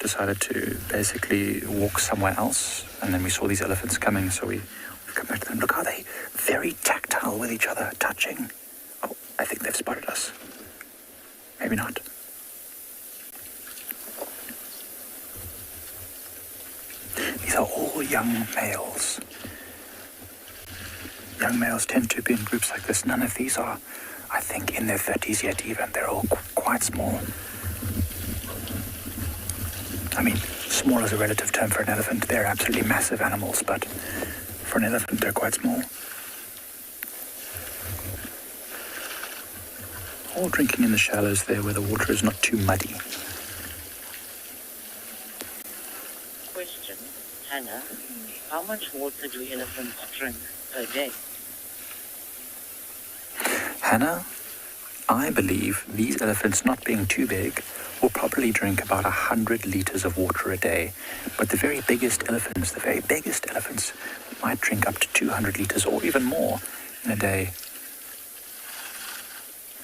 decided to basically walk somewhere else, and then we saw these elephants coming, so we've come back to them. Look how they very tactile with each other, touching. Oh, I think they've spotted us. Maybe not. These are all young males. Young males tend to be in groups like this. None of these are, I think, in their 30s yet even. They're all quite small. I mean, small is a relative term for an elephant. They're absolutely massive animals, but for an elephant, they're quite small. All drinking in the shallows there where the water is not too muddy. Question, Hannah, how much water do elephants drink per day? Hannah, I believe these elephants, not being too big, will probably drink about 100 liters of water a day. But the very biggest elephants might drink up to 200 liters or even more in a day.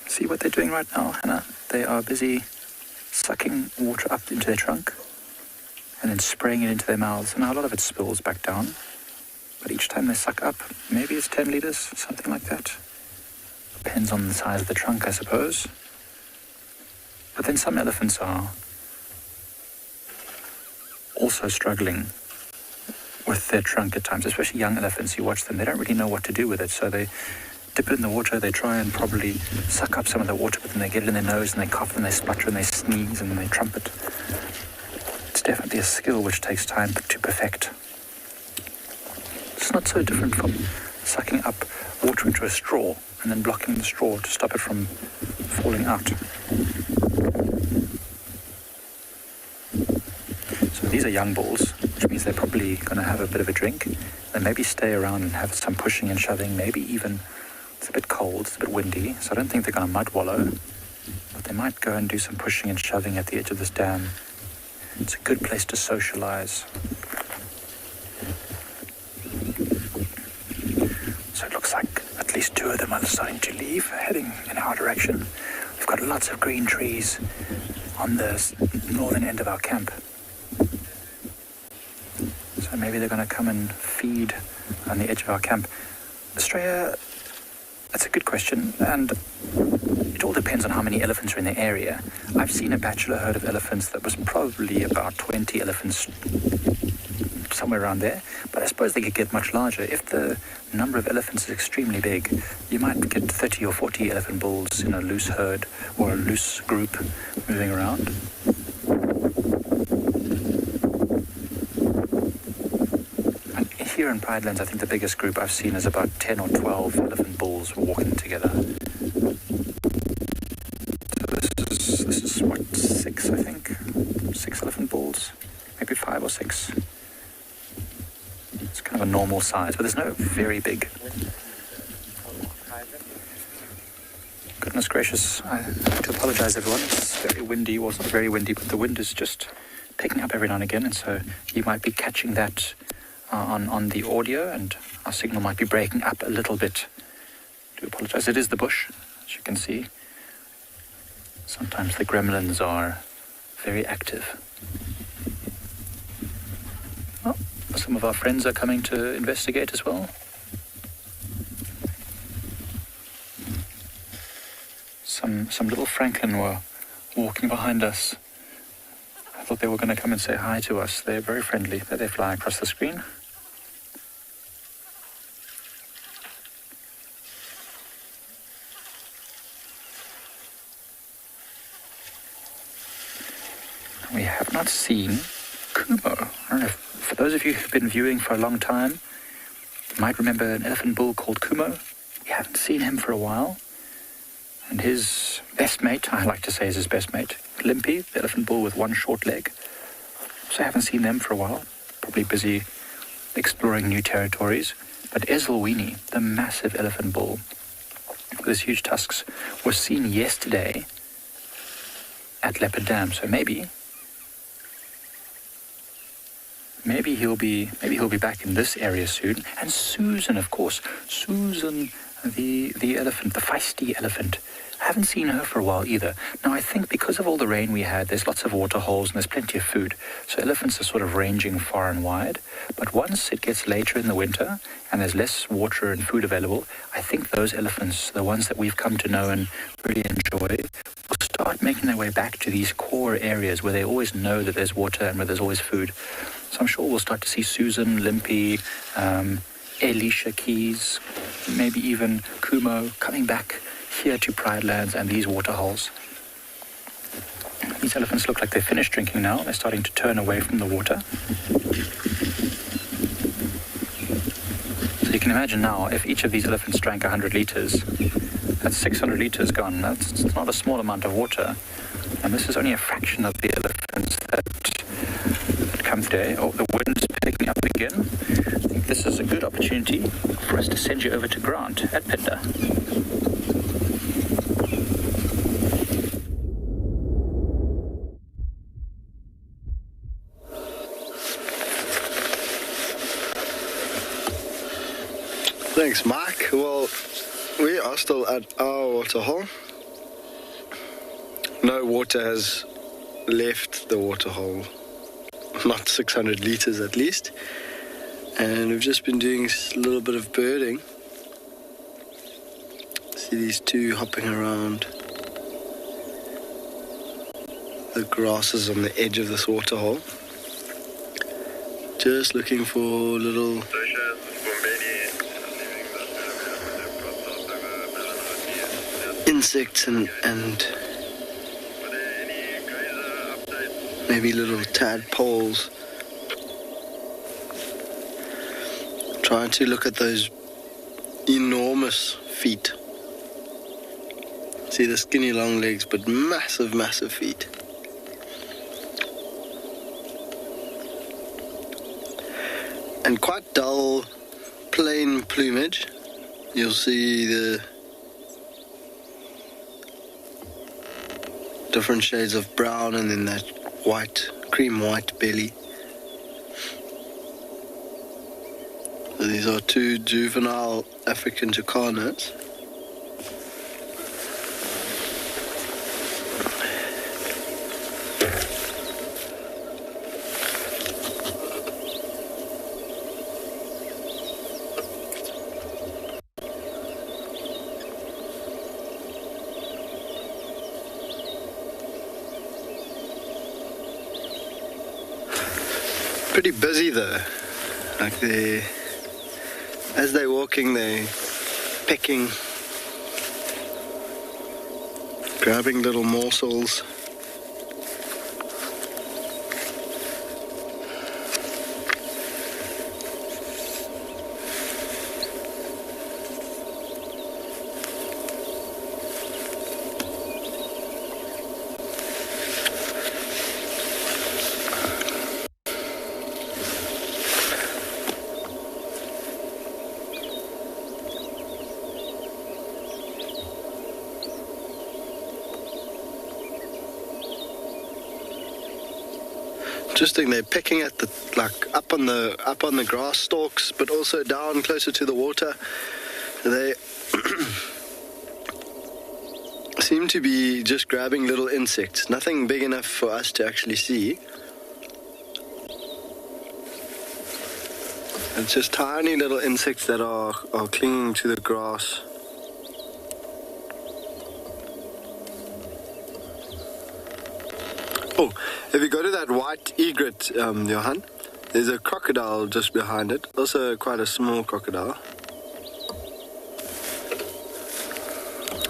See what they're doing right now, Hannah? They are busy sucking water up into their trunk and then spraying it into their mouths. And now a lot of it spills back down. But each time they suck up, maybe it's 10 liters, something like that. Depends on the size of the trunk, I suppose. But then some elephants are also struggling with their trunk at times, especially young elephants. You watch them, they don't really know what to do with it, so they dip it in the water, they try and probably suck up some of the water, but then they get it in their nose and they cough and they splutter and they sneeze and they trumpet. It's definitely a skill which takes time to perfect. It's not so different from sucking up water into a straw and then blocking the straw to stop it from falling out. So these are young bulls, which means they're probably going to have a bit of a drink. They maybe stay around and have some pushing and shoving, maybe even, it's a bit cold, it's a bit windy, so I don't think they're going to mud wallow, but they might go and do some pushing and shoving at the edge of this dam. It's a good place to socialize. So it looks like at least two of them are starting to leave, heading in our direction. We've got lots of green trees on the northern end of our camp. So maybe they're going to come and feed on the edge of our camp. Australia, that's a good question, and it all depends on how many elephants are in the area. I've seen a bachelor herd of elephants that was probably about 20 elephants, somewhere around there, but I suppose they could get much larger. If the number of elephants is extremely big, you might get 30 or 40 elephant bulls in a loose herd or a loose group moving around. And here in Pridelands, I think the biggest group I've seen is about 10 or 12 elephant bulls walking together. So this is what, 6, I think? 6 elephant bulls, maybe 5 or 6. It's kind of a normal size, but there's no very big. Goodness gracious, I have to apologize, everyone. It's very windy. Well, it's not very windy, but the wind is just picking up every now and again, and so you might be catching that on the audio, and our signal might be breaking up a little bit. I do apologize. It is the bush, as you can see. Sometimes the gremlins are very active. Oh, some of our friends are coming to investigate as well. Some little Franklin were walking behind us. I thought they were going to come and say hi to us. They're very friendly. There they fly across the screen. We have not seen Kumo. I don't know if, for those of you who've been viewing for a long time, you might remember an elephant bull called Kumo. We haven't seen him for a while. And his best mate, I like to say is his best mate, Limpy, the elephant bull with one short leg. So I haven't seen them for a while. Probably busy exploring new territories. But Ezulwini, the massive elephant bull with his huge tusks, was seen yesterday at Leopard Dam. So maybe he'll be back in this area soon. And Susan, of course, Susan, the elephant, the feisty elephant. I haven't seen her for a while either. Now, I think because of all the rain we had, there's lots of water holes and there's plenty of food. So elephants are sort of ranging far and wide. But once it gets later in the winter and there's less water and food available, I think those elephants, the ones that we've come to know and really enjoy, will start making their way back to these core areas where they always know that there's water and where there's always food. So I'm sure we'll start to see Susan, Limpy, Elisha Keys, maybe even Kumo coming back here to Pridelands and these waterholes. These elephants look like they're finished drinking now. They're starting to turn away from the water. So you can imagine now, if each of these elephants drank 100 litres, that's 600 litres gone. That's not a small amount of water. And this is only a fraction of the elephants that come today. Oh, the wind's picking up again. I think this is a good opportunity for us to send you over to Grant at Phinda. Thanks, Mark. Well, we are still at our waterhole. No water has left the waterhole, not 600 litres at least. And we've just been doing a little bit of birding. See these two hopping around the grasses on the edge of this waterhole. Just looking for little insects and maybe little tadpoles. Trying to look at those enormous feet. See the skinny long legs, but massive, massive feet. And quite dull, plain plumage. You'll see the different shades of brown and then that white, cream white belly. So these are two juvenile African jacanas. Pretty busy though, like as they're walking, they're pecking, grabbing little morsels. Interesting, they're pecking at the up on the grass stalks, but also down closer to the water. They seem to be just grabbing little insects, nothing big enough for us to actually see. It's just tiny little insects that are clinging to the grass. Oh, if you go to that white egret, Johan, there's a crocodile just behind it. Also quite a small crocodile.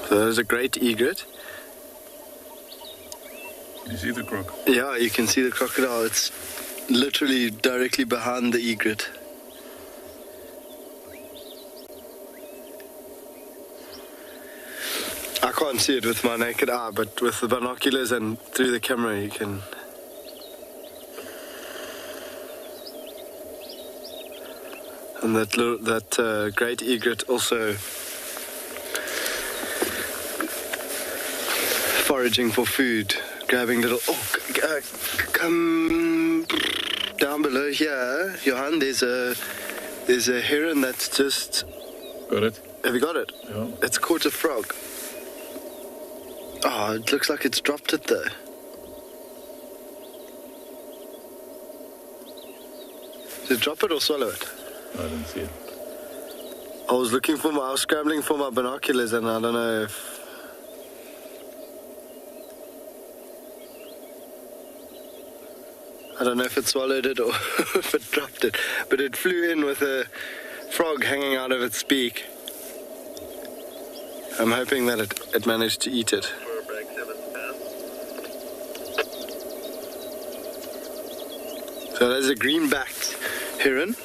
So there's a great egret. You see the croc? Yeah, you can see the crocodile. It's literally directly behind the egret. I can't see it with my naked eye, but with the binoculars and through the camera you can. And that great egret also foraging for food, grabbing little. Come down below here, Johan. There's a heron that's just. Got it? Have you got it? Yeah. It's caught a frog. Oh, it looks like it's dropped it though. Did it drop it or swallow it? I didn't see it. I was scrambling for my binoculars and I don't know if... I don't know if it swallowed it or if it dropped it. But it flew in with a frog hanging out of its beak. I'm hoping that it managed to eat it. So there's a green-backed heron.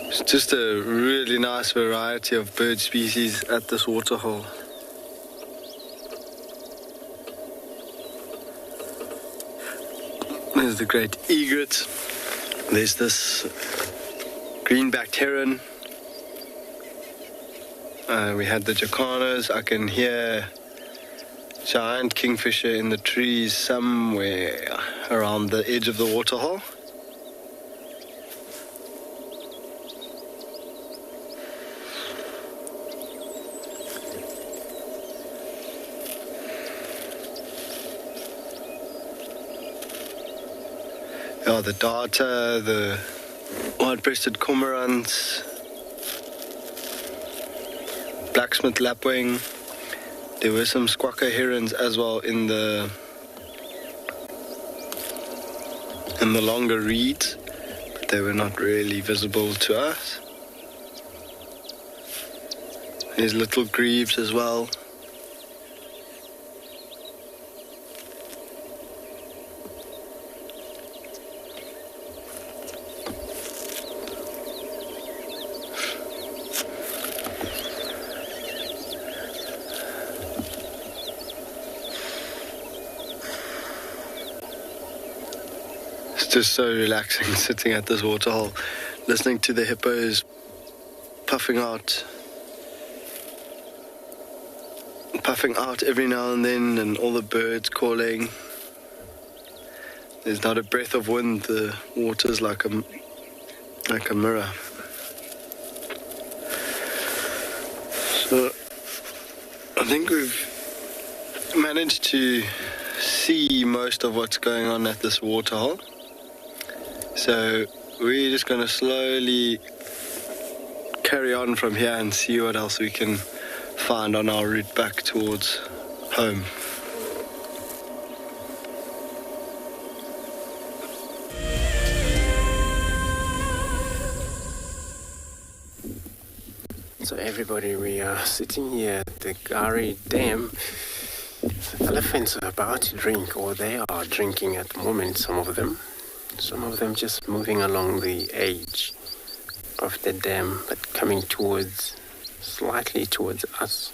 It's just a really nice variety of bird species at this waterhole. There's the great egret. There's this green-backed heron. We had the jacanas. I can hear giant kingfisher in the trees somewhere around the edge of the waterhole. Yeah, the darter, the white-breasted cormorants, blacksmith lapwing. There were some squawker herons as well in the longer reeds, but they were not really visible to us. There's little grebes as well. just so relaxing sitting at this waterhole, listening to the hippos puffing out every now and then, and all the birds calling. There's not a breath of wind. The water's like a mirror. So I think we've managed to see most of what's going on at this waterhole. So we're just going to slowly carry on from here and see what else we can find on our route back towards home. So everybody, we are sitting here at the Gari Dam. Elephants are about to drink, or they are drinking at the moment, some of them. Some of them just moving along the edge of the dam, but coming slightly towards us.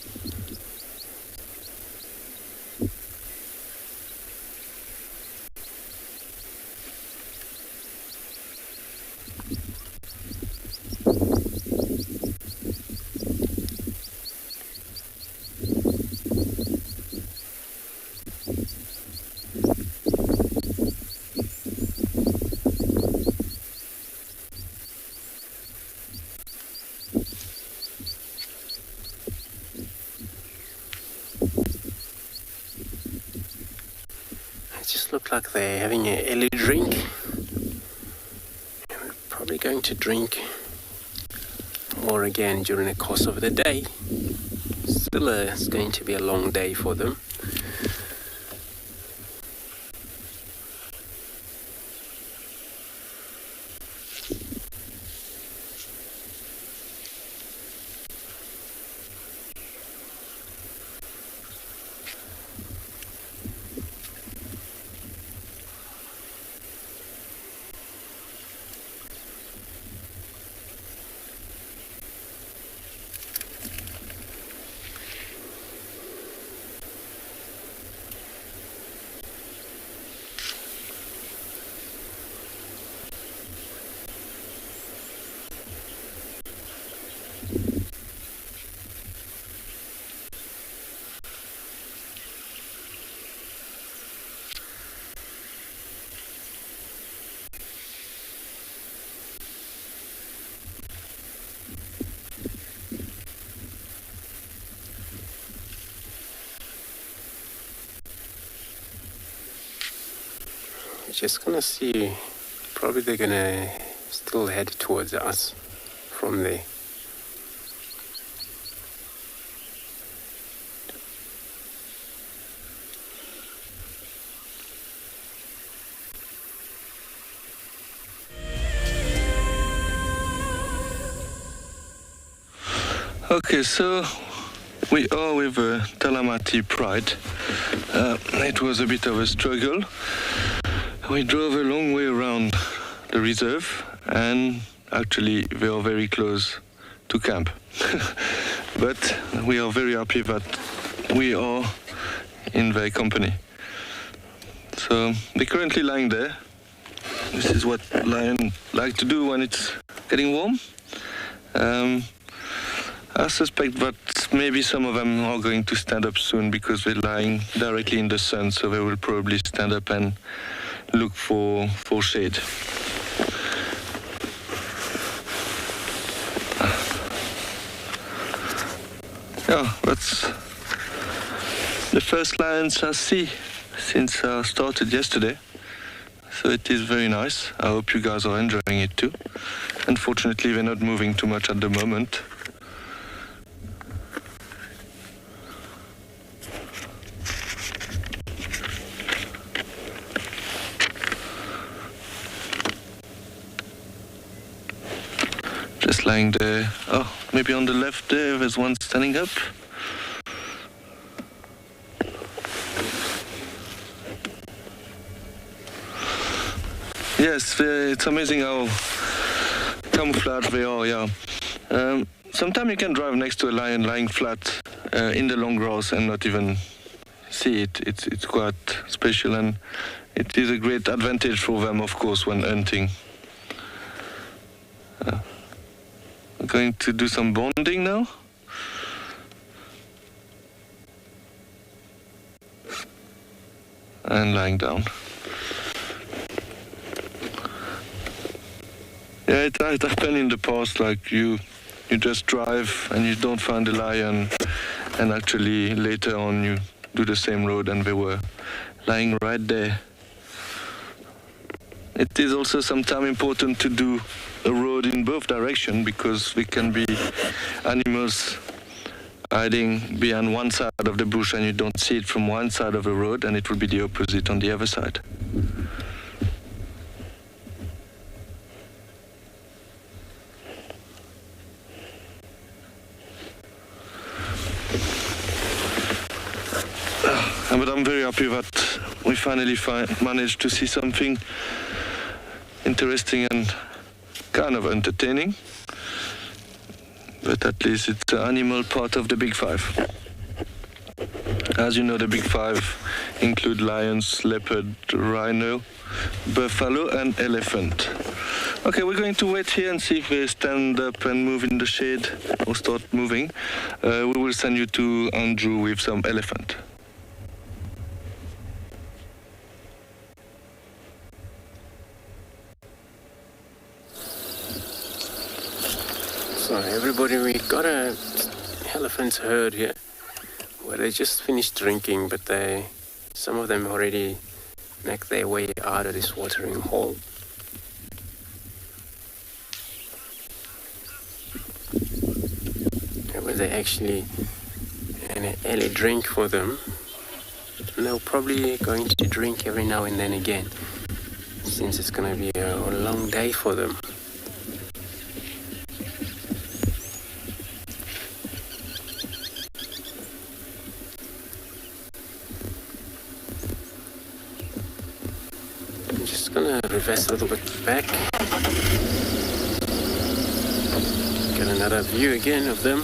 Look like they're having an early drink. We're probably going to drink more again during the course of the day. Still, it's going to be a long day for them. Just gonna see, probably they're gonna still head towards us from there. Okay, so we are with Talamati Pride. It was a bit of a struggle. We drove a long way around the reserve, and actually we are very close to camp. But we are very happy that we are in their company. So they're currently lying there. This is what lions like to do when it's getting warm. I suspect that maybe some of them are going to stand up soon because they're lying directly in the sun, so they will probably stand up and look for shade. Yeah, that's the first lions I see since I started yesterday. So it is very nice. I hope you guys are enjoying it too. Unfortunately, they're not moving too much at the moment. Just lying there. Oh, maybe on the left there's one standing up. Yes, it's amazing how camouflaged they are, yeah. Sometimes you can drive next to a lion lying flat in the long grass and not even see it. It's quite special, and it is a great advantage for them, of course, when hunting. We're going to do some bonding now. And lying down. Yeah, it happened in the past, like you just drive and you don't find a lion, and actually later on you do the same road and they were lying right there. It is also sometimes important to do a road in both directions, because there can be animals hiding behind one side of the bush and you don't see it from one side of the road, and it will be the opposite on the other side. But I'm very happy that we finally managed to see something interesting and kind of entertaining. But at least it's the animal part of the Big Five. As you know, the Big Five include lions, leopard, rhino, buffalo and elephant. Okay, we're going to wait here and see if they stand up and move in the shade or start moving. We will send you to Andrew with some elephant. So everybody, we got a elephant herd here where they just finished drinking, but some of them already make their way out of this watering hole. Where they actually an early drink for them, and they're probably going to drink every now and then again, since it's going to be a long day for them. Reverse a little bit back. Get another view again of them.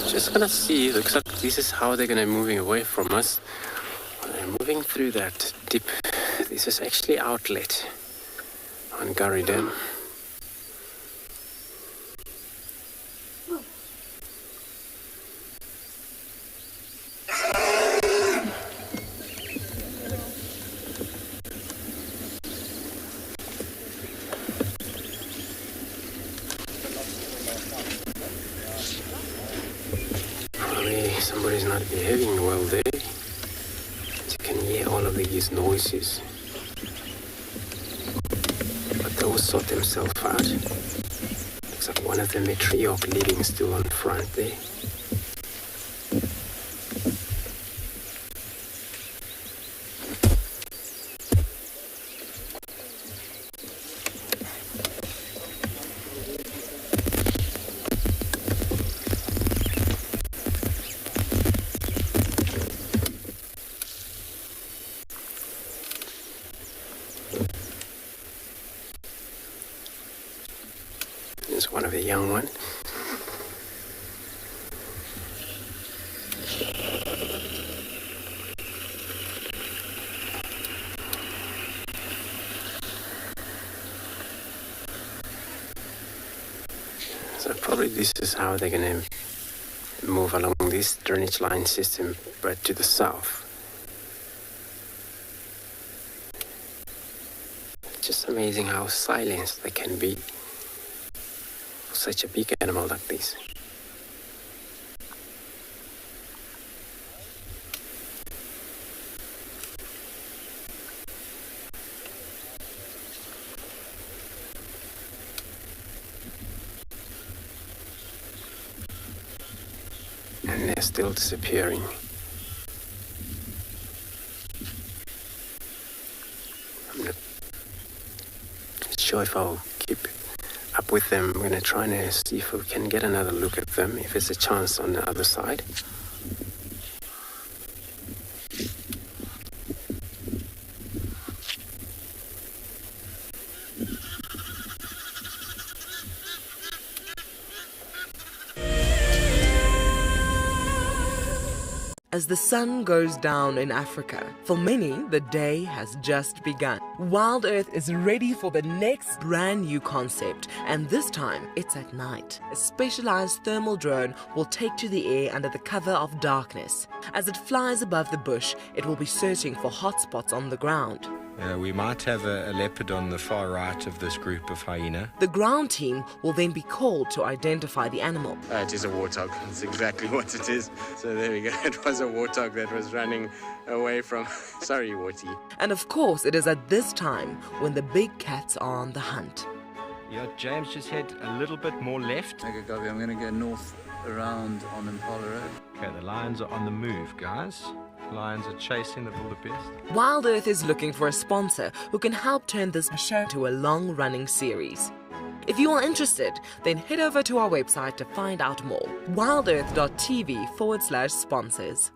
Just gonna see, looks like this is how they're gonna be moving away from us. They're moving through that dip. This is actually outlet on Gurry Dam. Somebody's not behaving well there. You can hear all of these noises. But they will sort themselves out. Looks like one of them, a tree-hawk leading still on front there. There's one of the young one. So probably this is how they're going to move along this drainage line system, but to the south. It's just amazing how silent they can be. Such a big animal like this. And they're still disappearing. I'm not sure if I'll keep up with them. I'm going to try and see if we can get another look at them, if there's a chance on the other side. As the sun goes down in Africa, for many, the day has just begun. WildEarth is ready for the next brand new concept, and this time it's at night. A specialized thermal drone will take to the air under the cover of darkness. As it flies above the bush, it will be searching for hotspots on the ground. We might have a leopard on the far right of this group of hyena. The ground team will then be called to identify the animal. It is a warthog. That's exactly what it is. So there we go. It was a warthog that was running away from... Sorry, Warty. And of course, it is at this time when the big cats are on the hunt. Yeah, James just head a little bit more left. Okay, copy. I'm going to go north around on Impala Road. Okay, the lions are on the move, guys. Lions are chasing the wildebeest. WildEarth is looking for a sponsor who can help turn this show to a long-running series. If you are interested, then head over to our website to find out more. wildearth.tv/sponsors.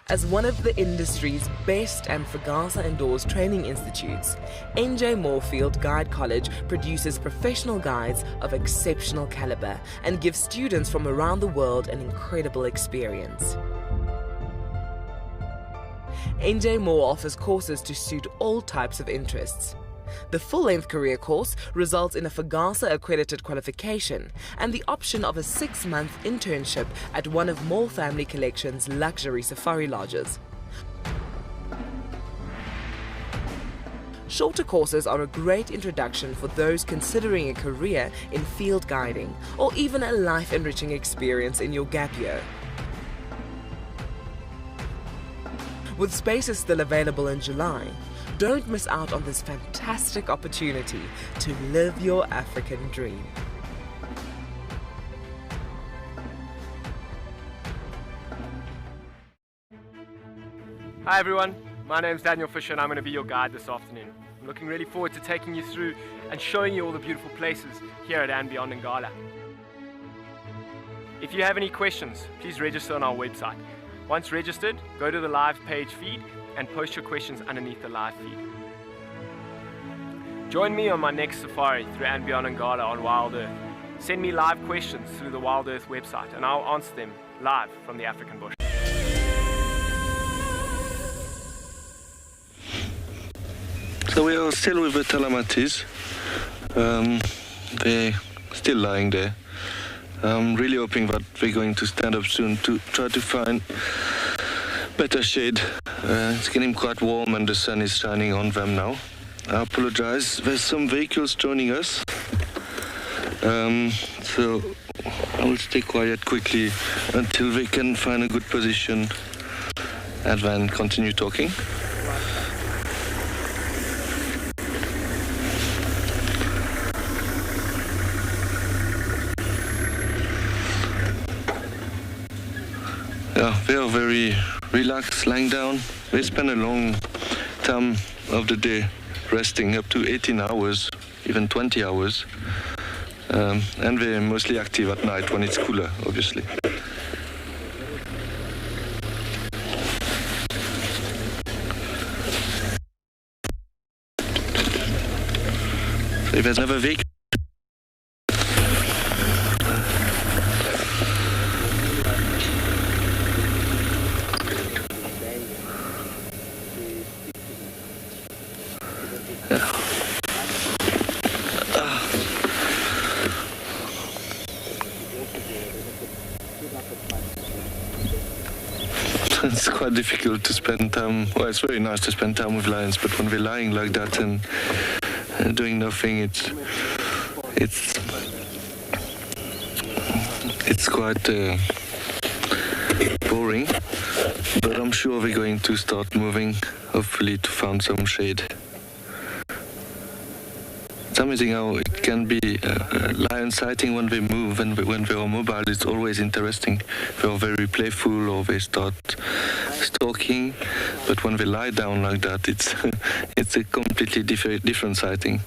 As one of the industry's best and Fagasa endorsed training institutes, NJ Moorfield Guide College produces professional guides of exceptional caliber and gives students from around the world an incredible experience. NJ Moore offers courses to suit all types of interests. The full-length career course results in a Fagasa accredited qualification and the option of a 6-month internship at one of Moore Family Collection's luxury safari lodges. Shorter courses are a great introduction for those considering a career in field guiding or even a life-enriching experience in your gap year. With spaces still available in July, don't miss out on this fantastic opportunity to live your African dream. Hi everyone, my name's Daniel Fisher and I'm going to be your guide this afternoon. I'm looking really forward to taking you through and showing you all the beautiful places here at andBeyond in Ngala. If you have any questions, please register on our website. Once registered, go to the live page feed and post your questions underneath the live feed. Join me on my next safari through andBeyond in Ngala on WildEarth. Send me live questions through the WildEarth website and I'll answer them live from the African bush. So we are still with the Talamatis. They're still lying there. I'm really hoping that they're going to stand up soon to try to find better shade. It's getting quite warm and the sun is shining on them now. I apologize, there's some vehicles joining us. So I will stay quiet quickly until they can find a good position and then continue talking. Yeah, they are very relaxed, lying down. They spend a long time of the day resting, up to 18 hours, even 20 hours. And they're mostly active at night when it's cooler, obviously. So if there's another vehicle, it's quite difficult to spend time. Well, it's very nice to spend time with lions, but when they're lying like that and doing nothing, it's quite boring. But I'm sure they're going to start moving, hopefully to find some shade. It's amazing how it can be lion sighting when they move and when they are mobile. It's always interesting. They are very playful or they start stalking, but when they lie down like that, it's a completely different sighting.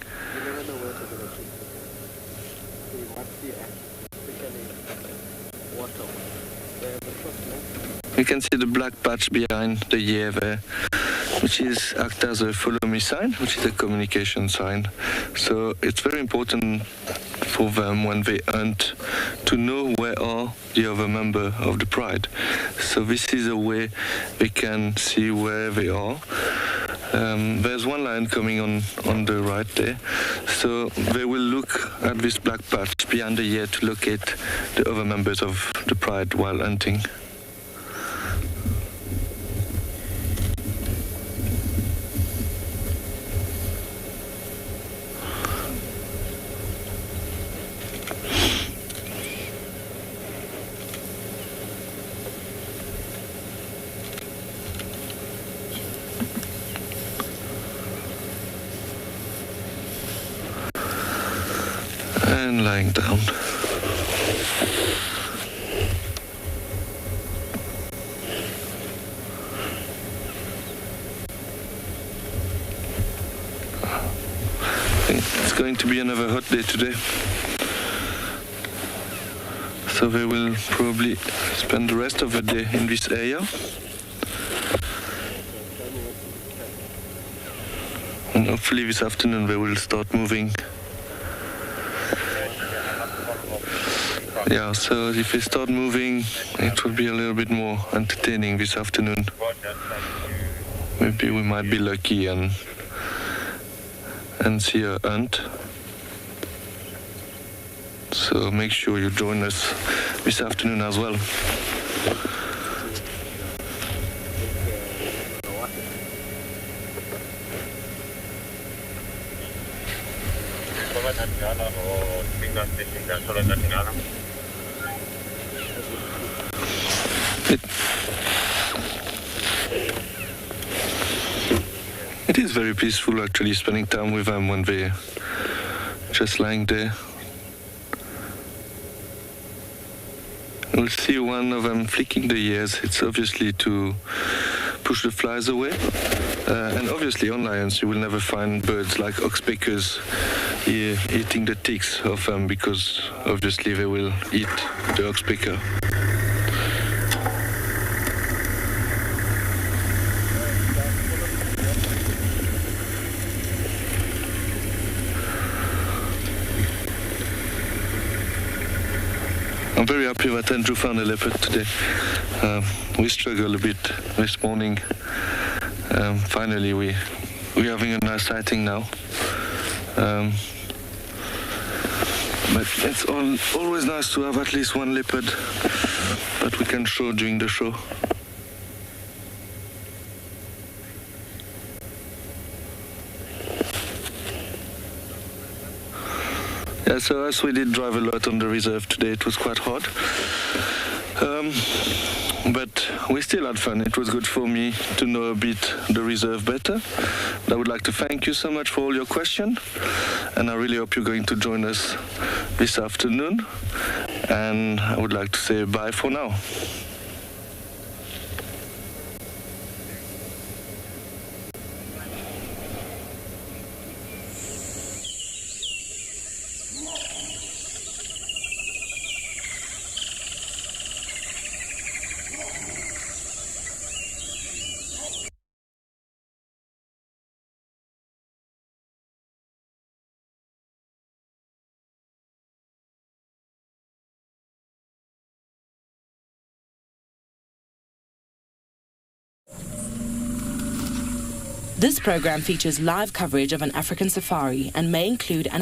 You can see the black patch behind the ear there, which is act as a follow me sign, which is a communication sign. So it's very important for them when they hunt to know where are the other members of the pride. So this is a way they can see where they are. There's one lion coming on the right there, so they will look at this black patch behind the ear to locate the other members of the pride while hunting. And lying down. It's going to be another hot day today, so they will probably spend the rest of the day in this area. And hopefully this afternoon they will start moving. Yeah, so if they start moving, it will be a little bit more entertaining this afternoon. Maybe we might be lucky and see a hunt. So make sure you join us this afternoon as well. It is very peaceful actually spending time with them when they're just lying there. We'll see one of them flicking the ears. It's obviously to push the flies away. And obviously on lions you will never find birds like oxpeckers eating the ticks of them, because obviously they will eat the oxpecker. I'm very happy that Andrew found a leopard today. We struggled a bit this morning. Finally, we're having a nice sighting now. But it's always nice to have at least one leopard that we can show during the show. Yeah, so as we did drive a lot on the reserve today, it was quite hard. But we still had fun. It was good for me to know a bit the reserve better. I would like to thank you so much for all your questions, and I really hope you're going to join us this afternoon. And I would like to say bye for now. This program features live coverage of an African safari and may include